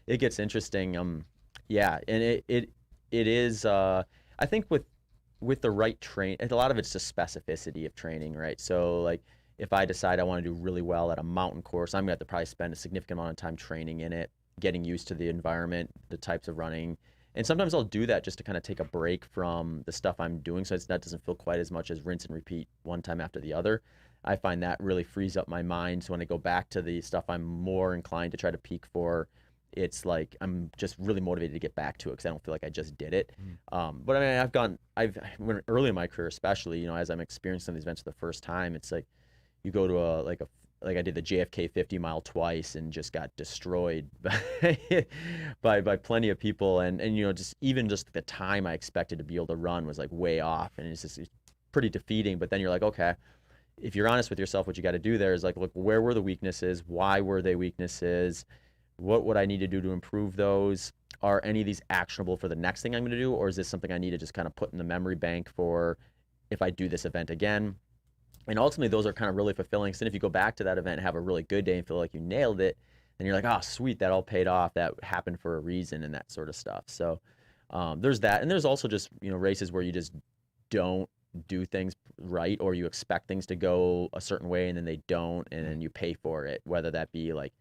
it gets interesting. Yeah, and it is. I think with the right train, a lot of it's just specificity of training, right? So like if I decide I want to do really well at a mountain course, I'm gonna have to probably spend a significant amount of time training in it, getting used to the environment, the types of running. And sometimes I'll do that just to kind of take a break from the stuff I'm doing, so that doesn't feel quite as much as rinse and repeat one time after the other. I find that really frees up my mind. So when I go back to the stuff I'm more inclined to try to peak for, it's like I'm just really motivated to get back to it because I don't feel like I just did it. But I mean, when early in my career, especially, as I'm experiencing these events for the first time, it's like you go to like I did the JFK 50 mile twice and just got destroyed by plenty of people. And just the time I expected to be able to run was like way off. And it's pretty defeating. But then you're like, okay, if you're honest with yourself, what you got to do there is like, look, where were the weaknesses? Why were they weaknesses? What would I need to do to improve those? Are any of these actionable for the next thing I'm going to do? Or is this something I need to just kind of put in the memory bank for if I do this event again? And ultimately, those are kind of really fulfilling. So then if you go back to that event and have a really good day and feel like you nailed it, then you're like, oh, sweet, that all paid off. That happened for a reason, and that sort of stuff. So there's that. And there's also just, races where you just don't do things right, or you expect things to go a certain way and then they don't, and then you pay for it, whether that be like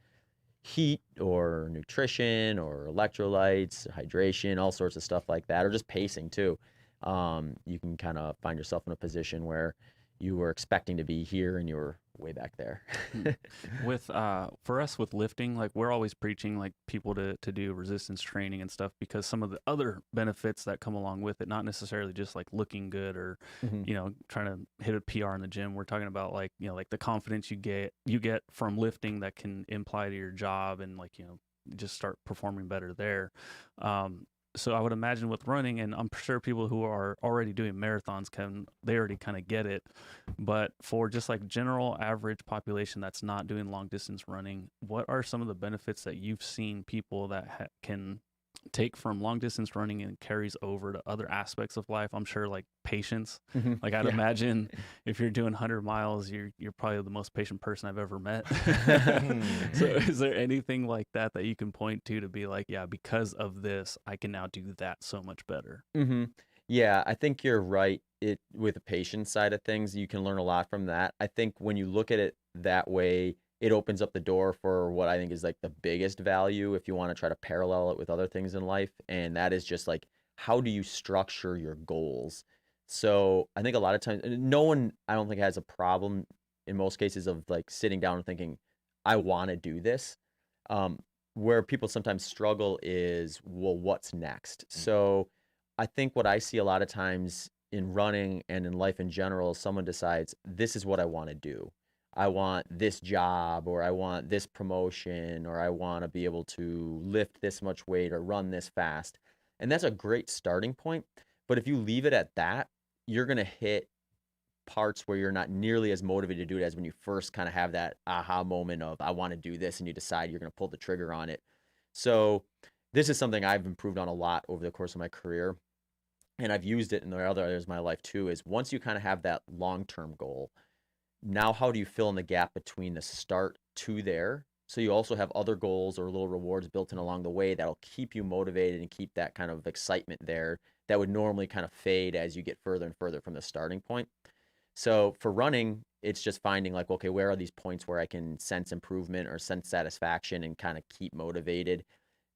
heat or nutrition or electrolytes, hydration, all sorts of stuff like that, or just pacing too. You can kind of find yourself in a position where you were expecting to be here and you were way back there. For us with lifting, like we're always preaching like people to do resistance training and stuff, because some of the other benefits that come along with it, not necessarily just like looking good or trying to hit a PR in the gym. We're talking about like like the confidence you get from lifting that can apply to your job, and like just start performing better there. So I would imagine with running, and I'm sure people who are already doing marathons they already kind of get it. But for just like general average population that's not doing long distance running, what are some of the benefits that you've seen people that can take from long distance running and carries over to other aspects of life. I'm sure like patience. Mm-hmm. Like I'd imagine if you're doing 100 miles, you're probably the most patient person I've ever met. So is there anything like that that you can point to be like, yeah, because of this, I can now do that so much better? Mm-hmm. Yeah, I think you're right. With the patient side of things, you can learn a lot from that. I think when you look at it that way, it opens up the door for what I think is like the biggest value if you want to try to parallel it with other things in life. And that is just like, how do you structure your goals? So I think a lot of times, no one, I don't think, has a problem in most cases of like sitting down and thinking, I want to do this. Where people sometimes struggle is, well, what's next? So I think what I see a lot of times in running and in life in general is someone decides, this is what I want to do. I want this job, or I want this promotion, or I want to be able to lift this much weight or run this fast. And that's a great starting point. But if you leave it at that, you're going to hit parts where you're not nearly as motivated to do it as when you first kind of have that aha moment of, I want to do this, and you decide you're going to pull the trigger on it. So this is something I've improved on a lot over the course of my career. And I've used it in the other areas of my life too, is once you kind of have that long-term goal, now how do you fill in the gap between the start to there? So you also have other goals or little rewards built in along the way that'll keep you motivated and keep that kind of excitement there that would normally kind of fade as you get further and further from the starting point. So for running, it's just finding like, okay, where are these points where I can sense improvement or sense satisfaction and kind of keep motivated?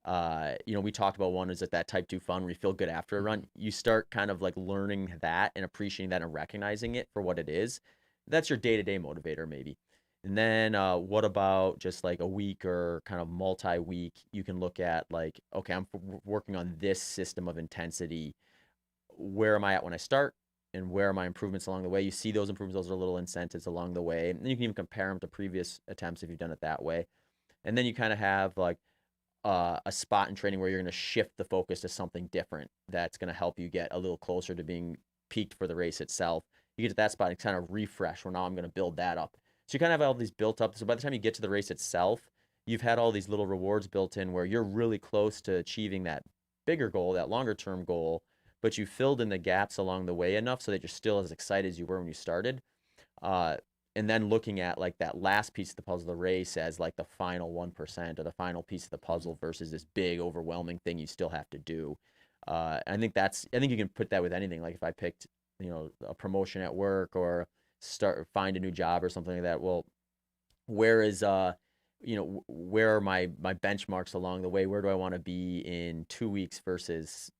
We talked about one is that type 2 fun where you feel good after a run. You start kind of like learning that and appreciating that and recognizing it for what it is. That's your day-to-day motivator maybe. And then what about just like a week or kind of multi-week? You can look at like, okay, I'm working on this system of intensity. Where am I at when I start? And where are my improvements along the way? You see those improvements, those are little incentives along the way. And then you can even compare them to previous attempts if you've done it that way. And then you kind of have like a spot in training where you're going to shift the focus to something different that's going to help you get a little closer to being peaked for the race itself. You get to that spot and kind of refresh, well, now I'm going to build that up. So you kind of have all these built up. So by the time you get to the race itself, you've had all these little rewards built in where you're really close to achieving that bigger goal, that longer term goal, but you filled in the gaps along the way enough so that you're still as excited as you were when you started. And then looking at like that last piece of the puzzle, the race, as like the final 1% or the final piece of the puzzle versus this big overwhelming thing you still have to do. I think you can put that with anything. Like if I picked, a promotion at work or find a new job or something like that. Well, where is, where are my benchmarks along the way? Where do I want to be in 2 weeks versus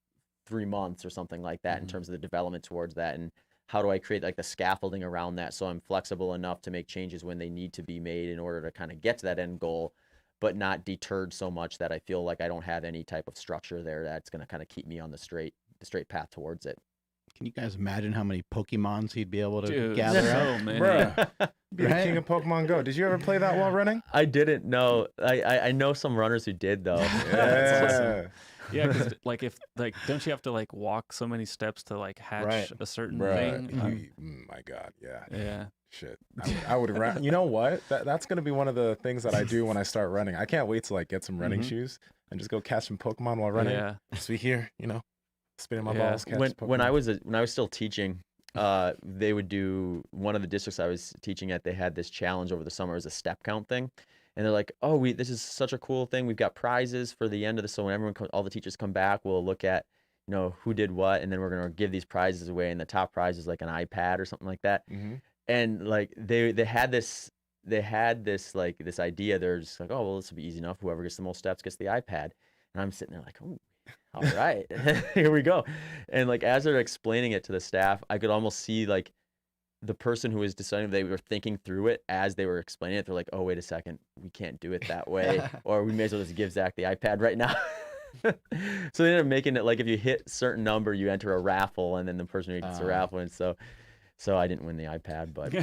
3 months or something like that in terms of the development towards that? And how do I create like the scaffolding around that so I'm flexible enough to make changes when they need to be made in order to kind of get to that end goal, but not deterred so much that I feel like I don't have any type of structure there that's going to kind of keep me on the straight path towards it. Can you guys imagine how many Pokemons he'd be able to gather up? Man. Bruh, be the king of Pokemon Go. Did you ever play that while running? I didn't know. I know some runners who did though. That's awesome. Yeah, because like don't you have to like walk so many steps to like hatch a certain thing? My God, yeah. Yeah. Shit, I would run. You know what? That's gonna be one of the things that I do when I start running. I can't wait to like get some running shoes and just go catch some Pokemon while running. Yeah. Just be here, spinning my balls. When I was still teaching, they would do, one of the districts I was teaching at, they had this challenge over the summer as a step count thing. And they're like, oh, this is such a cool thing. We've got prizes for the end of this. So when all the teachers come back, we'll look at, who did what. And then we're going to give these prizes away. And the top prize is like an iPad or something like that. And like they had this like this idea. They're just like, oh, well, this will be easy enough. Whoever gets the most steps gets the iPad. And I'm sitting there like, oh, all right, here we go. And like, as they're explaining it to the staff, I could almost see like the person who was deciding, they were thinking through it as they were explaining it. They're like, oh, wait a second, we can't do it that way. Or we may as well just give Zach the iPad right now. So they ended up making it like, if you hit a certain number, you enter a raffle, and then the person who gets the raffle. And so I didn't win the iPad, but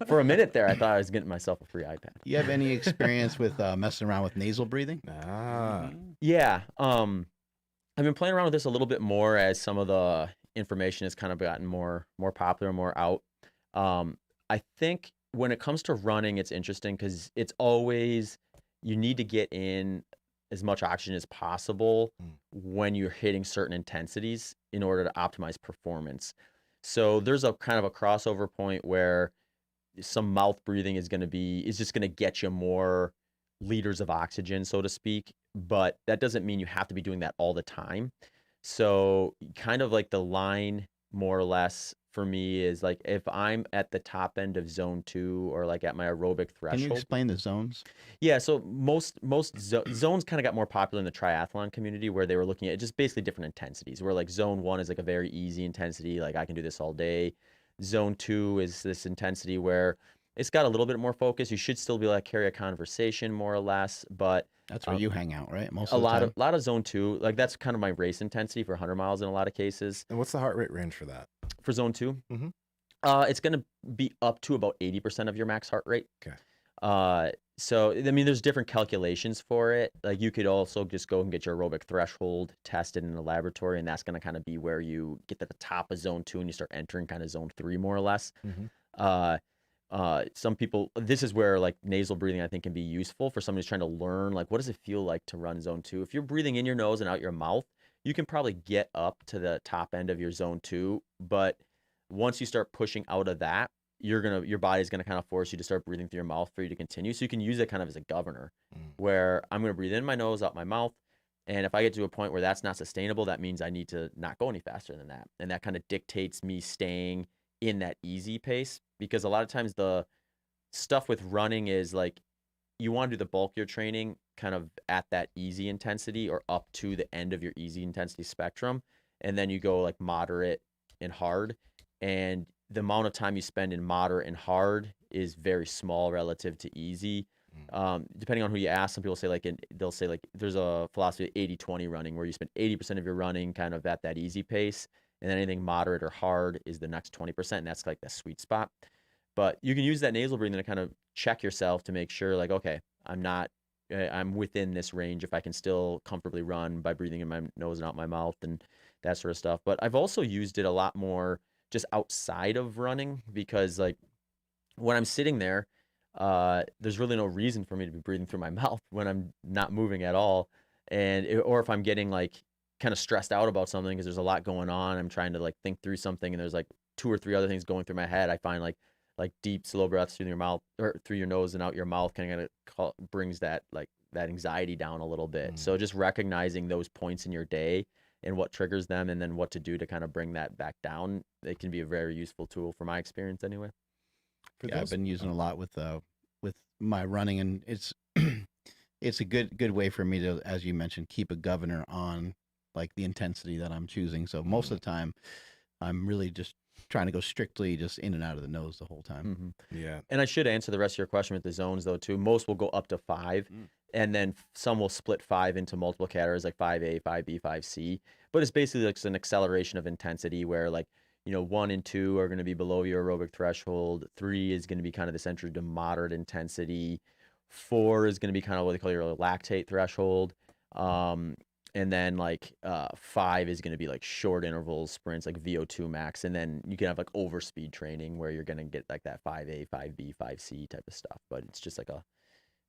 for a minute there, I thought I was getting myself a free iPad. You have any experience with messing around with nasal breathing? Yeah. I've been playing around with this a little bit more as some of the information has kind of gotten more popular, more out. I think when it comes to running, it's interesting because it's always, you need to get in as much oxygen as possible when you're hitting certain intensities in order to optimize performance. So there's a kind of a crossover point where some mouth breathing is just going to get you more liters of oxygen, so to speak, but that doesn't mean you have to be doing that all the time. So kind of like the line more or less for me is like if I'm at the top end of zone 2 or like at my aerobic threshold. Can you explain the zones? Yeah, so most zones kind of got more popular in the triathlon community where they were looking at just basically different intensities. Where like zone 1 is like a very easy intensity, like I can do this all day. Zone 2 is this intensity where it's got a little bit more focus. You should still be able to carry a conversation more or less, but That's where you hang out, right? Most a of the time. lot of zone 2, like that's kind of my race intensity for 100 miles in a lot of cases. And what's the heart rate range for that? For zone 2, Mhm. It's going to be up to about 80% of your max heart rate. Okay. So, I mean, there's different calculations for it. Like you could also just go and get your aerobic threshold tested in the laboratory, and that's going to kind of be where you get to the top of zone 2 and you start entering kind of zone 3 more or less. Some people, this is where like nasal breathing I think can be useful for somebody who's trying to learn, like, what does it feel like to run zone 2? If you're breathing in your nose and out your mouth, you can probably get up to the top end of your zone 2, but once you start pushing out of that, your body's gonna kind of force you to start breathing through your mouth for you to continue. So you can use it kind of as a governor, where I'm gonna breathe in my nose, out my mouth, and if I get to a point where that's not sustainable, that means I need to not go any faster than that, and that kind of dictates me staying in that easy pace. Because a lot of times the stuff with running is like you want to do the bulk of your training kind of at that easy intensity or up to the end of your easy intensity spectrum, and then you go like moderate and hard, and the amount of time you spend in moderate and hard is very small relative to easy. Depending on who you ask, some people say they'll say like there's a philosophy of 80-20 running where you spend 80% of your running kind of at that easy pace, and then anything moderate or hard is the next 20%, and that's like the sweet spot. But you can use that nasal breathing to kind of check yourself to make sure like, okay, I'm within this range if I can still comfortably run by breathing in my nose and out my mouth and that sort of stuff. But I've also used it a lot more just outside of running because like when I'm sitting there, there's really no reason for me to be breathing through my mouth when I'm not moving at all. Or if I'm getting like kind of stressed out about something because there's a lot going on, I'm trying to like think through something and there's like 2 or 3 other things going through my head. I find like deep, slow breaths through your mouth or through your nose and out your mouth kind of brings that anxiety down a little bit. So just recognizing those points in your day and what triggers them and then what to do to kind of bring that back down, it can be a very useful tool from my experience anyway. Yeah, I've been using a lot with my running, and it's it's a good way for me to, as you mentioned, keep a governor on like the intensity that I'm choosing. So most of the time, I'm really just trying to go strictly just in and out of the nose the whole time. Yeah. And I should answer the rest of your question with the zones though too. Most will go up to 5, and then some will split 5 into multiple categories like 5A, 5B, 5C. But it's basically like an acceleration of intensity where like 1 and 2 are going to be below your aerobic threshold. 3 is going to be kind of this entry to moderate intensity. 4 is going to be kind of what they call your lactate threshold. And then like 5 is going to be like short interval sprints, like VO2 max. And then you can have like overspeed training where you're going to get like that 5A, 5B, 5C type of stuff. But it's just like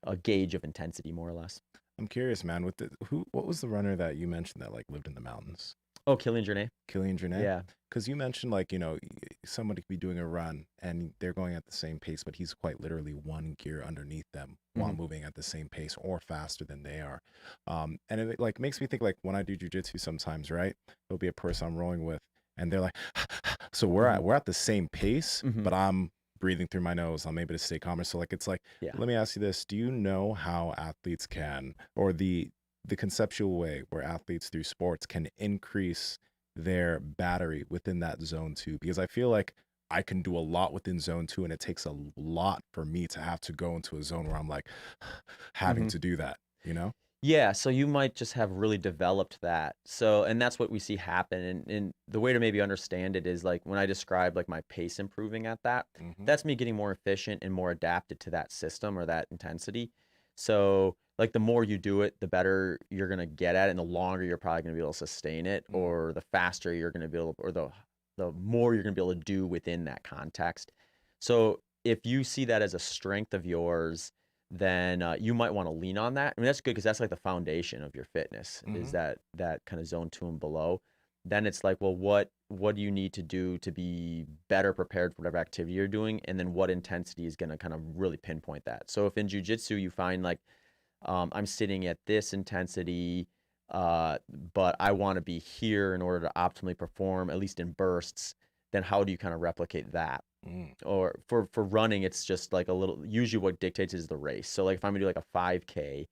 a gauge of intensity more or less. I'm curious, man, what was the runner that you mentioned that like lived in the mountains? Oh, Kilian Jornet. Kilian Jornet? Yeah. Because you mentioned like, somebody could be doing a run and they're going at the same pace, but he's quite literally 1 gear underneath them while moving at the same pace or faster than they are. And it like makes me think like when I do jujitsu sometimes, right? There'll be a person I'm rolling with and they're like, so we're at the same pace, but I'm breathing through my nose. I'm able to stay calmer. So like, it's like, let me ask you this. Do you know how athletes can, or the conceptual way where athletes through sports can increase their battery within that zone 2? Because I feel like I can do a lot within zone 2 and it takes a lot for me to have to go into a zone where I'm like having to do that, Yeah, so you might just have really developed that. So, and that's what we see happen. And the way to maybe understand it is like when I describe like my pace improving at that, that's me getting more efficient and more adapted to that system or that intensity. So like the more you do it, the better you're going to get at it, and the longer you're probably going to be able to sustain it, or the faster you're going to be able, or the more you're going to be able to do within that context. So if you see that as a strength of yours, then you might want to lean on that. I mean, that's good because that's like the foundation of your fitness is that kind of zone 2 and below. Then it's like, well, what do you need to do to be better prepared for whatever activity you're doing? And then what intensity is going to kind of really pinpoint that. So if in jiu-jitsu you find like, I'm sitting at this intensity, but I want to be here in order to optimally perform, at least in bursts, then how do you kind of replicate that? Or for running, it's just like a little, usually what dictates is the race. So like if I'm gonna do like a 5K,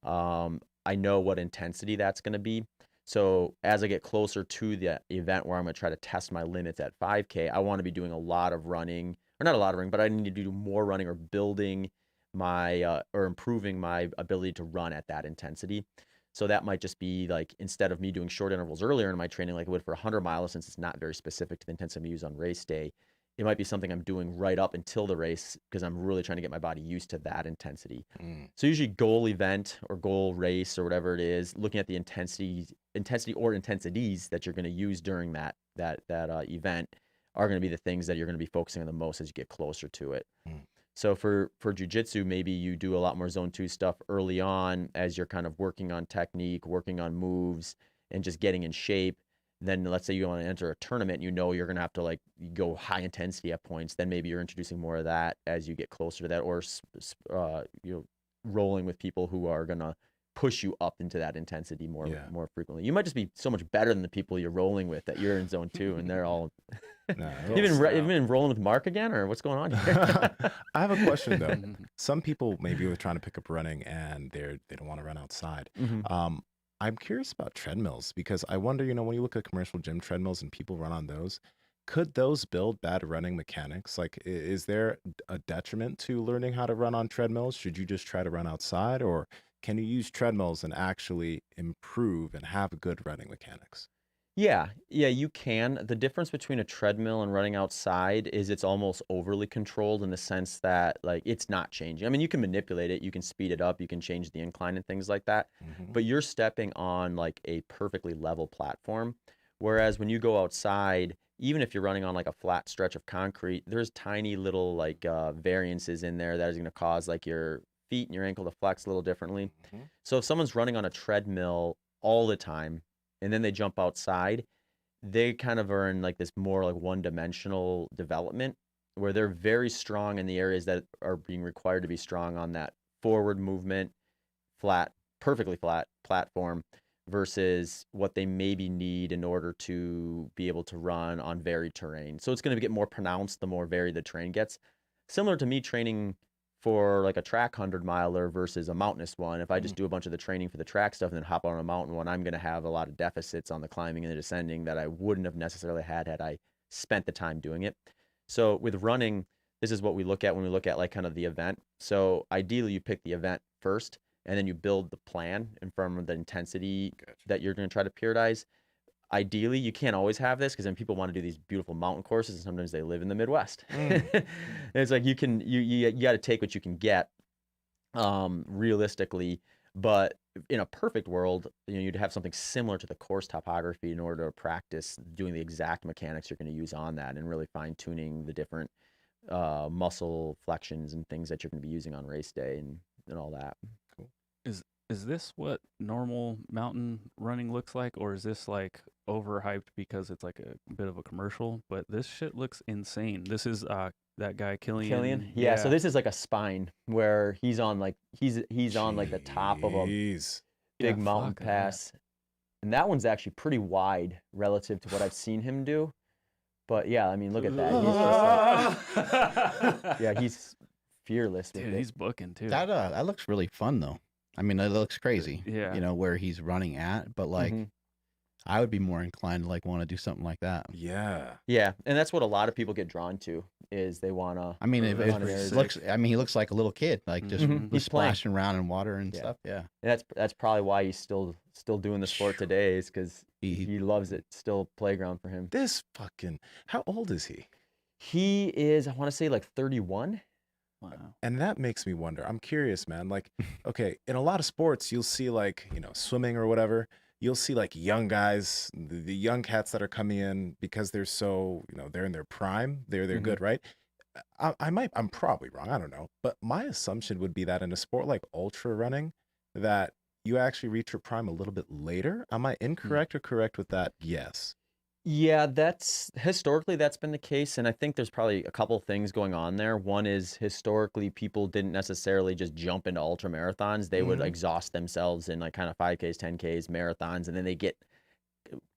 I know what intensity that's going to be. So as I get closer to the event where I'm going to try to test my limits at 5K, I want to be doing a lot of running, or not a lot of running, but I need to do more running or building my, or improving my ability to run at that intensity. So that might just be like, instead of me doing short intervals earlier in my training, like I would for 100 miles, since it's not very specific to the intensity I use on race day, it might be something I'm doing right up until the race because I'm really trying to get my body used to that intensity. So usually goal event or goal race or whatever it is, looking at the intensity or intensities that you're going to use during that event are going to be the things that you're going to be focusing on the most as you get closer to it. So for jiu-jitsu, maybe you do a lot more zone 2 stuff early on as you're kind of working on technique, working on moves, and just getting in shape. Then let's say you want to enter a tournament, you know you're going to have to like go high intensity at points. Then maybe you're introducing more of that as you get closer to that, or rolling with people who are going to push you up into that intensity more frequently. You might just be so much better than the people you're rolling with that you're in zone 2 and they're all. You've been rolling with Mark again, or what's going on here? I have a question though. Some people maybe are trying to pick up running and they don't want to run outside. I'm curious about treadmills because I wonder, when you look at commercial gym treadmills and people run on those, could those build bad running mechanics? Like, is there a detriment to learning how to run on treadmills? Should you just try to run outside, or can you use treadmills and actually improve and have good running mechanics? Yeah, you can. The difference between a treadmill and running outside is it's almost overly controlled in the sense that like it's not changing. I mean, you can manipulate it, you can speed it up, you can change the incline and things like that, but you're stepping on like a perfectly level platform. Whereas when you go outside, even if you're running on like a flat stretch of concrete, there's tiny little like variances in there that is going to cause like your feet and your ankle to flex a little differently. So if someone's running on a treadmill all the time, and then they jump outside, they kind of are in like this more like one-dimensional development where they're very strong in the areas that are being required to be strong on that forward movement, perfectly flat platform versus what they maybe need in order to be able to run on varied terrain. So it's going to get more pronounced the more varied the terrain gets. Similar to me training for like a track 100-miler versus a mountainous one. If I just do a bunch of the training for the track stuff and then hop on a mountain one, I'm going to have a lot of deficits on the climbing and the descending that I wouldn't have necessarily had I spent the time doing it. So with running, this is what we look at when we look at like kind of the event. So ideally you pick the event first and then you build the plan and from the intensity that you're going to try to periodize. Ideally, you can't always have this because then people want to do these beautiful mountain courses and sometimes they live in the Midwest. It's like you got to take what you can get realistically, but in a perfect world, you'd have something similar to the course topography in order to practice doing the exact mechanics you're going to use on that and really fine tuning the different muscle flexions and things that you're going to be using on race day and all that. Cool. Is this what normal mountain running looks like, or is this like overhyped because it's like a bit of a commercial? But this shit looks insane. This is that guy Killian. Yeah. So this is like a spine where he's on like he's on like the top of a big mountain pass, and that one's actually pretty wide relative to what I've seen him do. But yeah, I mean, look at that. He's just like, yeah, he's fearless. Dude, he's booking too. That looks really fun though. I mean, it looks crazy. Yeah. Where he's running at, but like, I would be more inclined to like want to do something like that. Yeah. Yeah, and that's what a lot of people get drawn to is they want to. I mean, it looks. I mean, he looks like a little kid, like just he's splashing around in water and stuff. Yeah. And that's probably why he's still doing the sport today, is because he loves it. Still playground for him. This fucking. How old is he? He is, I want to say, like 31. Wow. And that makes me wonder. I'm curious, man. Like, okay, in a lot of sports, you'll see like, swimming or whatever. You'll see like young guys, the young cats that are coming in because they're so, they're in their prime. They're good, right? I'm probably wrong. I don't know. But my assumption would be that in a sport like ultra running, that you actually reach your prime a little bit later. Am I incorrect or correct with that? Yes. Yeah, that's historically that's been the case, and I think there's probably a couple things going on there. One is historically people didn't necessarily just jump into ultra marathons. They would Mhm. exhaust themselves in like kind of 5Ks, 10Ks, marathons, and then they get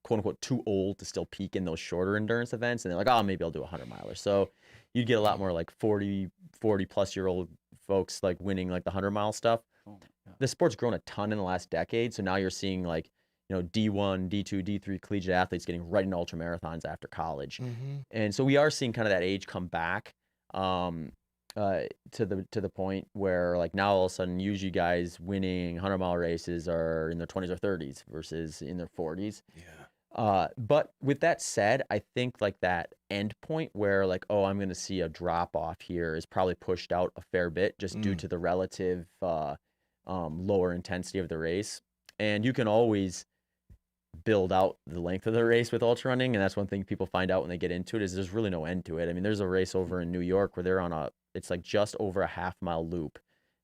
quote unquote too old to still peak in those shorter endurance events, and they're like, oh, maybe I'll do a 100 miler. So you'd get a lot more like 40 plus year old folks like winning like the 100 mile stuff. Oh my God. The sport's grown a ton in the last decade, so now you're seeing like, you know, D1, D2, D3 collegiate athletes getting right into ultra marathons after college. And so we are seeing kind of that age come back to the point where like now all of a sudden usually guys winning 100-mile races are in their 20s or 30s versus in their 40s. Yeah. But with that said, I think like that end point where like, oh, I'm going to see a drop off here is probably pushed out a fair bit just due to the relative lower intensity of the race. And you can always build out the length of the race with ultra running, and that's one thing people find out when they get into it is there's really no end to it. I mean, there's a race over in New York where they're on it's like just over a half-mile loop,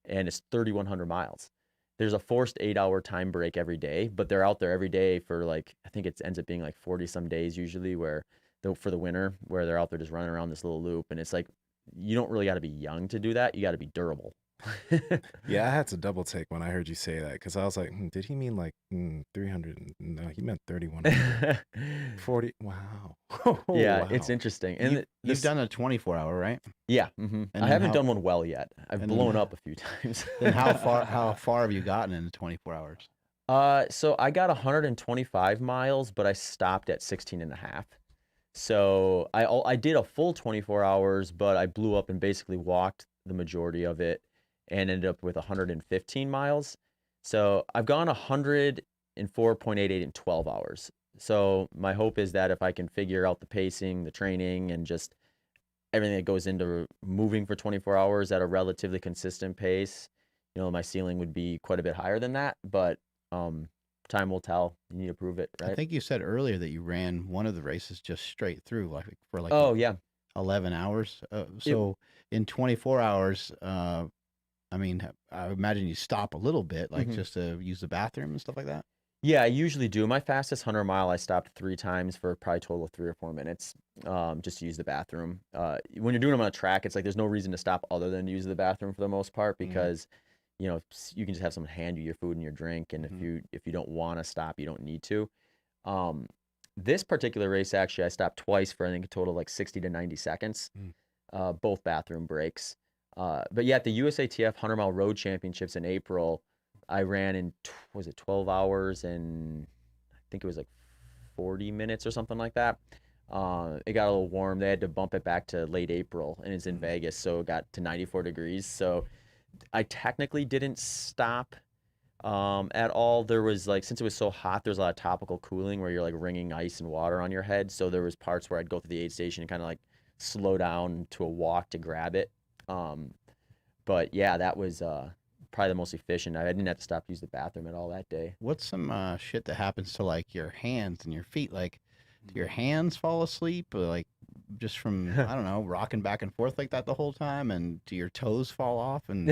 and it's 3,100 miles. There's a forced 8-hour time break every day, but they're out there every day for like, I think it ends up being like 40 some days usually for the winter, where they're out there just running around this little loop. And it's like, you don't really got to be young to do that. You got to be durable. Yeah, I had to double take when I heard you say that because I was like, did he mean like 300? No, he meant 3,100. 40. Wow. Yeah, Wow. it's interesting. And And you've done a 24-hour, right? yeah, And I then haven't how- done one well yet. I've and blown then- up a few times. Then how far have you gotten in the 24 hours? So I got 125 miles, but I stopped at 16 and a half. So I did a full 24 hours, but I blew up and basically walked the majority of it and ended up with 115 miles. So I've gone 104.88 in 12 hours. So my hope is that if I can figure out the pacing, the training, and just everything that goes into moving for 24 hours at a relatively consistent pace, you know, my ceiling would be quite a bit higher than that. But time will tell. You need to prove it, right? I think you said earlier that you ran one of the races just straight through, like for like Oh yeah. 11 hours. So in 24 hours, I mean, I imagine you stop a little bit, like just to use the bathroom and stuff like that. Yeah, I usually do. My fastest 100 mile, I stopped 3 times for probably a total of 3 or 4 minutes, just to use the bathroom. When you're doing them on a track, it's like there's no reason to stop other than to use the bathroom for the most part because, you know, you can just have someone hand you your food and your drink, and if you don't want to stop, you don't need to. This particular race, actually, I stopped twice for I think a total of like 60 to 90 seconds, both bathroom breaks. But yeah, at the USATF 100-mile road championships in April, I ran in, was it 12 hours and I think it was like 40 minutes or something like that. It got a little warm. They had to bump it back to late April, and it's in Vegas, so it got to 94 degrees. So I technically didn't stop at all. There was like, since it was so hot, there's a lot of topical cooling where you're like wringing ice and water on your head. So there was parts where I'd go through the aid station and kind of like slow down to a walk to grab it. But yeah, that was probably the most efficient. I didn't have to stop to use the bathroom at all that day. What's some shit that happens to like your hands and your feet? Like, do your hands fall asleep, or like just from I don't know, rocking back and forth like that the whole time? And do your toes fall off? And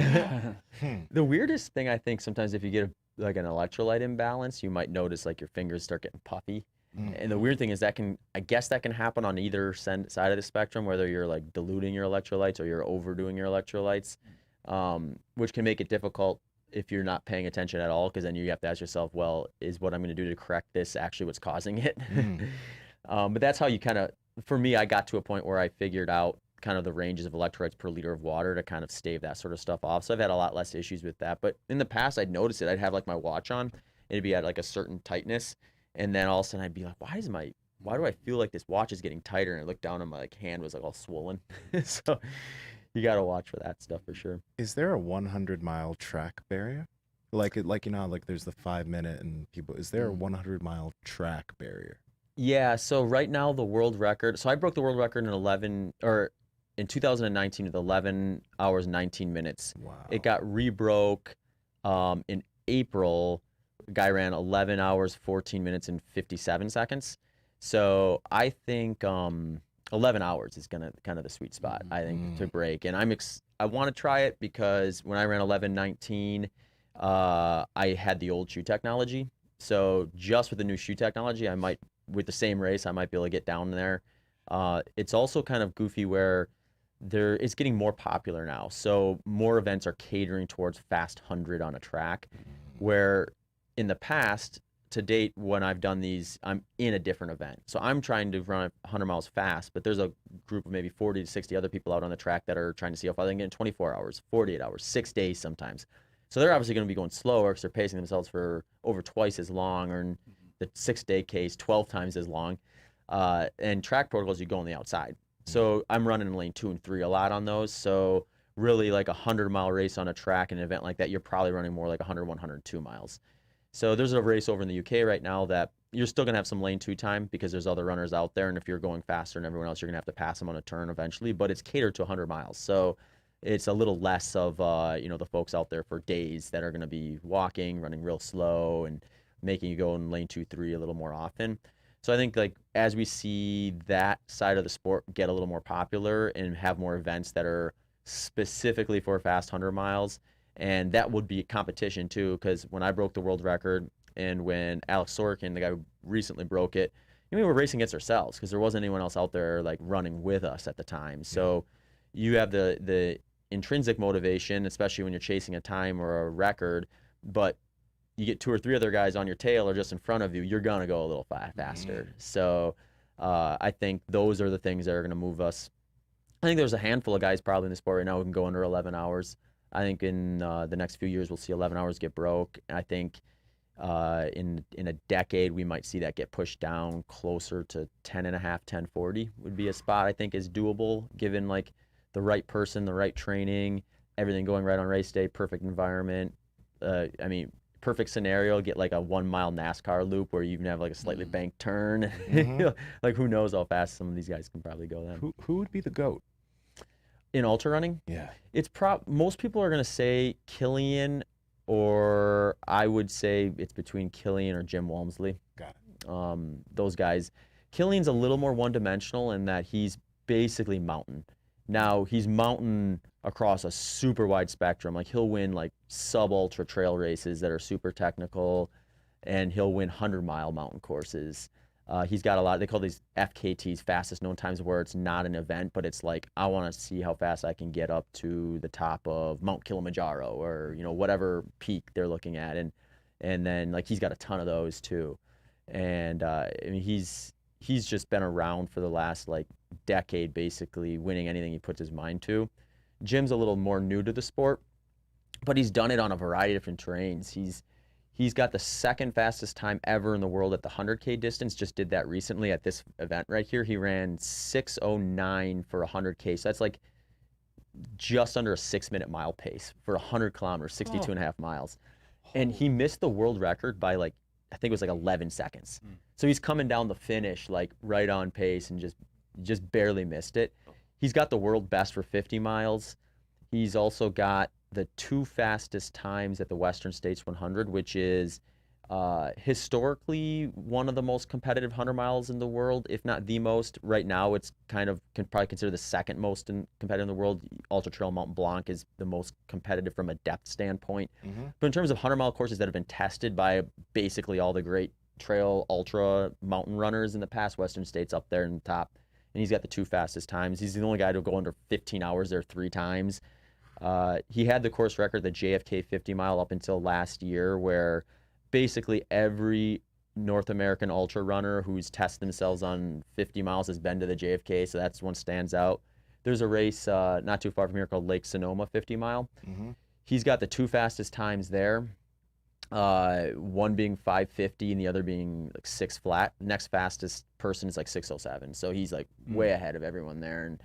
The weirdest thof I think sometimes if you get like an electrolyte imbalance, you might notice like your fingers start getting puffy. And the weird thing is I guess that can happen on either side of the spectrum, whether you're like diluting your electrolytes or you're overdoing your electrolytes, which can make it difficult if you're not paying attention at all, because then you have to ask yourself, well, is what I'm going to do to correct this actually what's causing it? But that's how you kind of, for me, I got to a point where I figured out kind of the ranges of electrolytes per liter of water to kind of stave that sort of stuff off. So I've had a lot less issues with that. But in the past, I'd notice it. I'd have like my watch on. It'd be at like a certain tightness. And then all of a sudden I'd be like, why do I feel like this watch is getting tighter? And I looked down and my like hand was like all swollen. So you got to watch for that stuff for sure. Is there a 100-mile track barrier? Like you know, like there's the 5-minute and people. Is there a 100-mile track barrier? Yeah. So right now the world record. So I broke the world record in 2019 with 11 hours 19 minutes. Wow. It got rebroke in April. The guy ran 11 hours 14 minutes and 57 seconds. So I think 11 hours is gonna kind of the sweet spot, I think, to break. And I want to try it because when I ran 11:19, I had the old shoe technology. So just with the new shoe technology, with the same race, I might be able to get down there. It's also kind of goofy where it's getting more popular now. So more events are catering towards fast 100 on a track, where in the past, to date, when I've done these, I'm in a different event. So I'm trying to run 100 miles fast, but there's a group of maybe 40 to 60 other people out on the track that are trying to see how far they can get in 24 hours, 48 hours, 6 days sometimes. So they're obviously going to be going slower because they're pacing themselves for over twice as long, or in the 6-day case, 12 times as long. And track protocols, you go on the outside. So I'm running in lane 2 and 3 a lot on those. So really like a 100-mile race on a track, an event like that, you're probably running more like 100, 102 miles. So there's a race over in the UK right now that you're still going to have some lane 2 time because there's other runners out there. And if you're going faster than everyone else, you're going to have to pass them on a turn eventually. But it's catered to 100 miles. So it's a little less of, the folks out there for days that are going to be walking, running real slow, and making you go in lane 2, 3 a little more often. So I think, like, as we see that side of the sport get a little more popular and have more events that are specifically for fast 100 miles, and that would be competition too, because when I broke the world record and when Alex Sorokin, the guy who recently broke it, we were racing against ourselves because there wasn't anyone else out there like running with us at the time. So you have the intrinsic motivation, especially when you're chasing a time or a record, but you get 2 or 3 other guys on your tail or just in front of you, you're going to go a little faster. So I think those are the things that are going to move us. I think there's a handful of guys probably in the sport right now who can go under 11 hours. I think in the next few years, we'll see 11 hours get broke. And I think in a decade, we might see that get pushed down closer to 10.5, 10:40 would be a spot I think is doable, given like the right person, the right training, everything going right on race day, perfect environment. Perfect scenario, get like a 1-mile NASCAR loop where you even have like a slightly banked turn. Like who knows how fast some of these guys can probably go then. Who would be the GOAT? In ultra running? Yeah. It's most people are going to say Killian, or I would say it's between Killian or Jim Walmsley. Got it. Those guys. Killian's a little more one-dimensional in that he's basically mountain. Now, he's mountain across a super wide spectrum. Like, he'll win, like, sub-ultra trail races that are super technical, and he'll win 100-mile mountain courses. He's got a lot, they call these FKTs, fastest known times, where it's not an event, but it's like, I want to see how fast I can get up to the top of Mount Kilimanjaro or, whatever peak they're looking at. And then, like, he's got a ton of those, too. And, he's just been around for the last, like, decade, basically, winning anything he puts his mind to. Jim's a little more new to the sport, but he's done it on a variety of different terrains. He's got the second fastest time ever in the world at the 100K distance. Just did that recently at this event right here. He ran 6:09 for 100K. So that's like just under a 6-minute mile pace for 100 kilometers, 62.5 miles. And he missed the world record by like, I think it was like 11 seconds. So he's coming down the finish like right on pace and just barely missed it. He's got the world best for 50 miles. He's also got the 2 fastest times at the Western States 100, which is historically one of the most competitive 100 miles in the world, if not the most. Right now, it's kind of probably considered the second most competitive in the world. Ultra Trail Mont Blanc is the most competitive from a depth standpoint. But in terms of 100-mile courses that have been tested by basically all the great trail ultra mountain runners in the past, Western States up there in the top. And he's got the 2 fastest times. He's the only guy to go under 15 hours there 3 times. He had the course record, the JFK 50 mile, up until last year, where basically every North American ultra runner who's tested themselves on 50 miles has been to the JFK, so that's one stands out. There's a race not too far from here called Lake Sonoma 50 mile. He's got the 2 fastest times there, one being 5:50 and the other being like 6 flat. Next fastest person is like 6:07, so he's like way ahead of everyone there. And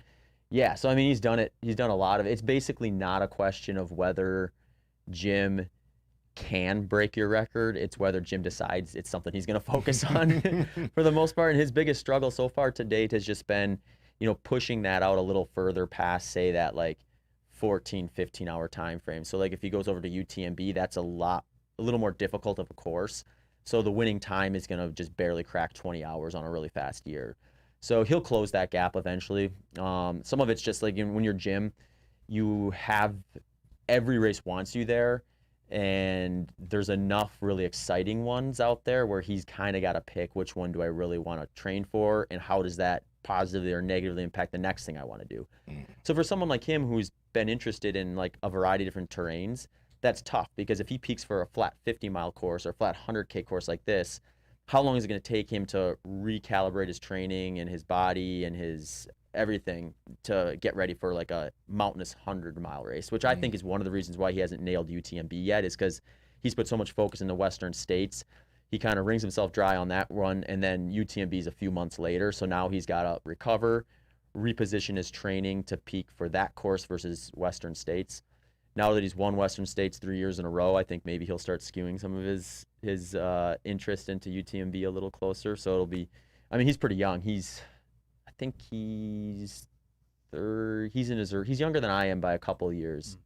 yeah, so I mean, he's done it. He's done a lot of it. It's basically not a question of whether Jim can break your record. It's whether Jim decides it's something he's going to focus on for the most part. And his biggest struggle so far to date has just been, pushing that out a little further past, say, that like 14, 15-hour time frame. So like if he goes over to UTMB, that's a little more difficult of a course. So the winning time is going to just barely crack 20 hours on a really fast year. So he'll close that gap eventually. Some of it's just like when you're gym, you have every race wants you there, and there's enough really exciting ones out there where he's kind of got to pick which one do I really want to train for, and how does that positively or negatively impact the next thing I want to do. So for someone like him who's been interested in like a variety of different terrains, that's tough, because if he peaks for a flat 50-mile course or a flat 100K course like this, how long is it going to take him to recalibrate his training and his body and his everything to get ready for like a mountainous 100-mile race, which I think is one of the reasons why he hasn't nailed UTMB yet, is because he's put so much focus in the Western states. He kind of wrings himself dry on that run, and then UTMB is a few months later. So now he's got to recover, reposition his training to peak for that course versus Western states. Now that he's won Western States 3 years in a row, I think maybe he'll start skewing some of his interest into UTMB a little closer. So it'll be, I mean, he's pretty young. I think he's younger than I am by a couple of years,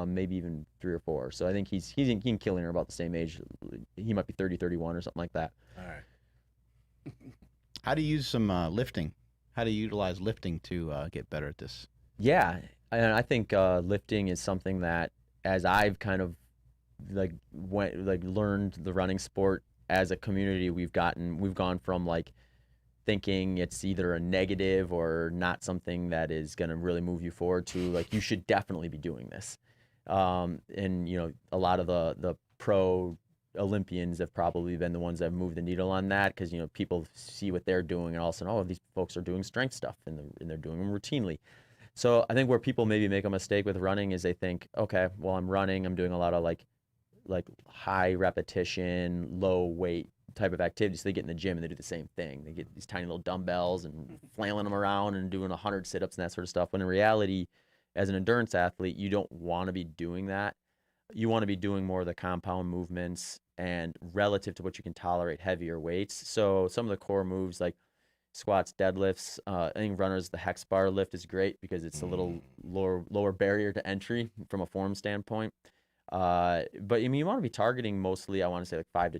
maybe even 3 or 4. So I think he's in Killing are about the same age. He might be 30, 31 or something like that. All right. How do you use some lifting? How do you utilize lifting to get better at this? Yeah, and I think lifting is something that, as I've kind of learned the running sport as a community, we've gone from like thinking it's either a negative or not something that is going to really move you forward to like, you should definitely be doing this. And you know, a lot of the pro Olympians have probably been the ones that have moved the needle on that, because you know, people see what they're doing and all of a sudden, oh, these folks are doing strength stuff and they're doing them routinely. So I think where people maybe make a mistake with running is they think, okay, well, I'm running, I'm doing a lot of like high repetition, low weight type of activities. So they get in the gym and they do the same thing. They get these tiny little dumbbells and flailing them around and doing 100 sit-ups and that sort of stuff. When in reality, as an endurance athlete, you don't want to be doing that. You want to be doing more of the compound movements and relative to what you can tolerate, heavier weights. So some of the core moves like squats, deadlifts, I think runners, the hex bar lift is great because it's a little lower barrier to entry from a form standpoint. But I mean, you want to be targeting mostly, I want to say like 5 to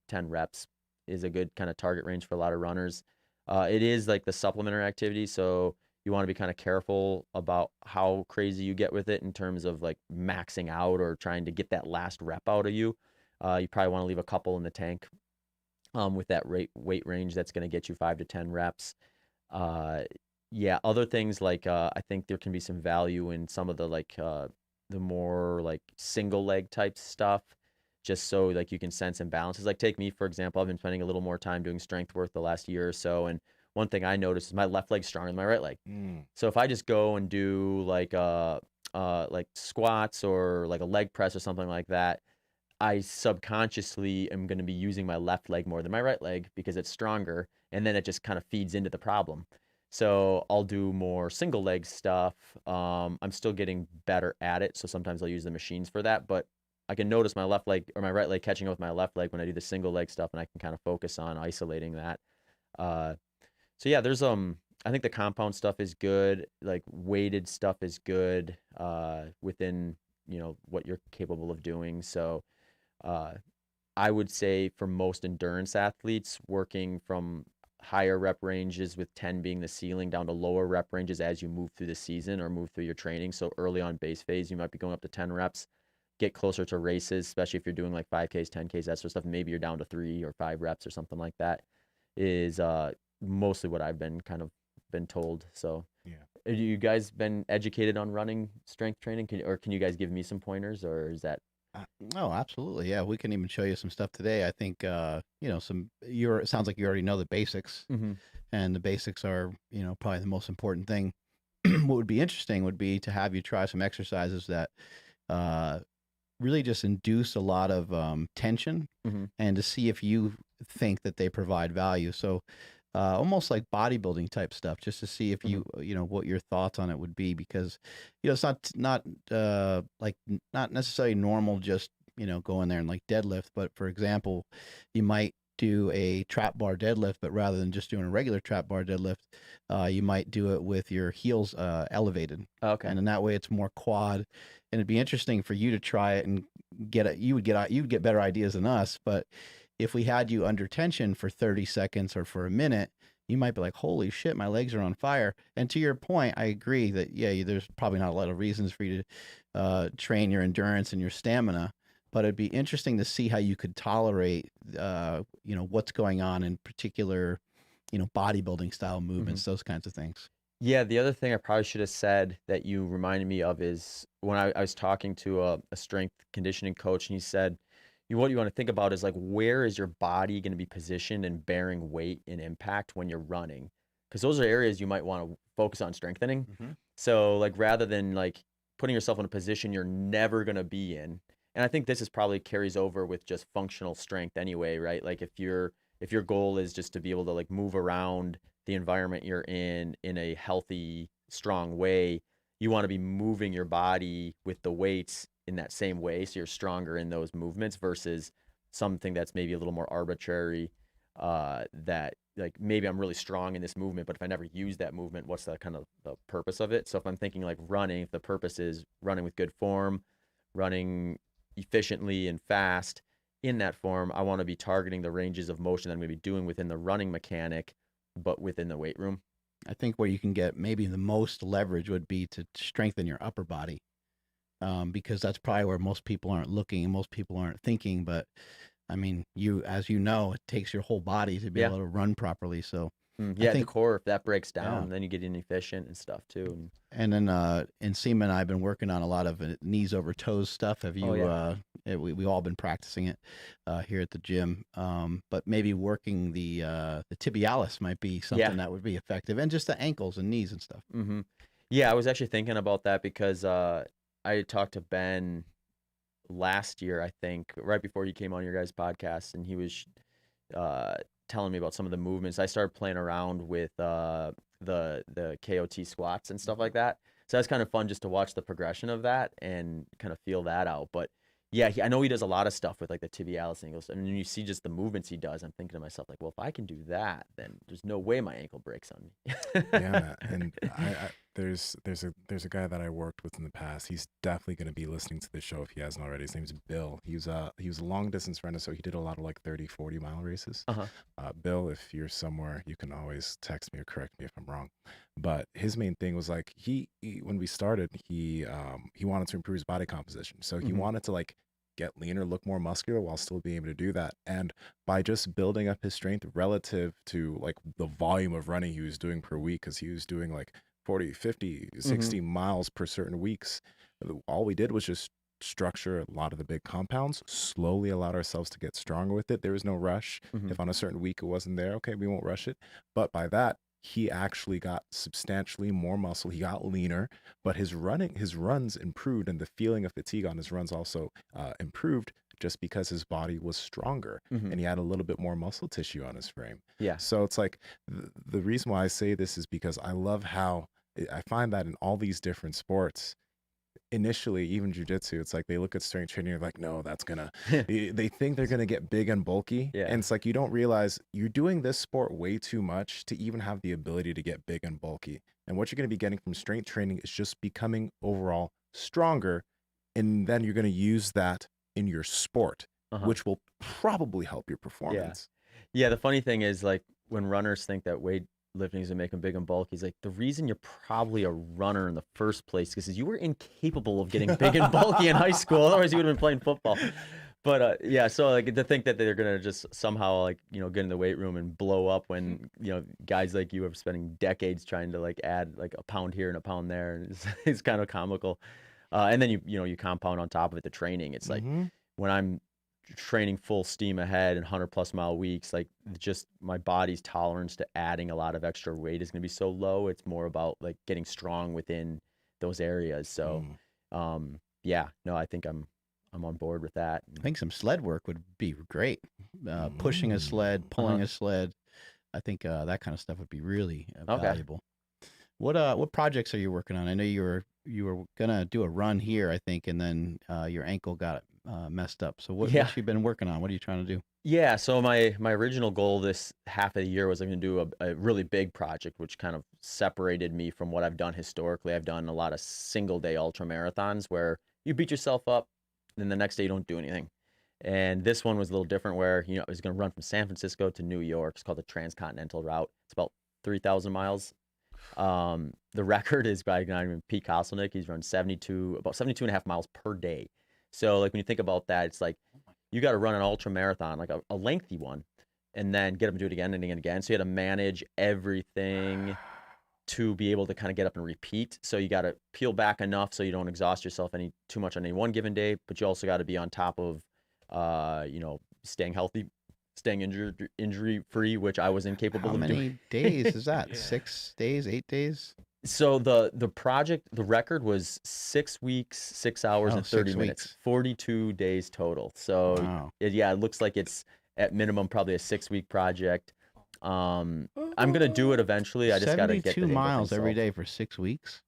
10 reps is a good kind of target range for a lot of runners. It is like the supplementary activity, so you want to be kind of careful about how crazy you get with it in terms of like maxing out or trying to get that last rep out of you. You probably want to leave a couple in the tank with that weight range that's going to get you 5 to 10 reps. Yeah, other things like I think there can be some value in some of the like the more like single leg type stuff, just so like you can sense imbalances. Like take me, for example, I've been spending a little more time doing strength work the last year or so, and one thing I noticed is my left leg's stronger than my right leg. So if I just go and do like squats or like a leg press or something like that, I subconsciously am going to be using my left leg more than my right leg because it's stronger, and then it just kind of feeds into the problem. So I'll do more single leg stuff. I'm still getting better at it, so sometimes I'll use the machines for that, but I can notice my left leg or my right leg catching up with my left leg when I do the single leg stuff, and I can kind of focus on isolating that. So yeah, there's I think the compound stuff is good, like weighted stuff is good within, you know, what you're capable of doing. So I would say for most endurance athletes, working from higher rep ranges with 10 being the ceiling down to lower rep ranges as you move through the season or move through your training. So early on base phase, you might be going up to 10 reps, get closer to races, especially if you're doing like 5Ks, 10Ks, that sort of stuff. Maybe you're down to 3 or 5 reps or something like that is mostly what I've been told. So Yeah. have you guys been educated on running strength training? Can you guys give me some pointers, or is that? Oh, absolutely. Yeah, we can even show you some stuff today. I think you know, it sounds like you already know the basics, and the basics are, you know, probably the most important thing. What would be interesting would be to have you try some exercises that really just induce a lot of tension, and to see if you think that they provide value. So almost like bodybuilding type stuff, just to see if you know, what your thoughts on it would be, because you know, it's not necessarily normal just, you know, go in there and like deadlift, but for example, you might do a trap bar deadlift, but rather than just doing a regular trap bar deadlift, you might do it with your heels elevated. Okay. And in that way it's more quad, and it'd be interesting for you to try it and you would get better ideas than us. But if we had you under tension for 30 seconds or for a minute, you might be like, holy shit, my legs are on fire. And to your point, I agree that, yeah, there's probably not a lot of reasons for you to train your endurance and your stamina, but it'd be interesting to see how you could tolerate, what's going on in particular, bodybuilding style movements, those kinds of things. Yeah, the other thing I probably should have said that you reminded me of is when I was talking to a strength conditioning coach, and he said, what you want to think about is like, where is your body going to be positioned and bearing weight and impact when you're running? Because those are areas you might want to focus on strengthening. So like, rather than like putting yourself in a position you're never going to be in. And I think this is probably carries over with just functional strength anyway, right? Like if your goal is just to be able to like move around the environment you're in a healthy, strong way, you want to be moving your body with the weights in that same way, so you're stronger in those movements versus something that's maybe a little more arbitrary, that like maybe I'm really strong in this movement, but if I never use that movement, what's the kind of the purpose of it? So if I'm thinking like running, if the purpose is running with good form, running efficiently and fast in that form, I want to be targeting the ranges of motion that I'm going to be doing within the running mechanic, but within the weight room. I think where you can get maybe the most leverage would be to strengthen your upper body, because that's probably where most people aren't looking and most people aren't thinking. But I mean, as you know, it takes your whole body to be able to run properly. So yeah, I think the core, if that breaks down, then you get inefficient and stuff too. And then Nsima and I have been working on a lot of knees over toes stuff. Have you? We've all been practicing it here at the gym. But maybe working the tibialis might be something that would be effective, and just the ankles and knees and stuff. Yeah, I was actually thinking about that because I talked to Ben last year, I think, right before you came on your guys' podcast, and he was telling me about some of the movements. I started playing around with the KOT squats and stuff like that. So that's kind of fun just to watch the progression of that and kind of feel that out. But yeah, I know he does a lot of stuff with like the tibialis angles. And when you see just the movements he does, I'm thinking to myself like, well, if I can do that, then there's no way my ankle breaks on me. Yeah, and there's a guy that I worked with in the past. He's definitely going to be listening to the show if he hasn't already. His name's Bill. He was a long distance runner, so he did a lot of like 30-40 mile races. Bill, if you're somewhere, you can always text me or correct me if I'm wrong. But his main thing was like he when we started, he wanted to improve his body composition, so he wanted to like get leaner, look more muscular while still being able to do that. And by just building up his strength relative to like the volume of running he was doing per week, because he was doing like 40, 50, 60 miles per certain weeks. All we did was just structure a lot of the big compounds, slowly allowed ourselves to get stronger with it. There was no rush. If on a certain week it wasn't there, okay, we won't rush it. But by that, he actually got substantially more muscle. He got leaner, but his runs improved, and the feeling of fatigue on his runs also improved, just because his body was stronger and he had a little bit more muscle tissue on his frame. Yeah. So it's like the reason why I say this is because I love how I find that in all these different sports, initially, even jiu-jitsu, it's like they look at strength training and they're like, no, that's gonna they think they're gonna get big and bulky. And it's like, you don't realize you're doing this sport way too much to even have the ability to get big and bulky. And what you're going to be getting from strength training is just becoming overall stronger, and then you're going to use that in your sport, which will probably help your performance. Yeah, the funny thing is, like, when runners think that weight lifting is to make them big and bulky, he's like, the reason you're probably a runner in the first place is because you were incapable of getting big and bulky in high school. Otherwise, you would have been playing football. But yeah, so like to think that they're gonna just somehow like get in the weight room and blow up when guys like you are spending decades trying to like add like a pound here and a pound there, and it's kind of comical. And then you compound on top of it the training. It's like when I'm training full steam ahead and 100+ mile weeks, like just my body's tolerance to adding a lot of extra weight is going to be so low. It's more about like getting strong within those areas. So yeah, no, I think I'm on board with that. I think some sled work would be great. Pushing a sled, pulling a sled. I think that kind of stuff would be really valuable. What projects are you working on? I know you were gonna do a run here, I think, and then your ankle got messed up. So what you been working on? What are you trying to do? Yeah, so my original goal this half of the year was I'm going to do a really big project, which kind of separated me from what I've done historically. I've done a lot of single day ultramarathons where you beat yourself up, then the next day you don't do anything. And this one was a little different where, you know, it was going to run from San Francisco to New York. It's called the Transcontinental route. It's about 3,000 miles. The record is by a guy named Pete Kostelnick. He's run about 72 and a half miles per day. So like when you think about that, it's like you got to run an ultra marathon, like a lengthy one, and then get up and do it again and again and again. So you had to manage everything to be able to kind of get up and repeat. So you got to peel back enough so you don't exhaust yourself too much on any one given day, but you also got to be on top of, you know, staying healthy, staying injury free, which I was incapable of doing. How many days is that? 6 days, 8 days? So the record was 6 weeks, 6 hours and 30 minutes, weeks. 42 days total. So Wow. it looks like it's at minimum probably a 6-week project. I'm gonna do it eventually. I just gotta get the 72 miles every solved. day for 6 weeks.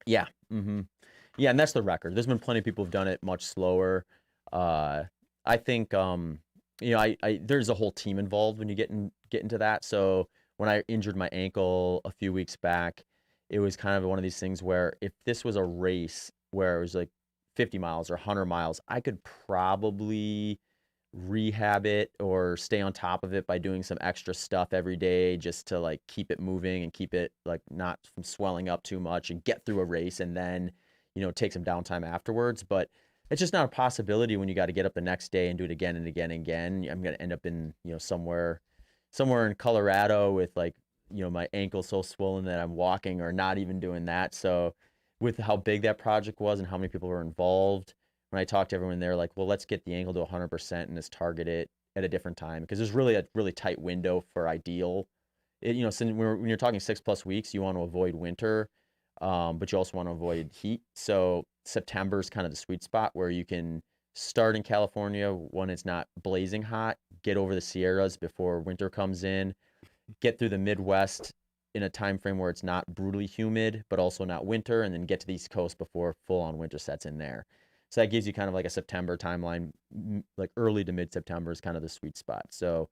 Yeah. Yeah, and that's the record. There's been plenty of people who've done it much slower. I think you know, I there's a whole team involved when you get into that. So when I injured my ankle a few weeks back, it was kind of one of these things where if this was a race where it was like 50 miles or 100 miles, I could probably rehab it or stay on top of it by doing some extra stuff every day just to like keep it moving and keep it like not from swelling up too much and get through a race and then, you know, take some downtime afterwards. But it's just not a possibility when you got to get up the next day and do it again and again and again. I'm going to end up in, you know, somewhere in Colorado with like, you know, my ankle so swollen that I'm walking or not even doing that. So with how big that project was and how many people were involved, when I talked to everyone, they're like, well, let's get the ankle to 100% and just target it at a different time because there's really a really tight window for ideal. You know, since when you're talking 6+ weeks, you want to avoid winter, but you also want to avoid heat. So September is kind of the sweet spot where you can start in California when it's not blazing hot, get over the Sierras before winter comes in, get through the Midwest in a time frame where it's not brutally humid, but also not winter, and then get to the East Coast before full-on winter sets in there. So that gives you kind of like a September timeline, like early to mid-September is kind of the sweet spot. So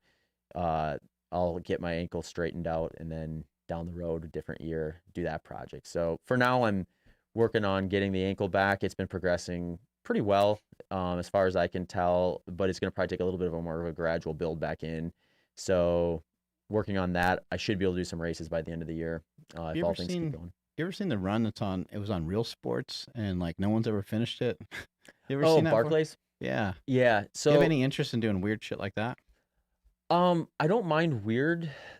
I'll get my ankle straightened out and then down the road, a different year, do that project. So for now, I'm working on getting the ankle back. It's been progressing pretty well as far as I can tell, but it's going to probably take a little bit of a more of a gradual build back in. So working on that, I should be able to do some races by the end of the year if all things keep going. You ever seen the run it was on Real Sports and like no one's ever finished it? You ever Oh, seen that before? Barclays? Yeah. Yeah. So Do you have any interest in doing weird shit like that? I don't mind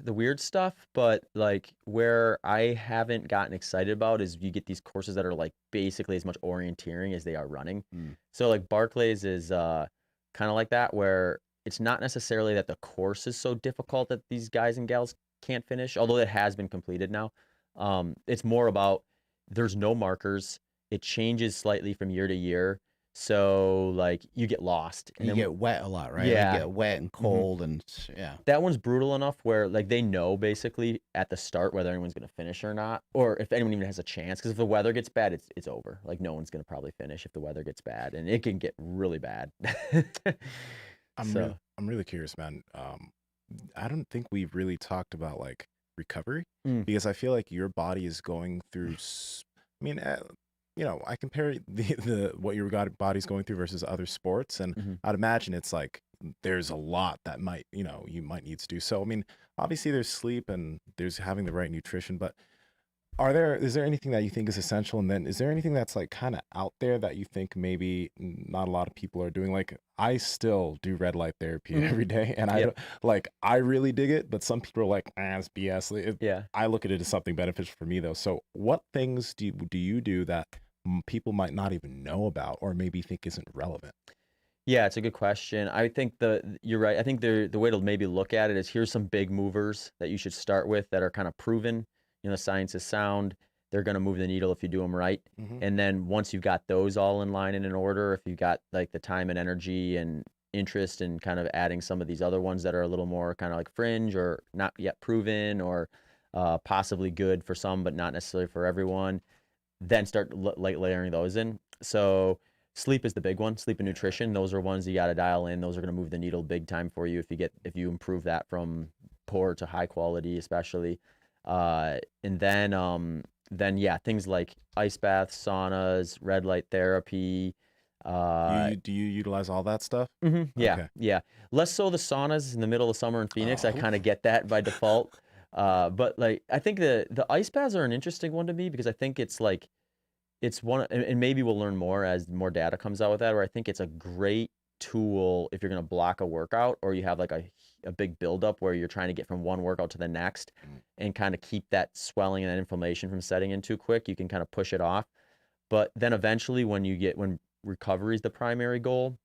the weird stuff, but like where I haven't gotten excited about is you get these courses that are like basically as much orienteering as they are running. So like Barclays is kind of like that where it's not necessarily that the course is so difficult that these guys and gals can't finish, although it has been completed now. It's more about there's no markers. It changes slightly from year to year. So like you get lost. And you get wet a lot, right? Yeah. You get wet and cold and yeah. That one's brutal enough where like they know basically at the start whether anyone's going to finish or not, or if anyone even has a chance. Because if the weather gets bad, it's over. Like no one's going to probably finish if the weather gets bad, and it can get really bad. I'm really curious, man. I don't think we've really talked about like recovery because I feel like your body is going through. I mean, you know, I compare the what your body's going through versus other sports, and I'd imagine it's like there's a lot that you might need to do. So I mean, obviously there's sleep and there's having the right nutrition, but is there anything that you think is essential? And then is there anything that's like kind of out there that you think maybe not a lot of people are doing? Like I still do red light therapy every day, and I really dig it, but some people are like, it's BS. I look at it as something beneficial for me though. So what things do you do that people might not even know about or maybe think isn't relevant? Yeah, it's a good question. I think you're right. I think the way to maybe look at it is here's some big movers that you should start with that are kind of proven. You know, the science is sound. They're going to move the needle if you do them right. And then once you've got those all in line and in order, if you've got like the time and energy and interest in kind of adding some of these other ones that are a little more kind of like fringe or not yet proven or possibly good for some, but not necessarily for everyone, then start layering those in. So sleep is the big one. Sleep and nutrition. Those are ones you got to dial in. Those are going to move the needle big time for you if you improve that from poor to high quality, especially. And then yeah, things like ice baths, saunas, red light therapy, Do you utilize all that stuff? Yeah, Okay. yeah. Less so the saunas in the middle of summer in Phoenix. I kind of get that by default. But like, I think the ice baths are an interesting one to me because I think it's like, it's one, and maybe we'll learn more as more data comes out with that, where I think it's a great tool if you're going to block a workout or you have like a big buildup where you're trying to get from one workout to the next and kind of keep that swelling and that inflammation from setting in too quick. You can kind of push it off. But then eventually when recovery is the primary goal,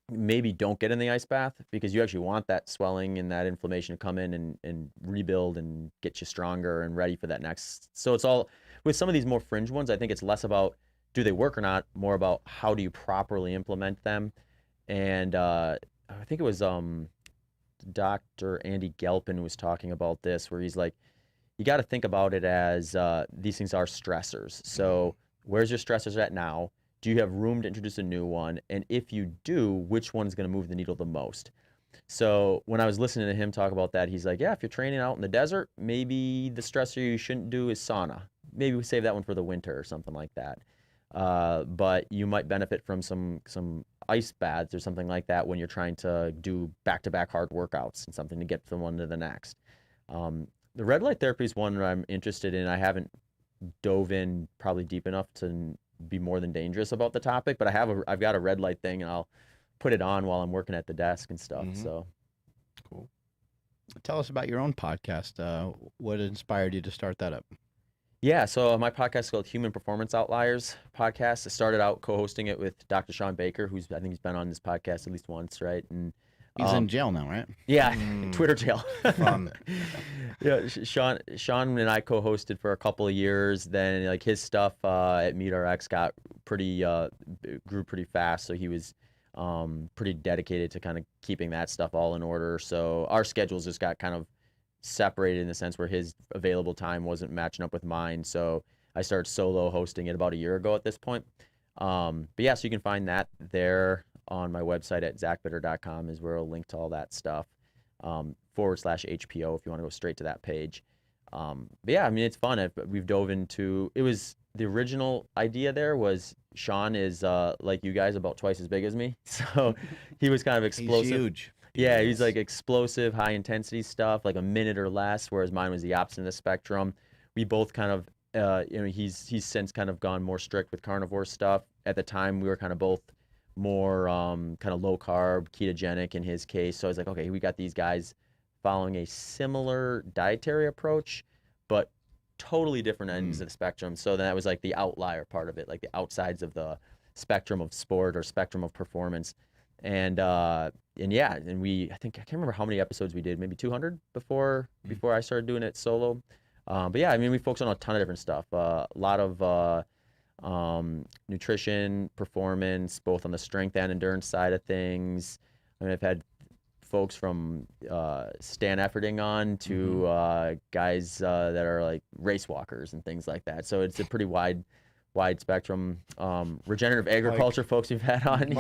maybe don't get in the ice bath because you actually want that swelling and that inflammation to come in and rebuild and get you stronger and ready for that next. So it's all with some of these more fringe ones, I think it's less about do they work or not, more about how do you properly implement them. And I think it was Dr. Andy Gelpin was talking about this, where he's like, you got to think about it as these things are stressors. So where's your stressors at now? Do you have room to introduce a new one? And if you do, which one's going to move the needle the most? So when I was listening to him talk about that, he's like, yeah, if you're training out in the desert, maybe the stressor you shouldn't do is sauna. Maybe we save that one for the winter or something like that. But you might benefit from some ice baths or something like that when you're trying to do back-to-back hard workouts and something to get from one to the next. The red light therapy is one I'm interested in. I haven't dove in probably deep enough to be more than dangerous about the topic, but I've got a red light thing and I'll put it on while I'm working at the desk and stuff. So cool. Tell us about your own podcast. What inspired you to start that up? Yeah, so my podcast is called Human Performance Outliers podcast. I started out co-hosting it with Dr. Sean Baker, I think he's been on this podcast at least once, right? And he's in jail now, right? Yeah, Twitter jail. Fun. Yeah, Sean and I co-hosted for a couple of years. Then like his stuff at MeetRx grew pretty fast, so he was pretty dedicated to kind of keeping that stuff all in order. So our schedules just got kind of separated in the sense where his available time wasn't matching up with mine. So I started solo hosting it about a year ago at this point. But yeah, so you can find that there on my website at zachbitter.com is where I'll link to all that stuff, /HPO if you want to go straight to that page. But yeah, I mean, it's fun. We've dove into, it was the original idea there was Sean is like you guys about twice as big as me. So he was kind of explosive. He's huge. Yeah, he's like explosive, high intensity stuff, like a minute or less, whereas mine was the opposite of the spectrum. We both kind of, he's since kind of gone more strict with carnivore stuff. At the time, we were kind of both more kind of low carb, ketogenic in his case. So I was like, okay, we got these guys following a similar dietary approach, but totally different ends of the spectrum. So then that was like the outlier part of it, like the outsides of the spectrum of sport or spectrum of performance. And yeah, and I can't remember how many episodes we did, maybe 200 before I started doing it solo. But yeah, I mean, we focus on a ton of different stuff, a lot of nutrition, performance, both on the strength and endurance side of things. I mean, I've had folks from Stan Efferding on to guys that are like race walkers and things like that. So it's a pretty wide spectrum. Regenerative agriculture folks we've had on,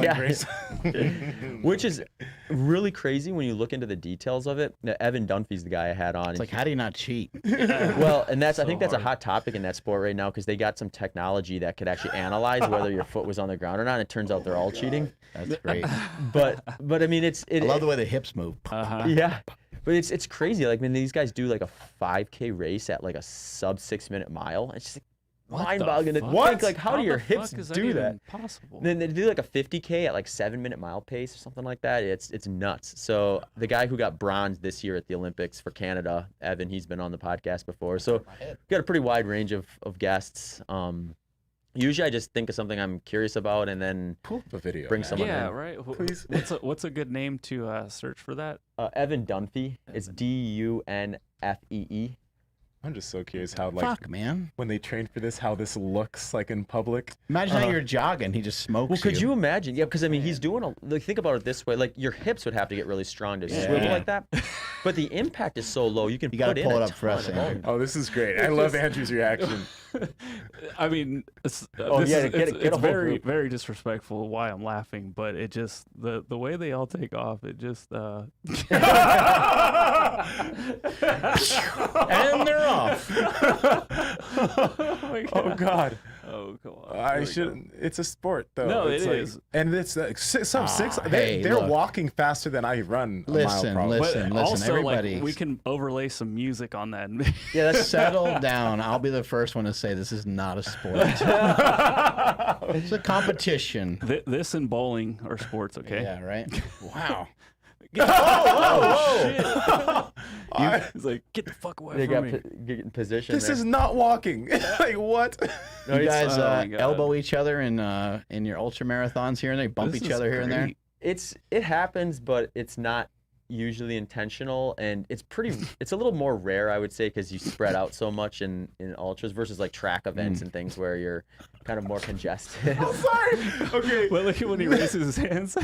which is really crazy when you look into the details of it. Evan Dunphy's the guy I had on. It's like, how do you not cheat? Well, and I think that's a hot topic in that sport right now because they got some technology that could actually analyze whether your foot was on the ground or not. And it turns out they're all cheating. That's great. But I mean, I love the way the hips move. Yeah. But it's crazy. Like, I mean, these guys do like a 5K race at like a sub 6 minute mile. It's just mind-boggling to think, like, how do your hips do that? Possible? Then they do like a 50K at like 7 minute mile pace or something like that. It's nuts. So the guy who got bronze this year at the Olympics for Canada, Evan, he's been on the podcast before. So got a pretty wide range of guests. Usually I just think of something I'm curious about and then pull up a video, bring someone in. Right. Please. What's a good name to search for that? Evan Dunphy. It's Dunfee. I'm just so curious how, like, Fuck, man. when they train for this, how this looks like in public. Imagine how you're jogging. He just smokes. Well, could you imagine? Yeah, because I mean, he's doing think about it this way: like your hips would have to get really strong to swivel like that, but the impact is so low. You can gotta put pull in it up for us. Oh, this is great. I love Andrew's reaction. I mean, it's very, very disrespectful why I'm laughing, but it just the way they all take off, it just and they're off. Oh, my God. Oh God. Oh, come on. I shouldn't. It's a sport, though. No, it's it like, is. and it's like six. Hey, They're look. walking faster than I run a mile. Listen, Probably. listen, But also, everybody. like, we can overlay some music on that. Yeah, that's Settle down. I'll be the first one to say this is not a sport. It's a competition. This and bowling are sports, okay? Yeah, right? Wow. He's like, get the fuck away they from got me. get in position. This there. is not walking. Like what? You guys Oh my God. elbow each other in your ultramarathons here and there? Bump This each is other here and there? great. It happens, but it's not usually intentional, and it's a little more rare, I would say, because you spread out so much in ultras versus like track events and things where you're kind of more congested. I'm sorry. Okay. Well, look at when he raises his hands.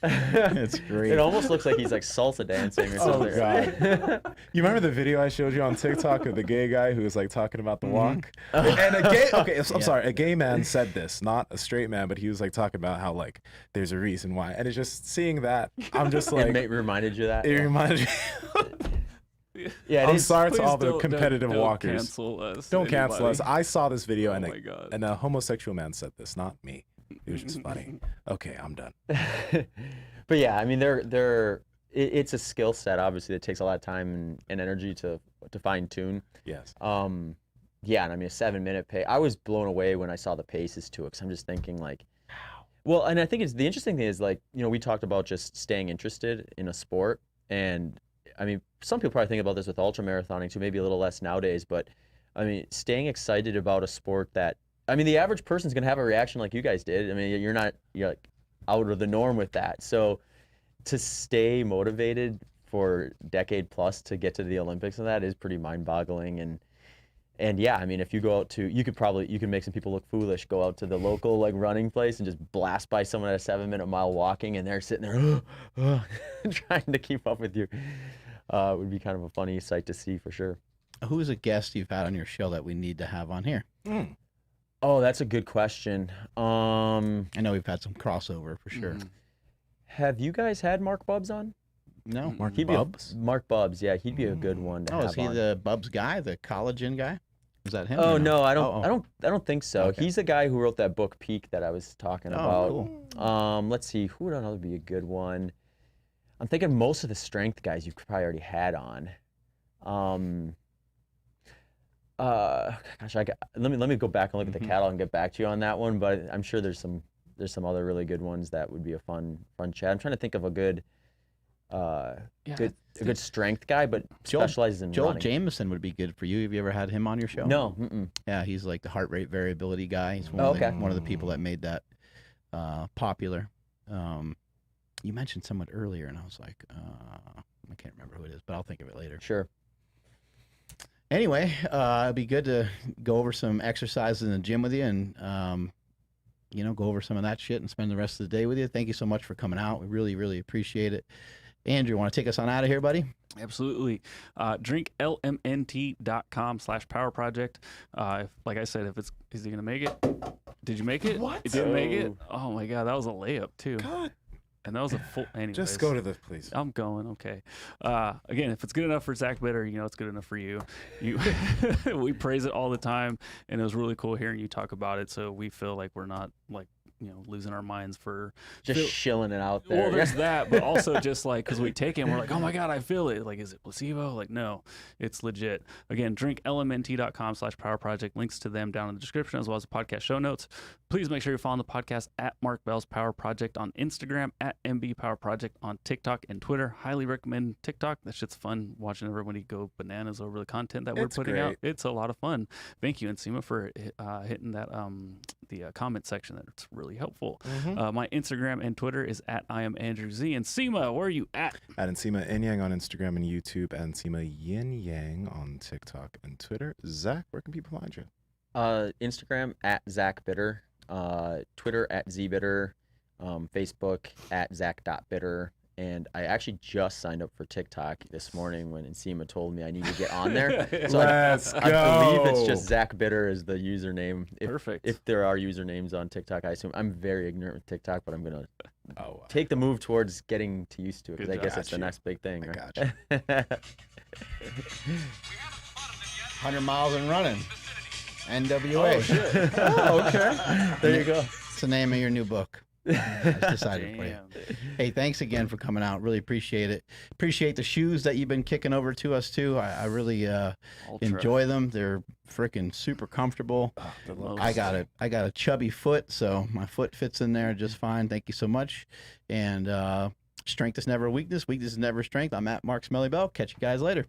It's great. It almost looks like he's like salsa dancing or something. Oh God! You remember the video I showed you on TikTok of the gay guy who was like talking about the walk? And a gay, I'm sorry, a gay man said this, not a straight man, but he was like talking about how like there's a reason why, and it's just seeing that I'm just like It reminded you of that. it reminded me. Yeah, it I'm is. sorry to Please all the don't- competitive don't walkers. Cancel us. Don't cancel us. anybody. I saw this video Oh and my God. a homosexual man said this, not me. It was just funny. Okay, I'm done. But yeah, I mean, it's a skill set, obviously, that takes a lot of time and energy to fine tune. Yes. Yeah, and I mean, a 7-minute pace. I was blown away when I saw the paces to it, because I'm just thinking like, well, and I think the interesting thing is like, we talked about just staying interested in a sport, and I mean, some people probably think about this with ultramarathoning too, maybe a little less nowadays, but I mean, staying excited about a sport that, I mean, the average person's gonna have a reaction like you guys did. I mean, you're like out of the norm with that. So to stay motivated for a decade plus to get to the Olympics and that is pretty mind-boggling. And yeah, I mean, if you go out to, you can make some people look foolish, go out to the local like running place and just blast by someone at a 7-minute mile walking, and they're sitting there trying to keep up with you. It would be kind of a funny sight to see for sure. Who's a guest you've had on your show that we need to have on here? Oh, that's a good question. I know we've had some crossover for sure. Have you guys had Mark Bubbs on? No, Mark He'd be Bubbs. Mark Bubbs, yeah, he'd be a good one to have Is he on. the Bubbs guy, the collagen guy? Is that him? Oh or no, I Oh, don't think so. Okay. He's the guy who wrote that book Peak that I was talking about. Cool. Let's see, who would another be a good one? I'm thinking most of the strength guys you've probably already had on. Gosh, let me go back and look at the catalog and get back to you on that one. But I'm sure there's some other really good ones that would be a fun chat. I'm trying to think of a good good strength guy, but specializes in Joel running. Jameson would be good for you. Have you ever had him on your show? No. Yeah, he's like the heart rate variability guy. He's one of the people that made that popular. You mentioned someone earlier, and I was like, I can't remember who it is, but I'll think of it later. Sure. Anyway, it'd be good to go over some exercises in the gym with you and, go over some of that shit and spend the rest of the day with you. Thank you so much for coming out. We really, really appreciate it. Andrew, want to take us on out of here, buddy? Absolutely. drinklmnt.com/power project. Like I said, is he going to make it? Did you make it? What? It didn't make it? Oh my God. That was a layup too. God. And that was a full, anyways. Just go to the, please. I'm going. Okay. Again, if it's good enough for Zach Bitter, it's good enough for you. We praise it all the time, and it was really cool hearing you talk about it. So we feel like we're not like losing our minds for Just shilling it out there. Well, there's that, but also just like because we take it, and we're like, oh my God, I feel it. Like, is it placebo? Like, no, it's legit. Again, drinklmnt.com/power project. Links to them down in the description as well as the podcast show notes. Please make sure you're following the podcast at Mark Bell's Power Project on Instagram, at MB Power Project on TikTok and Twitter. Highly recommend TikTok. That shit's fun watching everybody go bananas over the content that we're putting out. It's a lot of fun. Thank you, Nsima, for hitting that the comment section. That's really helpful. My Instagram and Twitter is at I am Andrew Z. Nsima, where are you at? At Nsima Inyang on Instagram and YouTube, and Nsima Yin Yang on TikTok and Twitter. Zach, where can people find you? Instagram at Zach Bitter, Twitter at ZBitter, Facebook at Zach.bitter. And I actually just signed up for TikTok this morning when Nsima told me I need to get on there. So I believe it's just Zach Bitter is the username. Perfect. If there are usernames on TikTok, I assume. I'm very ignorant with TikTok, but I'm going to take the move towards getting used to it, because I guess it's the next big thing. I Right? gotcha. 100 miles and running. NWA. Oh, shit. Oh, okay. There you go. It's the name of your new book. I just decided for you. Damn. Hey, thanks again for coming out. Really appreciate it. Appreciate the shoes that you've been kicking over to us too. I really Ultra. enjoy them. They're freaking super comfortable. Most- I got a chubby foot, so my foot fits in there just fine. Thank you so much. And strength is never weakness. Weakness is never strength. I'm at Mark Smelly Bell. Catch you guys later.